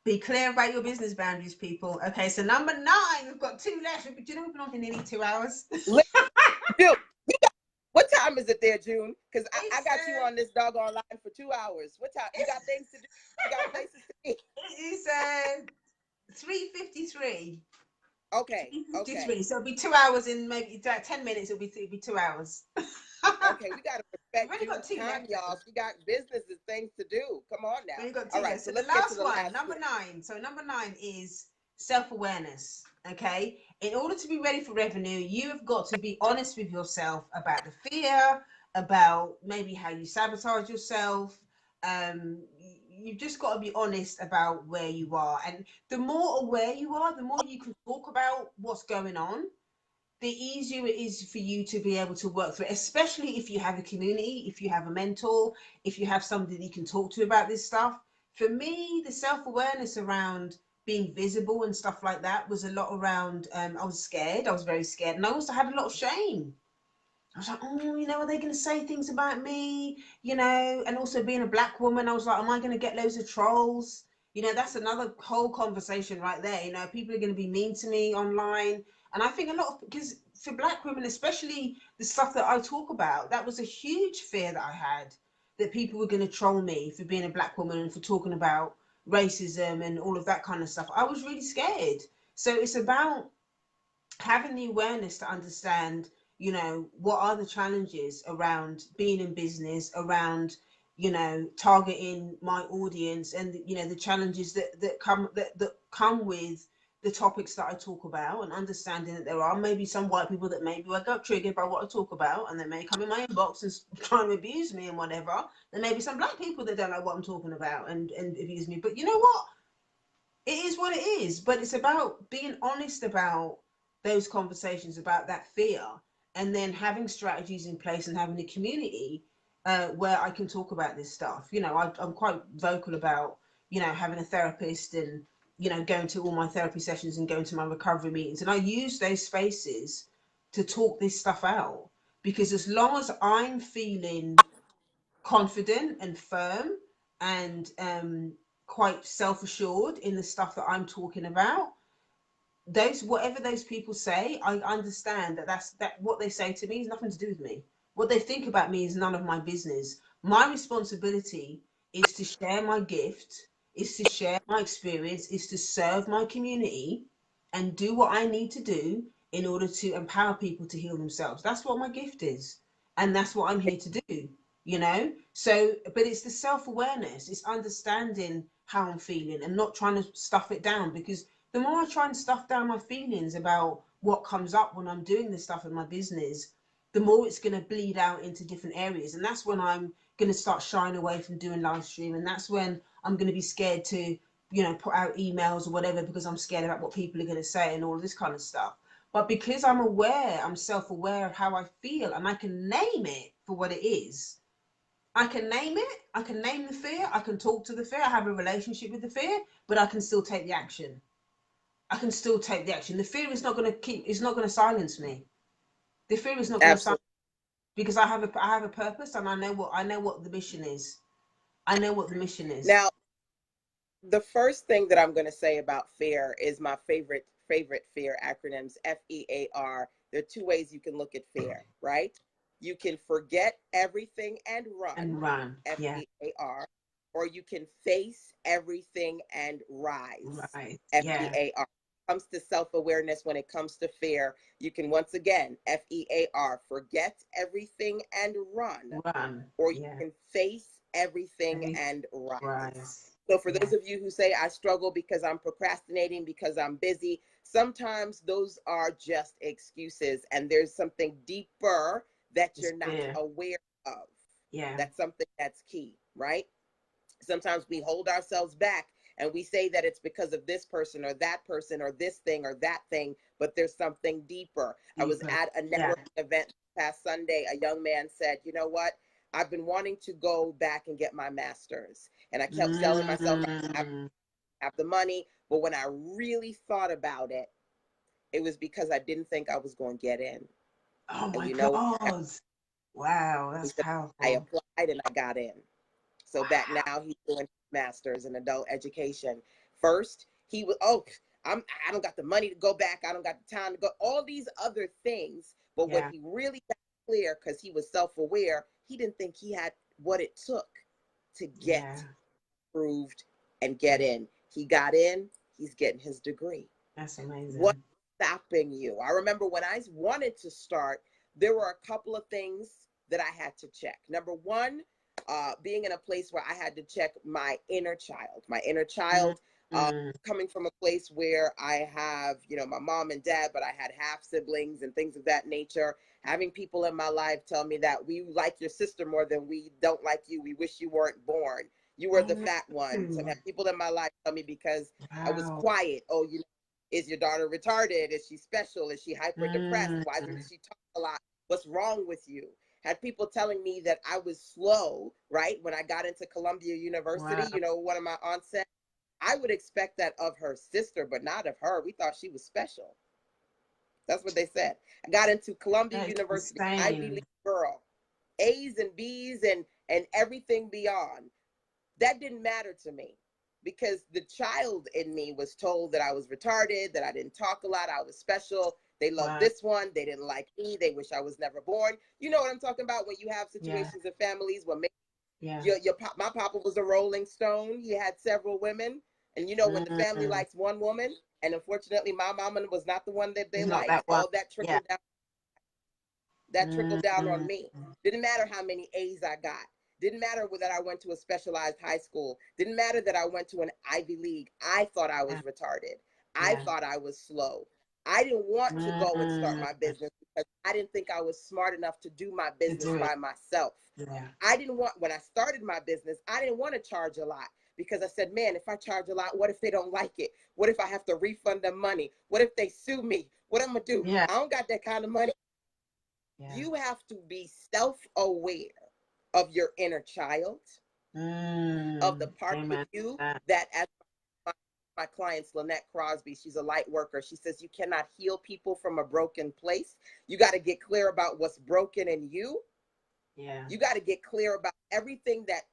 Speaker 2: Be clear about your business boundaries, people. Okay, so number 9, we've got 2 left. Do you know we've been on for nearly 2 hours?
Speaker 1: Dude, what time is it there, June? Because I
Speaker 2: It's
Speaker 1: got you on this doggone line for 2 hours. What time? You got things to do? You got places to be?
Speaker 2: it is 3:53.
Speaker 1: Okay, okay,
Speaker 2: 3:53. So it'll be 2 hours in maybe 10 minutes. It'll be 2 hours.
Speaker 1: okay. We got to
Speaker 2: We've
Speaker 1: respect
Speaker 2: only got
Speaker 1: June's
Speaker 2: two
Speaker 1: time,
Speaker 2: left
Speaker 1: y'all.
Speaker 2: though.
Speaker 1: She got business and things to do. Come on now.
Speaker 2: We've only got
Speaker 1: All
Speaker 2: two
Speaker 1: right,
Speaker 2: left.
Speaker 1: so
Speaker 2: So the
Speaker 1: let's get to
Speaker 2: last
Speaker 1: the
Speaker 2: one,
Speaker 1: last
Speaker 2: number
Speaker 1: one.
Speaker 2: 9. So number 9 is self-awareness. Okay. In order to be ready for revenue, you have got to be honest with yourself about the fear, about maybe how you sabotage yourself. You've just got to be honest about where you are. And the more aware you are, the more you can talk about what's going on, the easier it is for you to be able to work through it, especially if you have a community, if you have a mentor, if you have somebody that you can talk to about this stuff. For me, the self-awareness around being visible and stuff like that was a lot around I was scared. I was very scared. And I also had a lot of shame. I was like, oh, are they going to say things about me? And also being a black woman, I was like, am I going to get loads of trolls? That's another whole conversation right there. People are going to be mean to me online. And I think a lot of, because for black women, especially the stuff that I talk about, that was a huge fear that I had, that people were going to troll me for being a black woman and for talking about racism and all of that kind of stuff. I was really scared. So it's about having the awareness to understand, what are the challenges around being in business, around, targeting my audience, and the challenges that come with the topics that I talk about, and understanding that there are maybe some white people that maybe I got triggered by what I talk about, and they may come in my inbox and try and abuse me and whatever. There may be some black people that don't know what I'm talking about and abuse me. But you know what? It is what it is, but it's about being honest about those conversations, about that fear, and then having strategies in place and having a community where I can talk about this stuff. I'm quite vocal about having a therapist, and going to all my therapy sessions and going to my recovery meetings, and I use those spaces to talk this stuff out, because as long as I'm feeling confident and firm and quite self-assured in the stuff that I'm talking about, those whatever those people say, I understand that what they say to me is nothing to do with me. What they think about me is none of my business. My responsibility is to share my gift is to share my experience, is to serve my community and do what I need to do in order to empower people to heal themselves. That's what my gift is. And that's what I'm here to do, you know? So, but it's the self awareness, it's understanding how I'm feeling and not trying to stuff it down, because the more I try and stuff down my feelings about what comes up when I'm doing this stuff in my business, the more it's going to bleed out into different areas. And that's when I'm going to start shying away from doing live stream. And that's when I'm going to be scared to, you know, put out emails or whatever, because I'm scared about what people are going to say and all this kind of stuff. But because I'm aware, I'm self-aware of how I feel, and I can name it for what it is. I can name it. I can name the fear. I can talk to the fear. I have a relationship with the fear, but I can still take the action. I can still take the action. The fear is not going to keep. It's not going to silence me. The fear is not going to silence,
Speaker 1: Absolutely.
Speaker 2: because I have a purpose, and I know what the mission is. I know what the mission is.
Speaker 1: Now, the first thing that I'm going to say about fear is my favorite fear acronyms, FEAR. There are two ways you can look at fear, right? You can forget everything and run,
Speaker 2: And run. Yeah.
Speaker 1: FEAR, or you can face everything and rise,
Speaker 2: Right. Yeah.
Speaker 1: FEAR. Comes to self-awareness, when it comes to fear, you can once again, FEAR, forget everything and run,
Speaker 2: Run.
Speaker 1: or you
Speaker 2: Yeah.
Speaker 1: can face everything
Speaker 2: Face.
Speaker 1: and rise.
Speaker 2: Rise.
Speaker 1: So for
Speaker 2: Yeah.
Speaker 1: those of you who say I struggle because I'm procrastinating, because I'm busy, sometimes those are just excuses, and there's something deeper that
Speaker 2: It's
Speaker 1: you're not
Speaker 2: fear.
Speaker 1: aware of.
Speaker 2: Yeah.
Speaker 1: That's something that's key, right? Sometimes we hold ourselves back and we say that it's because of this person or this thing or that thing, but there's something deeper. I was
Speaker 2: Deeper.
Speaker 1: at a
Speaker 2: Yeah.
Speaker 1: networking event past Sunday. A young man said, you know what? I've been wanting to go back and get my master's. And I kept telling myself I
Speaker 2: Mm.
Speaker 1: have the money. But when I really thought about it, it was because I didn't think I was going to get in.
Speaker 2: Oh
Speaker 1: And
Speaker 2: my
Speaker 1: you know,
Speaker 2: God. Wow,
Speaker 1: he
Speaker 2: that's
Speaker 1: said, I
Speaker 2: powerful.
Speaker 1: applied and I got in. So back
Speaker 2: Wow.
Speaker 1: now he's doing masters in adult education. First, he was, oh, I don't got the money to go back. I don't got the time to go. All these other things. But when
Speaker 2: Yeah.
Speaker 1: he really got clear, because he was self-aware, he didn't think he had what it took to
Speaker 2: Yeah.
Speaker 1: get approved and get in. He got in. He's getting his degree.
Speaker 2: That's
Speaker 1: What's
Speaker 2: amazing.
Speaker 1: stopping you? I remember when I wanted to start, there were a couple of things that I had to check. Number one, being in a place where I had to check my inner child. My inner child,
Speaker 2: Mm.
Speaker 1: coming from a place where I have, you know, my mom and dad, but I had half siblings and things of that nature. Having people in my life tell me that we like your sister more than we don't like you. We wish you weren't born. You were the
Speaker 2: Oh
Speaker 1: fat one. To
Speaker 2: no.
Speaker 1: have people in my life tell me because I was
Speaker 2: Wow.
Speaker 1: quiet. Oh, you know, is your daughter retarded? Is she special? Is she hyper depressed?
Speaker 2: Mm.
Speaker 1: Why doesn't she talk a lot? What's wrong with you? Had people telling me that I was slow, right? When I got into Columbia University,
Speaker 2: Wow.
Speaker 1: you know, one of my aunts said, I would expect that of her sister, but not of her. We thought she was special. That's what they said. I got into Columbia
Speaker 2: That is
Speaker 1: University, Ivy
Speaker 2: insane.
Speaker 1: League girl, A's and B's and everything beyond. That didn't matter to me because the child in me was told that I was retarded, that I didn't talk a lot, I was special. They loved
Speaker 2: Wow.
Speaker 1: this one, they didn't like me, they wish I was never born. You know what I'm talking about when you have
Speaker 2: Yeah.
Speaker 1: situations in families where maybe
Speaker 2: Yeah.
Speaker 1: my papa was a Rolling Stone. He had several women, and you know when the family
Speaker 2: Mm.
Speaker 1: likes one woman, and unfortunately my mama was not the one that they
Speaker 2: It's not that
Speaker 1: liked.
Speaker 2: one.
Speaker 1: All that
Speaker 2: Yeah.
Speaker 1: trickled down. That trickled down on
Speaker 2: Mm.
Speaker 1: me. Didn't matter how many A's I got. Didn't matter that I went to a specialized high school. Didn't matter that I went to an Ivy League. I thought I
Speaker 2: Yeah.
Speaker 1: was retarded. I
Speaker 2: Yeah.
Speaker 1: thought I was slow. I didn't want to go and start
Speaker 2: Mm.
Speaker 1: my business because I didn't think I was smart enough to do my
Speaker 2: To
Speaker 1: business
Speaker 2: do it.
Speaker 1: by myself.
Speaker 2: Yeah.
Speaker 1: I didn't want, when I started my business, I didn't want to charge a lot because I said, man, if I charge a lot, what if they don't like it? What if I have to refund them money? What if they sue me? What am I going to do?
Speaker 2: Yeah.
Speaker 1: I don't got that kind of money.
Speaker 2: Yeah.
Speaker 1: You have to be self-aware of your inner child, of the
Speaker 2: Mm.
Speaker 1: parts of
Speaker 2: Amen.
Speaker 1: you
Speaker 2: That.
Speaker 1: that, as my client Lynette Crosby, she's a light worker. She says you cannot heal people from a broken place. You got to get clear about what's broken in you.
Speaker 2: Yeah.
Speaker 1: You got to get clear about everything that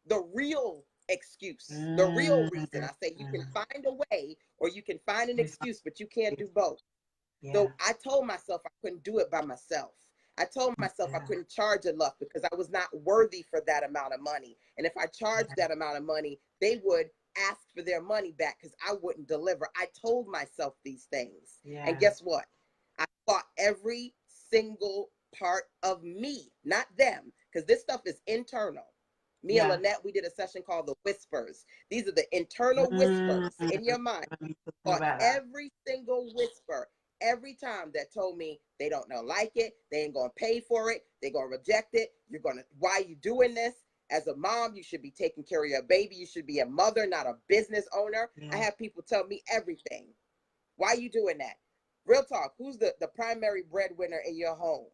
Speaker 1: the real excuse, the real
Speaker 2: Mm.
Speaker 1: reason. I say you can find a way or you can find an
Speaker 2: Refund.
Speaker 1: excuse, but you can't do both.
Speaker 2: Yeah.
Speaker 1: So I told myself I couldn't do it by myself. I told myself I
Speaker 2: Yeah.
Speaker 1: couldn't charge enough because I was not worthy for that amount of money. And if I charged
Speaker 2: Yeah.
Speaker 1: that amount of money, they would asked for their money back because I wouldn't deliver. I told myself these things. And
Speaker 2: Yeah.
Speaker 1: guess what? I fought every single part of me, not them, because this stuff is internal. Me and
Speaker 2: Yeah.
Speaker 1: Lynette, we did a session called The Whispers. These are the internal
Speaker 2: Mm,
Speaker 1: whispers in your mind.
Speaker 2: let me talk
Speaker 1: Fought
Speaker 2: about that.
Speaker 1: every single whisper every time that told me they don't know like it, they ain't gonna pay for it, they gonna reject it, you're gonna, why are you doing this? As a mom, you should be taking care of your baby, you should be a mother, not a business owner. I
Speaker 2: Yeah.
Speaker 1: have people tell me everything. Why are you doing that? Real talk, who's the primary breadwinner in your home?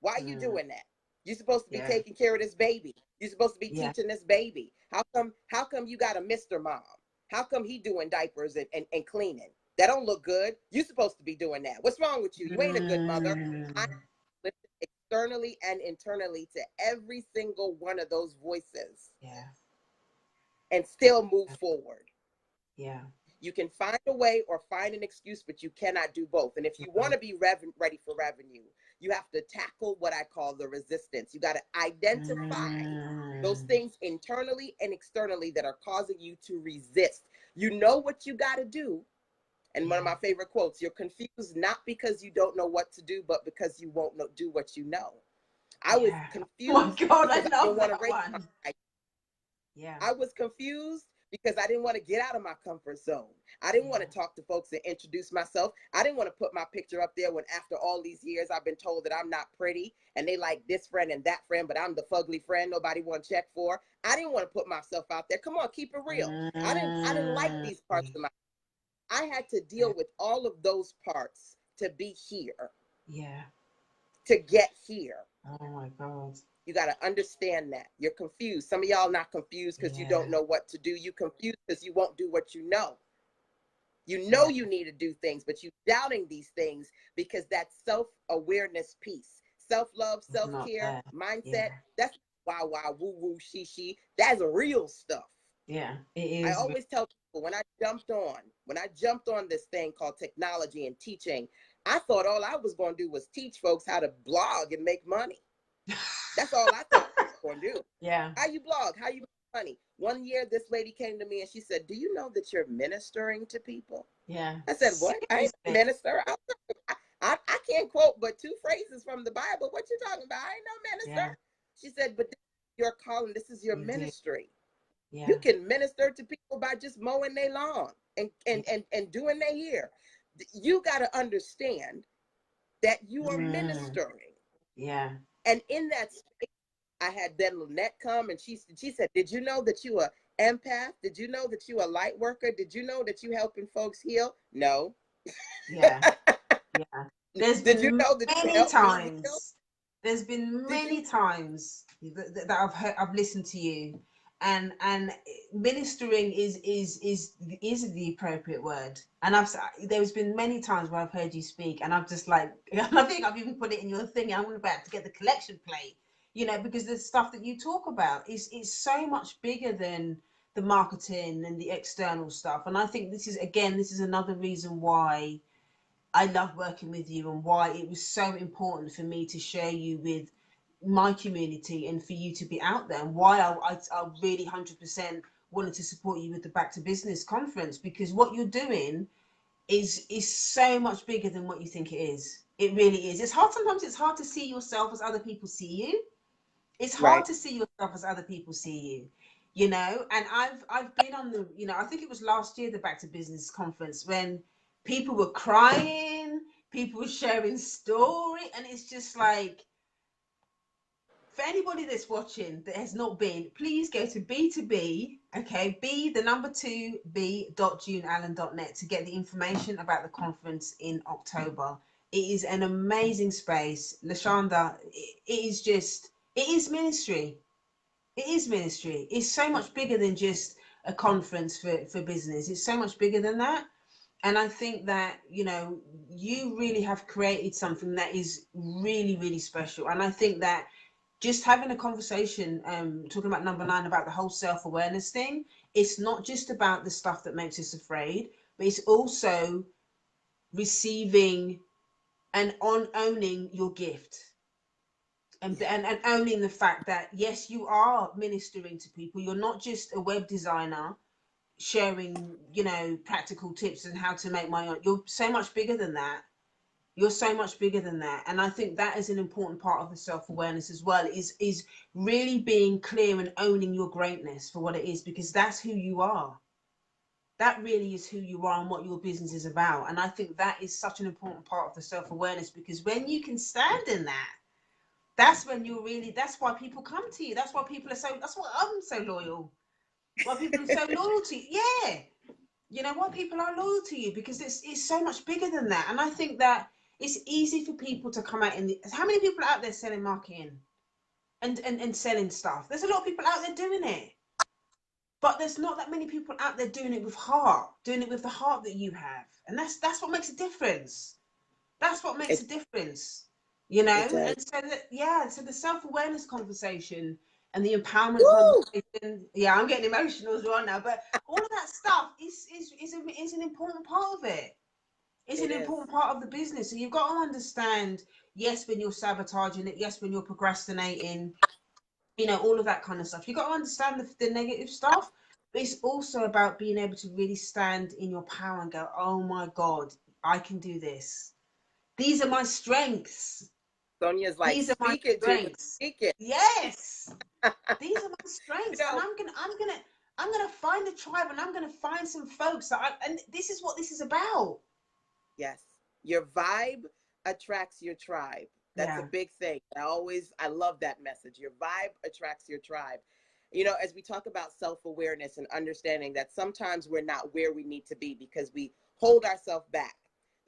Speaker 1: Why are you
Speaker 2: Mm,
Speaker 1: doing that? You're supposed to be
Speaker 2: yeah.
Speaker 1: taking care of this baby. You're supposed to be
Speaker 2: Yeah.
Speaker 1: teaching this baby. How come you got a Mr. Mom? How come he doing diapers and cleaning? That don't look good. You're supposed to be doing that. What's wrong with you? You ain't a good mother. I
Speaker 2: Mm,
Speaker 1: listen externally and internally to every single one of those voices
Speaker 2: yeah.
Speaker 1: and still move forward.
Speaker 2: Yeah.
Speaker 1: You can find a way or find an excuse, but you cannot do both. And if you want
Speaker 2: No.
Speaker 1: to be ready for revenue, you have to tackle what I call the resistance. You got to identify those
Speaker 2: Mm,
Speaker 1: things internally and externally that are causing you to resist. You know what you got to do. And one of
Speaker 2: yeah.
Speaker 1: my favorite quotes, you're confused not because you don't know what to do, but because you won't do what you know. I was
Speaker 2: Yeah. Oh my
Speaker 1: confused
Speaker 2: God, I
Speaker 1: because I didn't
Speaker 2: love
Speaker 1: want to
Speaker 2: that
Speaker 1: raise my
Speaker 2: one.
Speaker 1: price.
Speaker 2: Yeah.
Speaker 1: I was confused because I didn't want to get out of my comfort zone. I didn't want
Speaker 2: Yeah.
Speaker 1: to talk to folks and introduce myself. I didn't want to put my picture up there when after all these years I've been told that I'm not pretty and they like this friend and that friend, but I'm the fugly friend nobody want to check for. I didn't want to put myself out there. Come on, keep it real. I didn't like
Speaker 2: Mm,
Speaker 1: these parts of my, I had to
Speaker 2: yeah.
Speaker 1: deal with all of those parts to be here,
Speaker 2: Yeah.
Speaker 1: to get here.
Speaker 2: Oh my God.
Speaker 1: You got to understand that. You're confused. Some of y'all not confused because you
Speaker 2: Yeah.
Speaker 1: don't know what to do. You confused because you won't do what you know. You know
Speaker 2: Yeah.
Speaker 1: you need to do things, but you doubting these things because that self-awareness piece, self-love,
Speaker 2: It's not
Speaker 1: self-care,
Speaker 2: there.
Speaker 1: mindset,
Speaker 2: Yeah.
Speaker 1: that's wow, wow, woo, woo, she. That's real stuff.
Speaker 2: Yeah. It
Speaker 1: I
Speaker 2: is.
Speaker 1: always tell people when I jumped on this thing called technology and teaching, I thought all I was going to do was teach folks how to blog and make money. That's all I thought I was going to do.
Speaker 2: Yeah.
Speaker 1: How you blog? How you make money? One year, this lady came to me and she said, "Do you know that you're ministering to people?"
Speaker 2: Yeah.
Speaker 1: I said, "What? I ain't a
Speaker 2: Seriously.
Speaker 1: minister. I can't quote but two phrases from the Bible. What you talking about? I ain't no minister."
Speaker 2: Yeah.
Speaker 1: She said, "But this is your calling. This is your
Speaker 2: You do.
Speaker 1: ministry. You
Speaker 2: Yeah.
Speaker 1: can minister to people by just mowing their lawn and
Speaker 2: Yeah.
Speaker 1: doing their hair. You got to understand that you are
Speaker 2: Mm,
Speaker 1: ministering."
Speaker 2: yeah.
Speaker 1: And in that space, I had then Lynette come and she said, "Did you know that you are empath? Did you know that you are a light worker? Did you know that you helping folks heal?" No.
Speaker 2: Yeah. Yeah. There's
Speaker 1: Did you
Speaker 2: been
Speaker 1: know that you
Speaker 2: many
Speaker 1: help me heal?
Speaker 2: times. There's been
Speaker 1: Did
Speaker 2: many
Speaker 1: you?
Speaker 2: times that I've heard, I've listened to you, and ministering is the appropriate word. And there's been many times where I've heard you speak, and I've just like, and I think I've even put it in your thing. I'm about to get the collection plate, because the stuff that you talk about is so much bigger than the marketing and the external stuff. And I think this is another reason why I love working with you, and why it was so important for me to share you with my community and for you to be out there, and why I really 100% wanted to support you with the Back to Business conference, because what you're doing is so much bigger than what you think it is. It really is. Sometimes it's hard to see yourself as other people see you. It's hard
Speaker 1: Right.
Speaker 2: to see yourself as other people see you. And I've been on the, I think it was last year, the Back to Business conference, when people were crying, people were sharing story, and it's just like, for anybody that's watching that has not been, please go to B2B, okay, B the number 2 b.juneallen.net to get the information about the conference in October. It is an amazing space. LaShanda, it is ministry. It is ministry. It's so much bigger than just a conference for business. It's so much bigger than that. And I think that, you really have created something that is really, really special. And I think that just having a conversation, talking about number 9, about the whole self-awareness thing, it's not just about the stuff that makes us afraid, but it's also receiving and owning your gift, and,
Speaker 1: Yeah.
Speaker 2: and owning the fact that, yes, you are ministering to people. You're not just a web designer. sharing, practical tips and how to make money. You're so much bigger than that. You're so much bigger than that. And I think that is an important part of the self-awareness as well, is really being clear and owning your greatness for what it is, because that's who you are. That really is who you are and what your business is about. And I think that is such an important part of the self-awareness, because when you can stand in that, that's when you're really, that's why people come to you. That's why people are so, that's why I'm so loyal. Why people are so loyal to you. Yeah. Why people are loyal to you, because it's so much bigger than that. And I think that it's easy for people to come out how many people are out there selling marketing and selling stuff? There's a lot of people out there doing it. But there's not that many people out there doing it with heart, doing it with the heart that you have. And that's what makes a difference. That's what makes a difference,
Speaker 1: It does.
Speaker 2: And so that, yeah, so the self-awareness conversation and the empowerment
Speaker 1: Woo!
Speaker 2: conversation, yeah, I'm getting emotional as well now, but all of that stuff is an important part of it. It's
Speaker 1: It
Speaker 2: an
Speaker 1: is.
Speaker 2: important part of the business. So you've got to understand, yes, when you're sabotaging it, yes, when you're procrastinating, all of that kind of stuff. You've got to understand the negative stuff, but it's also about being able to really stand in your power and go, oh my God, I can do this. These are my strengths.
Speaker 1: Sonia's like,
Speaker 2: These are my
Speaker 1: speak it, June,
Speaker 2: strengths.
Speaker 1: speak it.
Speaker 2: Yes, these are my
Speaker 1: You
Speaker 2: strengths, and
Speaker 1: know,
Speaker 2: I'm gonna find a tribe, and I'm gonna find some folks and this is what this is about.
Speaker 1: yes, your vibe attracts your tribe. That's a
Speaker 2: Yeah,
Speaker 1: big thing. I love that message. Your vibe attracts your tribe. As we talk about self-awareness and understanding that sometimes we're not where we need to be because we hold ourselves back.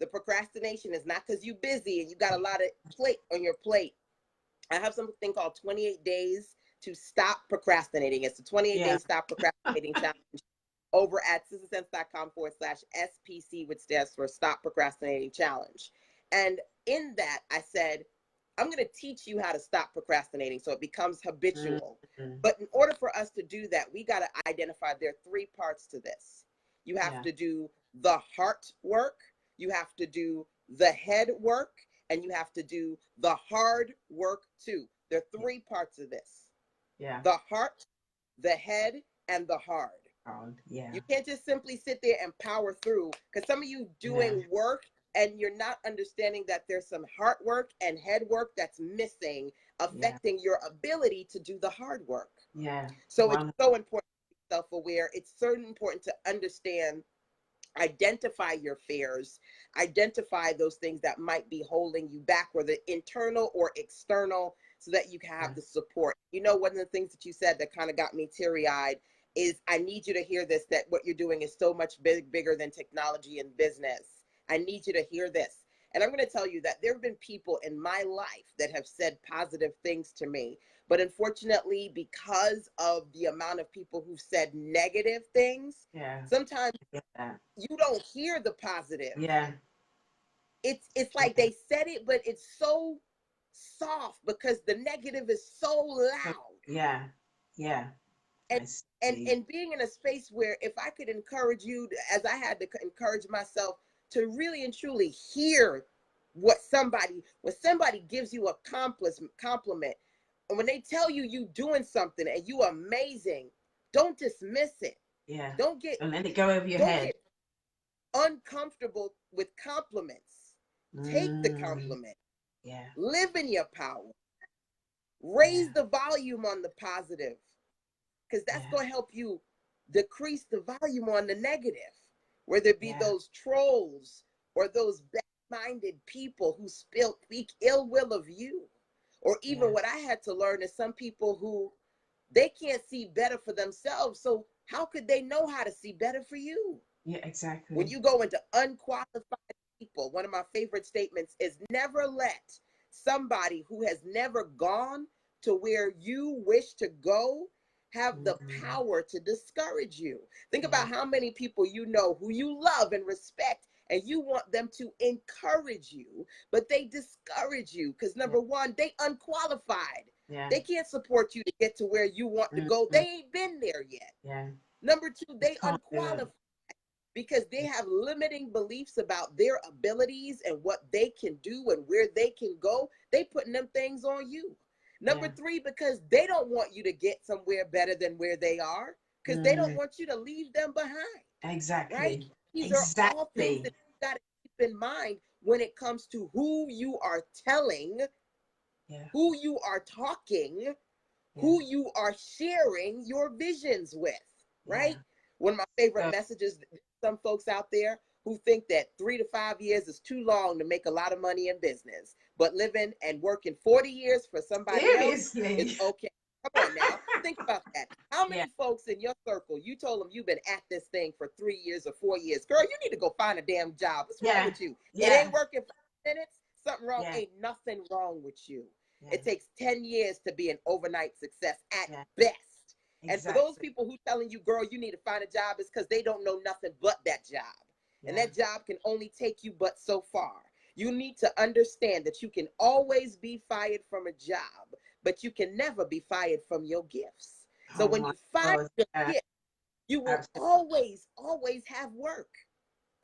Speaker 1: The procrastination is not because you're busy and you got a lot of plate on your plate. I have something called 28 days to stop procrastinating. It's the 28
Speaker 2: yeah,
Speaker 1: days stop procrastinating challenge over at sistersense.com/SPC, which stands for Stop Procrastinating Challenge. And in that, I said, I'm going to teach you how to stop procrastinating so it becomes habitual.
Speaker 2: mm-hmm.
Speaker 1: But in order for us to do that, we got to identify there are three parts to this. You have
Speaker 2: Yeah,
Speaker 1: to do the heart work, you have to do the head work, and you have to do the hard work too. There are three parts of this:
Speaker 2: yeah,
Speaker 1: the heart, the head, and the hard.
Speaker 2: yeah,
Speaker 1: You can't just simply sit there and power through, because some of you
Speaker 2: yeah,
Speaker 1: doing work and you're not understanding that there's some heart work and head work that's missing,
Speaker 2: yeah,
Speaker 1: affecting your ability to do the hard work.
Speaker 2: yeah.
Speaker 1: So it's
Speaker 2: One,
Speaker 1: so important to be self-aware. It's so important to understand, identify your fears, identify those things that might be holding you back, whether internal or external, so that you can
Speaker 2: yeah,
Speaker 1: have the support. One of the things that you said that kind of got me teary-eyed is, I need you to hear this, that what you're doing is so much bigger than technology and business. I need you to hear this. And I'm going to tell you that there have been people in my life that have said positive things to me. But unfortunately, because of the amount of people who've said negative things,
Speaker 2: yeah,
Speaker 1: sometimes
Speaker 2: yeah,
Speaker 1: you don't hear the positive.
Speaker 2: yeah,
Speaker 1: It's like
Speaker 2: yeah.
Speaker 1: they said it, but it's so soft because the negative is so
Speaker 2: So,
Speaker 1: loud.
Speaker 2: yeah, yeah.
Speaker 1: And
Speaker 2: I
Speaker 1: and
Speaker 2: see.
Speaker 1: and being in a space where, if I could encourage you, as I had to encourage myself, to really and truly hear when somebody gives you a compliment, and when they tell you you doing something and you amazing, don't dismiss it.
Speaker 2: Yeah.
Speaker 1: Don't get
Speaker 2: Don't let it go over your
Speaker 1: don't
Speaker 2: head.
Speaker 1: get uncomfortable with compliments. Take the
Speaker 2: Mm,
Speaker 1: compliment.
Speaker 2: yeah,
Speaker 1: Live in your power.
Speaker 2: yeah,
Speaker 1: Raise the volume on the positive, because that's
Speaker 2: yeah,
Speaker 1: going to help you decrease the volume on the negative, whether it be
Speaker 2: yeah,
Speaker 1: those trolls or those bad-minded people who speak ill will of you. Or even
Speaker 2: yeah,
Speaker 1: what I had to learn is some people who, they can't see better for themselves. So how could they know how to see better for you?
Speaker 2: yeah,
Speaker 1: When
Speaker 2: exactly.
Speaker 1: you go into unqualified people, one of my favorite statements is, never let somebody who has never gone to where you wish to go have the
Speaker 2: Mm,
Speaker 1: power to discourage you. Think
Speaker 2: yeah,
Speaker 1: about how many people you know who you love and respect, and you want them to encourage you, but they discourage you because,
Speaker 2: yeah,
Speaker 1: number one, they unqualified.
Speaker 2: yeah,
Speaker 1: They can't support you to get to where you want to
Speaker 2: mm,
Speaker 1: go. They
Speaker 2: mm,
Speaker 1: ain't been there yet.
Speaker 2: yeah.
Speaker 1: Number two,
Speaker 2: Just
Speaker 1: they
Speaker 2: can't do it.
Speaker 1: unqualified because they
Speaker 2: Yeah,
Speaker 1: have limiting beliefs about their abilities and what they can do and where they can go. They putting them things on you. Number
Speaker 2: yeah,
Speaker 1: three, because they don't want you to get somewhere better than where they are, because they don't want you to leave them behind, right?
Speaker 2: Exactly.
Speaker 1: These are all things
Speaker 2: Exactly.
Speaker 1: that you got to keep in mind when it comes to who you are telling,
Speaker 2: Yeah.
Speaker 1: who you are talking,
Speaker 2: Yeah.
Speaker 1: who you are sharing your visions with,
Speaker 2: Yeah.
Speaker 1: right? One of my favorite
Speaker 2: So,
Speaker 1: messages, some folks out there who think that 3 to 5 years is too long to make a lot of money in business, but living and working 40 years for somebody else is
Speaker 2: seriously.
Speaker 1: okay. Come on now, think about that. How
Speaker 2: Yeah.
Speaker 1: many folks in your circle, you told them you've been at this thing for 3 years or 4 years? Girl, you need to go find a damn job. What's wrong
Speaker 2: Yeah.
Speaker 1: with you? It
Speaker 2: Yeah.
Speaker 1: ain't working for minutes. Something wrong.
Speaker 2: Yeah.
Speaker 1: Ain't nothing wrong with you.
Speaker 2: Yeah.
Speaker 1: It takes 10 years to be an overnight success at
Speaker 2: Yeah.
Speaker 1: best. And for those
Speaker 2: Exactly.
Speaker 1: people who telling you, girl, you need to find a job, is because they don't know nothing but that job. And
Speaker 2: Yeah.
Speaker 1: that job can only take you but so far. You need to understand that you can always be fired from a job, but you can never be fired from your gifts. So
Speaker 2: Oh
Speaker 1: when
Speaker 2: my
Speaker 1: you find
Speaker 2: God.
Speaker 1: your
Speaker 2: Yeah.
Speaker 1: gift, you will
Speaker 2: Absolutely.
Speaker 1: always have work.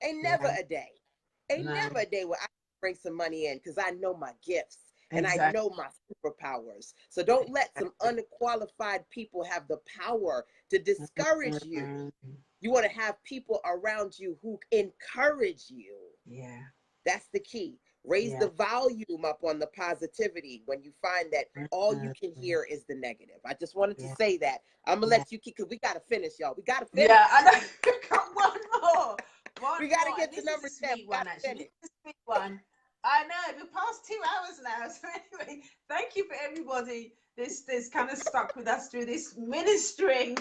Speaker 1: Ain't never
Speaker 2: Yeah.
Speaker 1: a day. Ain't
Speaker 2: No.
Speaker 1: never a day where I bring some money in because I know my gifts and I
Speaker 2: Exactly.
Speaker 1: know my superpowers. So don't let some
Speaker 2: Exactly.
Speaker 1: unqualified people have the power to discourage you.
Speaker 2: Mm.
Speaker 1: You want to have people around you who encourage you.
Speaker 2: Yeah.
Speaker 1: That's the key. Raise
Speaker 2: Yeah.
Speaker 1: the volume up on the positivity when you find that all you
Speaker 2: Mm.
Speaker 1: can hear is the negative. I just wanted to
Speaker 2: Yeah.
Speaker 1: say that. I'm going to
Speaker 2: Yeah.
Speaker 1: let you keep, because we got to finish, y'all. We got to finish.
Speaker 2: Yeah. I know. Got one more.
Speaker 1: We
Speaker 2: One
Speaker 1: got to
Speaker 2: more. And
Speaker 1: get to
Speaker 2: this is
Speaker 1: number
Speaker 2: a
Speaker 1: 10.
Speaker 2: sweet
Speaker 1: We got
Speaker 2: one,
Speaker 1: to
Speaker 2: actually. This
Speaker 1: finish.
Speaker 2: is a sweet one. I know. We're past 2 hours now. So anyway, thank you for everybody. This kind of stuck with us through this ministering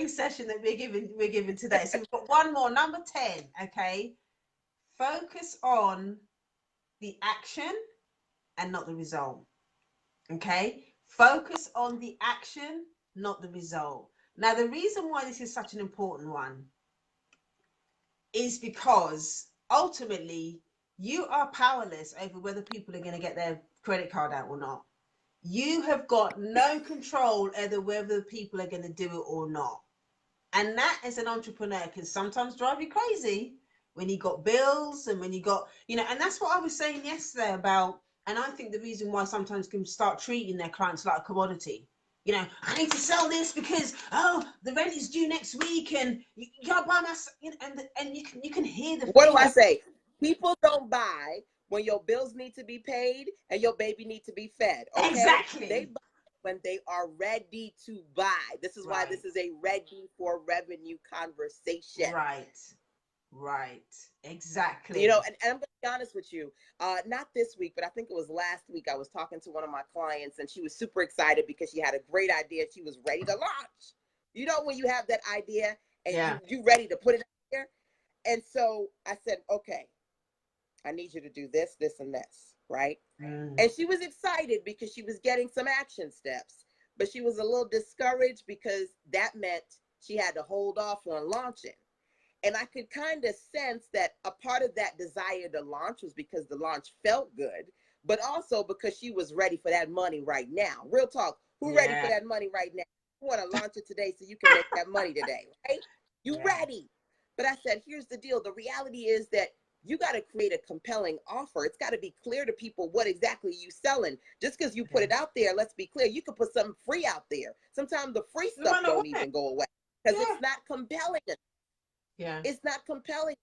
Speaker 2: session that we're giving today. So we've got one more, number 10. Okay. Focus on the action and not the result. Okay. Focus on the action, not the result. Now, the reason why this is such an important one is because ultimately you are powerless over whether people are going to get their credit card out or not. You have got no control over whether people are going to do it or not. And that as an entrepreneur can sometimes drive you crazy when you got bills and when you got, and that's what I was saying yesterday about, and I think the reason why sometimes can start treating their clients like a commodity. I need to sell this because the rent is due next week, and you gotta buy my, and you can hear the
Speaker 1: What do I
Speaker 2: fear.
Speaker 1: say? People don't buy when your bills need to be paid and your baby need to be fed. Okay, they
Speaker 2: Exactly.
Speaker 1: buy when they are ready to buy. This is why
Speaker 2: Right.
Speaker 1: this is a ready for revenue conversation.
Speaker 2: Right. Right.
Speaker 1: And
Speaker 2: Exactly.
Speaker 1: I'm going to be honest with you. Not this week, but I think it was last week. I was talking to one of my clients, and she was super excited because she had a great idea. She was ready to launch. You know, when you have that idea and
Speaker 2: Yeah.
Speaker 1: you ready to put it out there. And so I said, okay, I need you to do this, this, and this, right?
Speaker 2: Mm.
Speaker 1: And she was excited because she was getting some action steps, but she was a little discouraged because that meant she had to hold off on launching. And I could kind of sense that a part of that desire to launch was because the launch felt good, but also because she was ready for that money right now. Real talk. Who ready for
Speaker 2: Yeah.
Speaker 1: that money right now? You want to launch it today so you can make that money today, right? You
Speaker 2: Yeah.
Speaker 1: ready. But I said, here's the deal. The reality is that you got to create a compelling offer. It's got to be clear to people what exactly you selling. Just because you put
Speaker 2: Yeah.
Speaker 1: it out there, let's be clear, you could put something free out there. Sometimes the free
Speaker 2: We
Speaker 1: stuff
Speaker 2: might not
Speaker 1: don't
Speaker 2: want it.
Speaker 1: even go away because
Speaker 2: Yeah.
Speaker 1: it's not compelling.
Speaker 2: Yeah.
Speaker 1: It's not compelling.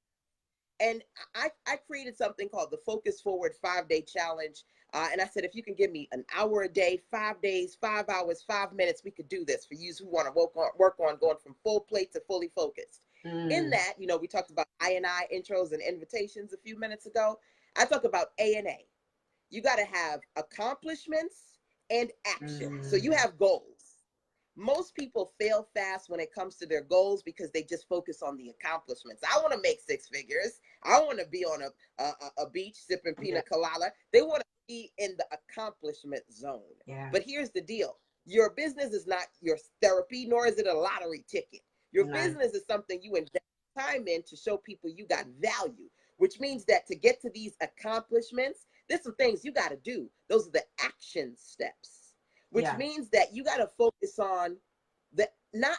Speaker 1: And I created something called the Focus Forward 5-Day Challenge. And I said, if you can give me an hour a day, 5 days, 5 hours, 5 minutes, we could do this for you who want to work on going from full plate to fully focused. In
Speaker 2: Mm.
Speaker 1: that, we talked about I intros and invitations a few minutes ago. I talk about A. You got to have accomplishments and action. So you
Speaker 2: Mm.
Speaker 1: have goals. Most people fail fast when it comes to their goals because they just focus on the accomplishments. I want to make 6 figures. I want to be on a beach sipping
Speaker 2: Yeah.
Speaker 1: pina colada. They want to be in the accomplishment zone.
Speaker 2: Yeah.
Speaker 1: But here's the deal. Your business is not your therapy, nor is it a lottery ticket. Your
Speaker 2: No.
Speaker 1: business is something you invest time in to show people you got value, which means that to get to these accomplishments, there's some things you got to do. Those are the action steps, which
Speaker 2: Yeah.
Speaker 1: means that you got to focus on the not,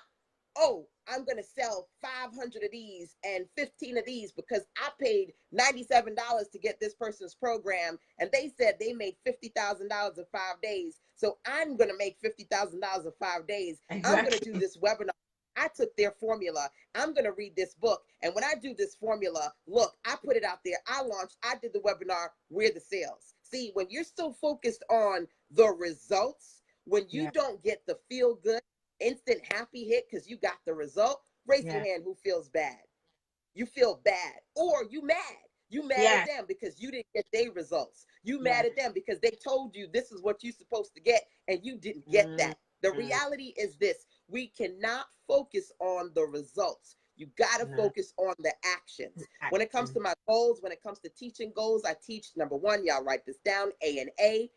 Speaker 1: oh, I'm going to sell 500 of these and 15 of these because I paid $97 to get this person's program and they said they made $50,000 in 5 days. So I'm going to make $50,000 in 5 days. I'm going to do
Speaker 2: Exactly.
Speaker 1: this webinar I took their formula. I'm going to read this book. And when I do this formula, look, I put it out there. I launched, I did the webinar, we're the sales. See, when you're so focused on the results, when you
Speaker 2: Yeah.
Speaker 1: don't get the feel good, instant happy hit because you got the result, raise your
Speaker 2: Yeah.
Speaker 1: hand who feels bad. You feel bad, or you mad. You mad at
Speaker 2: Yeah.
Speaker 1: them because you didn't get their results. You
Speaker 2: Yeah.
Speaker 1: mad at them because they told you this is what you're supposed to get and you didn't get
Speaker 2: Mm,
Speaker 1: that. The
Speaker 2: mm,
Speaker 1: reality is this: we cannot focus on the results. You got to
Speaker 2: no.
Speaker 1: focus on the actions. When it comes
Speaker 2: Action.
Speaker 1: to my goals, when it comes to teaching goals, I teach number one, y'all write this down, A,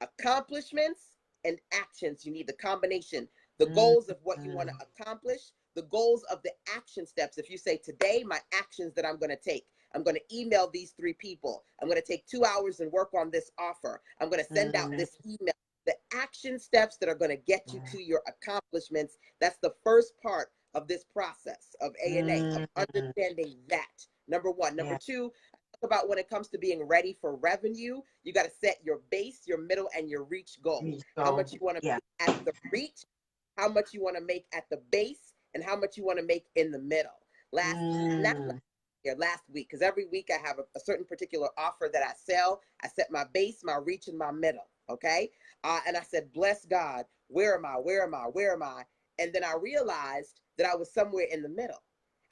Speaker 1: accomplishments and actions. You need the combination, the
Speaker 2: Mm,
Speaker 1: goals of what you want
Speaker 2: mm,
Speaker 1: to accomplish, the goals of the action steps. If you say, today, my actions that I'm going to take, I'm going to email these 3 people. I'm going to take 2 hours and work on this offer. I'm going to send out
Speaker 2: mm,
Speaker 1: this email. The action steps that are going to get you
Speaker 2: yeah.
Speaker 1: to your accomplishments. That's the first part of this process of A&A, of
Speaker 2: Mm,
Speaker 1: understanding that. Number one. Number
Speaker 2: yeah.
Speaker 1: two, about when it comes to being ready for revenue, you got to set your base, your middle, and your reach goal.
Speaker 2: Reach
Speaker 1: How
Speaker 2: goal.
Speaker 1: much you want to
Speaker 2: Yeah.
Speaker 1: make at the reach, how much you want to make at the base, and how much you want to make in the middle. Not
Speaker 2: Mm,
Speaker 1: last week, because every week I have a certain particular offer that I sell. I set my base, my reach, and my middle. Okay. And I said, bless God, where am I? Where am I? Where am I? And then I realized that I was somewhere in the middle.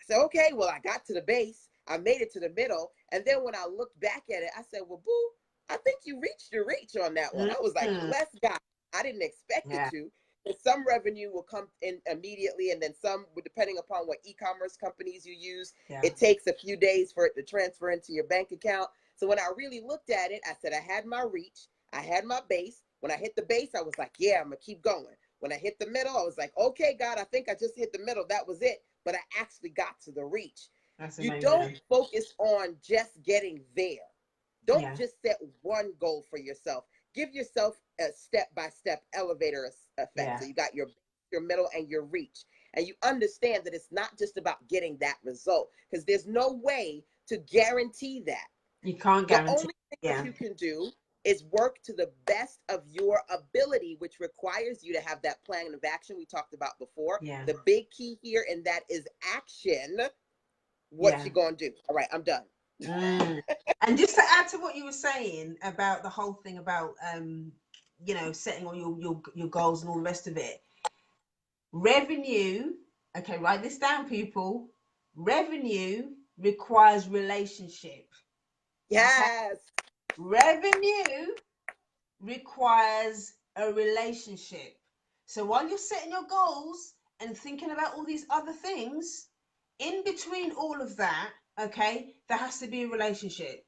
Speaker 1: I said, okay, well, I got to the base. I made it to the middle. And then when I looked back at it, I said, well, boo, I think you reached your reach on that one.
Speaker 2: mm,
Speaker 1: I was like,
Speaker 2: mm,
Speaker 1: bless God. I didn't expect it
Speaker 2: yeah.
Speaker 1: to. And some revenue will come in immediately, and then some, depending upon what e-commerce companies you use,
Speaker 2: Yeah.
Speaker 1: it takes a few days for it to transfer into your bank account. So when I really looked at it, I said I had my reach, I had my base. When I hit the base, I was like, yeah, I'm gonna keep going. When I hit the middle, I was like, okay, God, I think I just hit the middle. That was it. But I actually got to the reach.
Speaker 2: That's
Speaker 1: You don't
Speaker 2: amazing.
Speaker 1: focus on just getting there. Don't
Speaker 2: Yeah.
Speaker 1: just set one goal for yourself. Give yourself a step-by-step elevator effect.
Speaker 2: Yeah.
Speaker 1: So you got your middle and your reach. And you understand that it's not just about getting that result, because there's no way to guarantee that.
Speaker 2: You can't
Speaker 1: The
Speaker 2: guarantee.
Speaker 1: only thing that
Speaker 2: Yeah.
Speaker 1: you can do is work to the best of your ability, which requires you to have that plan of action we talked about before.
Speaker 2: Yeah.
Speaker 1: The big key here in that is action. What
Speaker 2: Yeah.
Speaker 1: you gonna do? All right, I'm done.
Speaker 2: Mm. And just to add to what you were saying about the whole thing about setting all your goals and all the rest of it. Revenue, okay, write this down, people. Revenue requires relationship. Okay.
Speaker 1: Yes.
Speaker 2: Revenue requires a relationship. So while you're setting your goals and thinking about all these other things, in between all of that, okay, there has to be a relationship.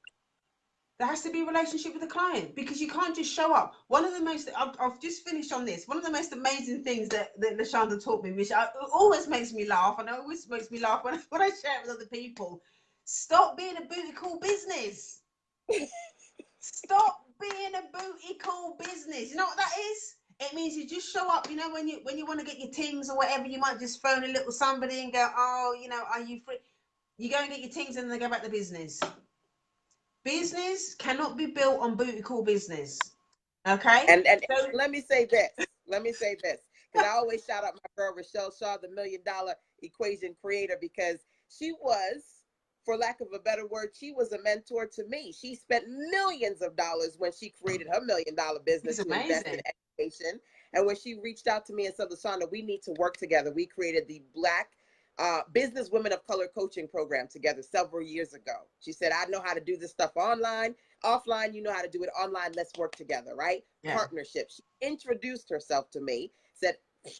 Speaker 2: There has to be a relationship with the client, because you can't just show up. One of the most, I've just finished on this. One of the most amazing things that LaShanda taught me, which always makes me laugh, and it always makes me laugh when I share it with other people. Stop being a booty call business. Stop being a booty call business. You know what that is? It means you just show up. When you want to get your tings or whatever, you might just phone a little somebody and go, oh, are you free? You go and get your tings and then go back to business. Business cannot be built on booty call business. Okay?
Speaker 1: And
Speaker 2: So
Speaker 1: let me say this. Let me say this. Because I always shout out my girl Rochelle Shaw, the $1,000,000 equation creator, because she was, for lack of a better word, she was a mentor to me. She spent millions of dollars when she created her $1,000,000 business
Speaker 2: it's
Speaker 1: to invest in
Speaker 2: amazing.
Speaker 1: education. And when she reached out to me and said, LaShanda, we need to work together, we created the Black Business Women of Color coaching program together several years ago. She said, I know how to do this stuff online. Offline, you know how to do it. Online, let's work together, right?
Speaker 2: Yeah.
Speaker 1: Partnership. She introduced herself to me, said,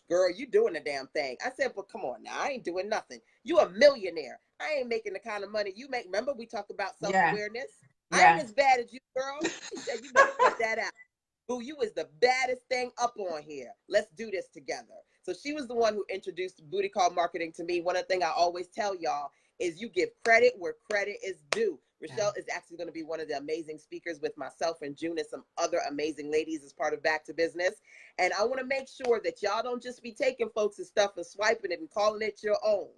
Speaker 1: girl, you doing the damn thing. I said, but come on now, I ain't doing nothing. You a millionaire. I ain't making the kind of money you make. Remember, we talked about
Speaker 2: Yeah.
Speaker 1: self-awareness? I ain't
Speaker 2: Yeah.
Speaker 1: as bad as you, girl. She said, you better cut that out. Boo, you is the baddest thing up on here. Let's do this together. So she was the one who introduced booty call marketing to me. One of the things I always tell y'all is you give credit where credit is due.
Speaker 2: Yeah.
Speaker 1: Rochelle is actually going to be one of the amazing speakers with myself and June and some other amazing ladies as part of Back to Business. And I want to make sure that y'all don't just be taking folks' stuff and swiping it and calling it your own,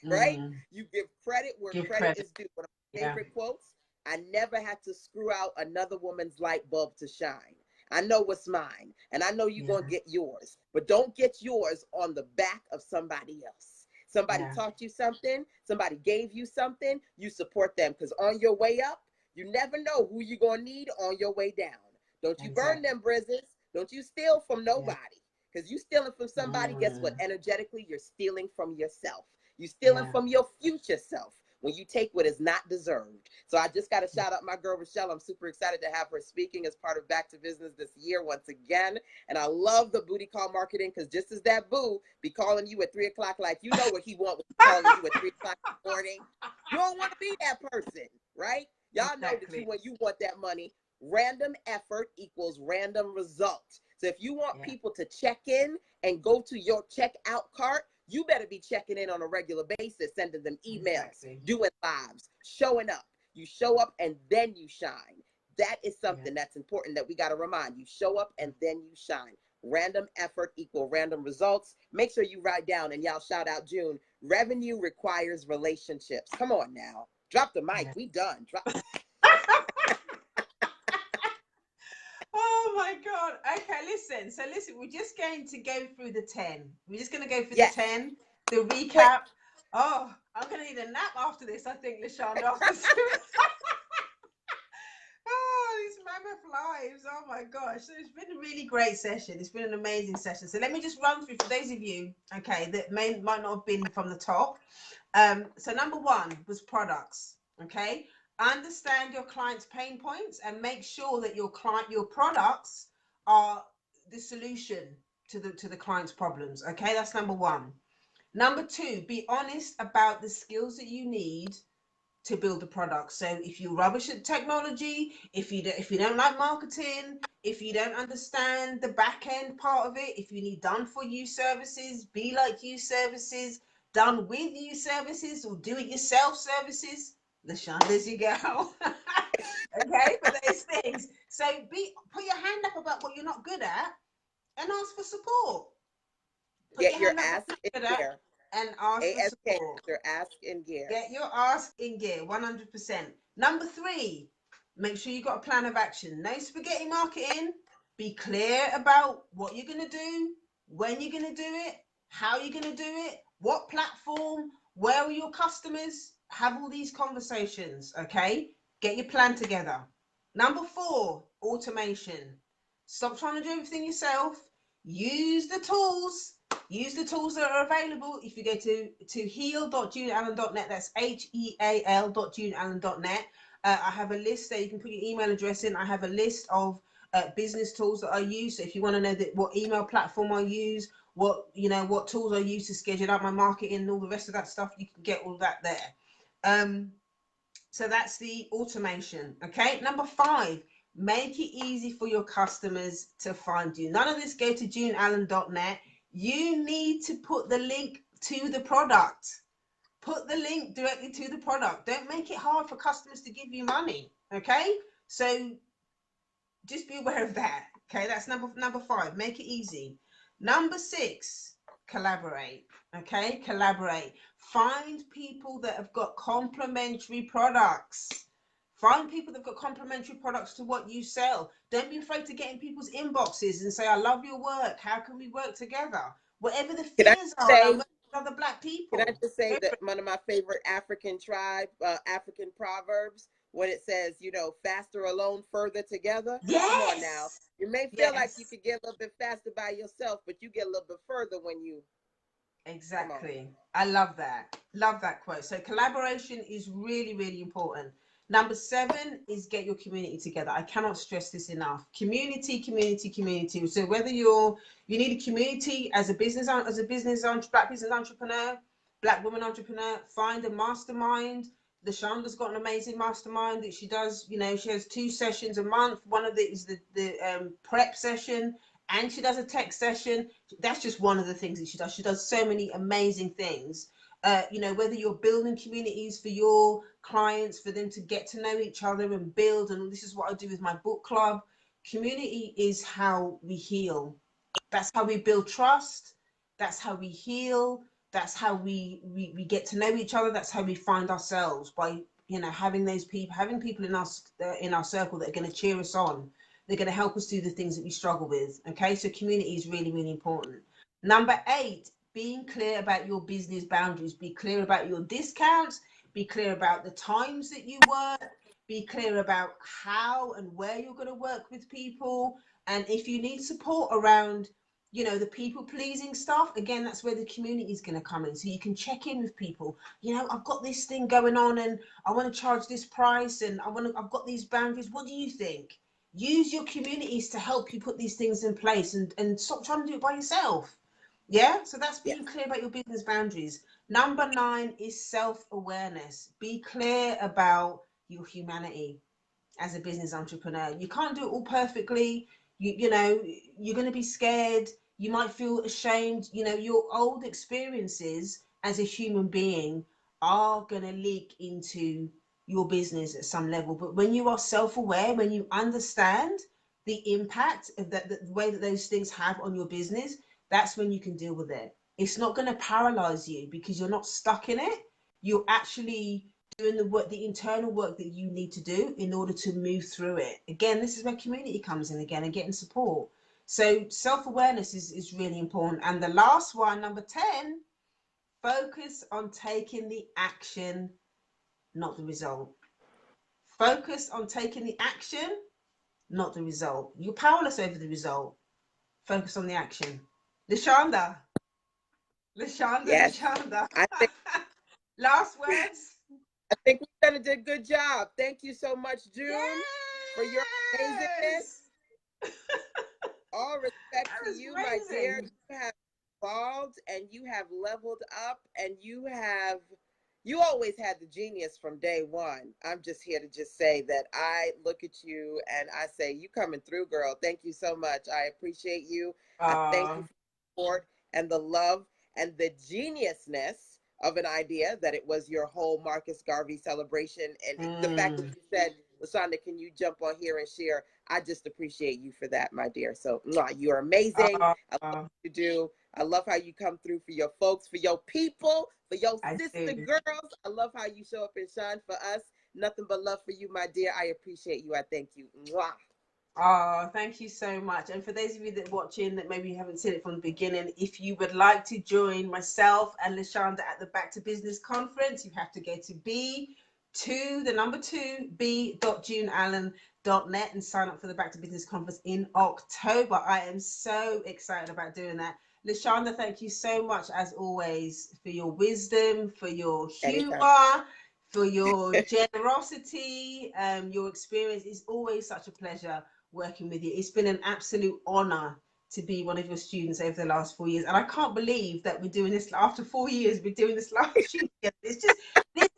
Speaker 1: right?
Speaker 2: Mm.
Speaker 1: You give credit where
Speaker 2: Give
Speaker 1: credit
Speaker 2: credit.
Speaker 1: is due. One of my
Speaker 2: Yeah.
Speaker 1: favorite quotes, I never had to screw out another woman's light bulb to shine. I know what's mine, and I know you're
Speaker 2: Yeah.
Speaker 1: going to get yours, but don't get yours on the back of somebody else. Somebody
Speaker 2: Yeah.
Speaker 1: taught you something, somebody gave you something, you support them, because on your way up, you never know who you're going to need on your way down. Don't you burn
Speaker 2: Exactly.
Speaker 1: them bridges. Don't you steal from
Speaker 2: Yeah.
Speaker 1: nobody. Because you stealing from somebody, guess what?
Speaker 2: Mm.
Speaker 1: Energetically, you're stealing from yourself. You're stealing
Speaker 2: Yeah.
Speaker 1: from your future self when you take what is not deserved. So I just got to shout out my girl, Rochelle. I'm super excited to have her speaking as part of Back to Business this year once again. And I love the booty call marketing, because just as that boo be calling you at 3 o'clock, like, you know what he want when he calling you at 3 o'clock in the morning. You don't want to be that person, right? Y'all know that
Speaker 2: Exactly.
Speaker 1: when you want that money, random effort equals random result. So if you want
Speaker 2: Yeah.
Speaker 1: people to check in and go to your checkout cart, you better be checking in on a regular basis, sending them emails,
Speaker 2: Exactly.
Speaker 1: doing lives, showing up. You show up and then you shine. That is
Speaker 2: Yeah.
Speaker 1: something that's important that we got to remind you. Show up and then you shine. Random effort equal random results. Make sure you write down, and y'all shout out June. Revenue requires relationships. Come on now. Drop the mic.
Speaker 2: Yeah.
Speaker 1: We done. Drop.
Speaker 2: Oh my God. Okay, listen. So listen, we're just going to go through the 10. We're just going to go through the
Speaker 1: Yes.
Speaker 2: 10, the
Speaker 1: Quick.
Speaker 2: recap. Oh, I'm going to need a nap after this, I think, LaShanda, after this. Oh, these mammoth lives. Oh my gosh. So it's been a really great session. It's been an amazing session. So let me just run through for those of you, okay, that might not have been from the top. So number one was products. Okay. Understand your client's pain points and make sure that your products are the solution to the client's problems. Okay, that's number one. Number two, be honest about the skills that you need to build a product. So if you're rubbish at technology, if you don't like marketing, if you don't understand the back end part of it, if you need done for you services, be like you services, done with you services, or do it yourself services, LaShanda's your girl. Okay, for those things. So put your hand up about what you're not good at and ask for support. Put
Speaker 1: Get
Speaker 2: your
Speaker 1: your
Speaker 2: hand up what
Speaker 1: ass
Speaker 2: you're
Speaker 1: in
Speaker 2: not good at
Speaker 1: gear.
Speaker 2: and ask for
Speaker 1: ASK, get
Speaker 2: support.
Speaker 1: your ass in gear.
Speaker 2: Get your ass in gear, 100%. Number three, make sure you got a plan of action. No spaghetti marketing. Be clear about what you're going to do, when you're going to do it, how you're going to do it, what platform, where are your customers. Have all these conversations, okay? Get your plan together. Number four, automation. Stop trying to do everything yourself. Use the tools. Use the tools that are available. If you go to heal.juneallen.net, that's heal.juneallen.net. I have a list there. You can put your email address in. I have a list of business tools that I use. So if you want to know what email platform I use, what tools I use to schedule out my marketing and all the rest of that stuff, you can get all that there. So that's the automation. Okay. Number five, make it easy for your customers to find you. None of this go to juneallen.net. You need to put the link to the product. Put the link directly to the product. Don't make it hard for customers to give you money. Okay. So just be aware of that. Okay. That's number five. Make it easy. Number six, collaborate. Okay. Collaborate. Find people that have got complementary products. Find people that have got complementary products to what you sell. Don't be afraid to get in people's inboxes and say, I love your work. How can we work together? Whatever the
Speaker 1: Can I
Speaker 2: fears are around
Speaker 1: say,
Speaker 2: working with other Black
Speaker 1: can I
Speaker 2: people.
Speaker 1: just say
Speaker 2: Go for
Speaker 1: that
Speaker 2: it.
Speaker 1: one of my favorite African proverbs, when it says, faster alone, further together. Come on now.
Speaker 2: Yes.
Speaker 1: You may feel like you
Speaker 2: Yes.
Speaker 1: could get a little bit faster by yourself, but you get a little bit further when you come on.
Speaker 2: Exactly. I love that. Love that quote. So collaboration is really, really important. Number seven is get your community together. I cannot stress this enough. Community, community, community. So whether you need a community as a Black business entrepreneur, Black woman entrepreneur, find a mastermind. LaShanda's got an amazing mastermind that she does. She has 2 sessions a month. One of it is the prep session, and she does a tech session. That's just one of the things that she does. She does so many amazing things. Whether you're building communities for your clients, for them to get to know each other and build, and this is what I do with my book club. Community is how we heal. That's how we build trust. That's how we heal. That's how we get to know each other. That's how we find ourselves, by having people in our circle that are going to cheer us on. They're going to help us do the things that we struggle with. Okay, so community is really, really important. Number 8, being clear about your business boundaries. Be clear about your discounts. Be clear about the times that you work. Be clear about how and where you're going to work with people. And if you need support around, the people pleasing stuff, again, that's where the community is going to come in. So you can check in with people. I've got this thing going on and I want to charge this price and I've got these boundaries. What do you think? Use your communities to help you put these things in place, and stop trying to do it by yourself. Yeah, so that's
Speaker 1: Yes.
Speaker 2: being clear about your business boundaries. Number 9 is self-awareness. Be clear about your humanity as a business entrepreneur. You can't do it all perfectly. You're going to be scared. You might feel ashamed. Your old experiences as a human being are going to leak into your business at some level. But when you are self-aware, when you understand the impact of the way that those things have on your business, that's when you can deal with it. It's not going to paralyze you because you're not stuck in it. You're actually doing the work, the internal work that you need to do in order to move through it. Again, this is where community comes in again, and getting support. So self-awareness is really important. And the last one, number 10, focus on taking the action, not the result. Focus on taking the action, not the result. You're powerless over the result. Focus on the action. LaShanda. LaShanda,
Speaker 1: Yes.
Speaker 2: LaShanda.
Speaker 1: I think
Speaker 2: Last words.
Speaker 1: I think we've done a good job. Thank you so much, June, for your amazingness.
Speaker 2: Yes.
Speaker 1: All respect
Speaker 2: That
Speaker 1: to
Speaker 2: was
Speaker 1: you, my dear.
Speaker 2: amazing.
Speaker 1: You have evolved and you have leveled up, and you always had the genius from day one. I'm just here to just say that I look at you and I say, you coming through, girl. Thank you so much. I appreciate you. I thank you for the support and the love and the geniusness of an idea that it was your whole Marcus Garvey celebration. And the fact that you said, LaShanda, can you jump on here and share? I just appreciate you for that, my dear. So you're amazing. I love what you do. I love how you come through for your folks, for your people, for your
Speaker 2: I
Speaker 1: sister
Speaker 2: do.
Speaker 1: girls. I love how you show up and shine for us. Nothing but love for you, my dear. I appreciate you. I thank you. Mwah.
Speaker 2: Oh, thank you so much. And for those of you that are watching that maybe you haven't seen it from the beginning, if you would like to join myself and LaShanda at the Back to Business conference, you have to go to b2juneallen.net and sign up for the Back to Business conference in October. I am so excited about doing that. LaShanda, thank you so much as always for your wisdom, for your
Speaker 1: Anytime.
Speaker 2: humor, for your generosity. Your experience is always such a pleasure working with you. It's been an absolute honor to be one of your students over the last 4 years, and I can't believe that we're doing this after 4 years. We're doing this live stream together. This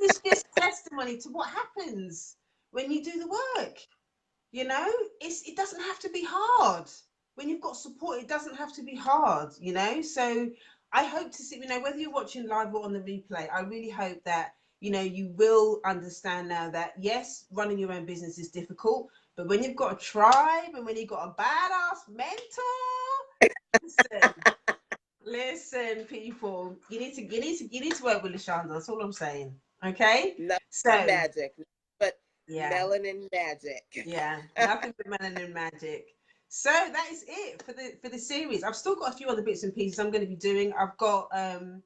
Speaker 2: is just testimony to what happens when you do the work. It doesn't have to be hard. When you've got support, it doesn't have to be hard. So I hope to see, whether you're watching live or on the replay, I really hope that you will understand now that yes, running your own business is difficult, but when you've got a tribe and when you've got a badass mentor, listen, people, you need to work with LaShanda. That's all I'm saying. Okay.
Speaker 1: Nothing
Speaker 2: So
Speaker 1: but magic, but
Speaker 2: yeah,
Speaker 1: melanin magic.
Speaker 2: yeah, nothing but melanin magic. So that is it for the series. I've still got a few other bits and pieces I'm going to be doing. I'm going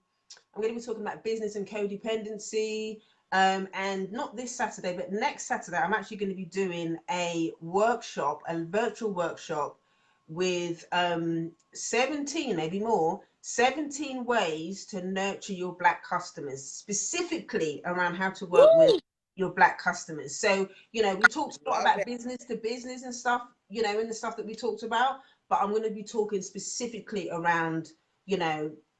Speaker 2: to be talking about business and codependency. And not this Saturday, but next Saturday, I'm actually going to be doing a workshop, a virtual workshop with 17, maybe more, 17 ways to nurture your Black customers, specifically around how to work with your Black customers. So, we talked a lot
Speaker 1: Love
Speaker 2: about
Speaker 1: it.
Speaker 2: business to business and stuff, in the stuff that we talked about, but I'm going to be talking specifically around,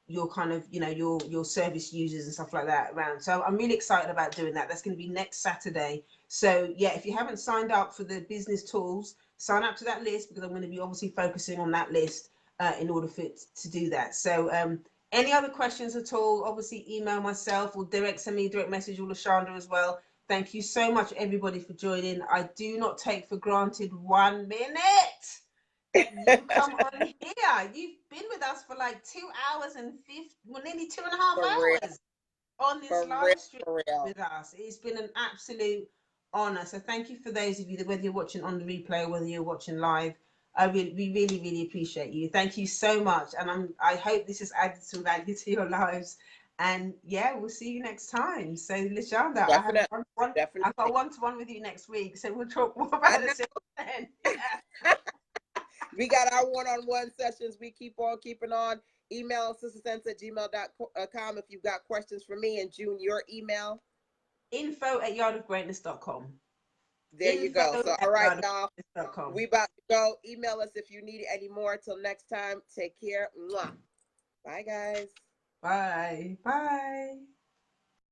Speaker 2: your kind of your service users and stuff like that around. So I'm really excited about doing that. That's going to be next Saturday. So yeah, if you haven't signed up for the business tools, sign up to that list, because I'm going to be obviously focusing on that list in order for it to do that. So any other questions at all, obviously email myself or send me a direct message, or LaShanda as well. Thank you so much, everybody, for joining. I do not take for granted 1 minute that you come on here. You've been with us for like 2 hours and 50, well, nearly 2.5
Speaker 1: For real.
Speaker 2: hours on this
Speaker 1: For real.
Speaker 2: live stream
Speaker 1: For real.
Speaker 2: with us. It's been an absolute honor. So thank you for those of you that, whether you're watching on the replay or whether you're watching live, We really, really appreciate you. Thank you so much. And I hope this has added some value to your lives. And yeah, we'll see you next time. So LaShanda, I have
Speaker 1: Definitely,
Speaker 2: I've got
Speaker 1: definitely.
Speaker 2: one-to-one with you next week. So we'll talk more
Speaker 1: I
Speaker 2: about
Speaker 1: know
Speaker 2: it then. Yeah.
Speaker 1: we got our one-on-one sessions. We keep on keeping on. Email sistersense@gmail.com if you've got questions for me. And June, your email.
Speaker 2: info@yardofgreatness.com.
Speaker 1: There you
Speaker 2: Info
Speaker 1: go. So, all
Speaker 2: at
Speaker 1: right, y'all.
Speaker 2: yardofgreatness.com.
Speaker 1: We about to go. Email us if you need any more. Till next time, take care. Mwah. Bye, guys.
Speaker 2: Bye. Bye.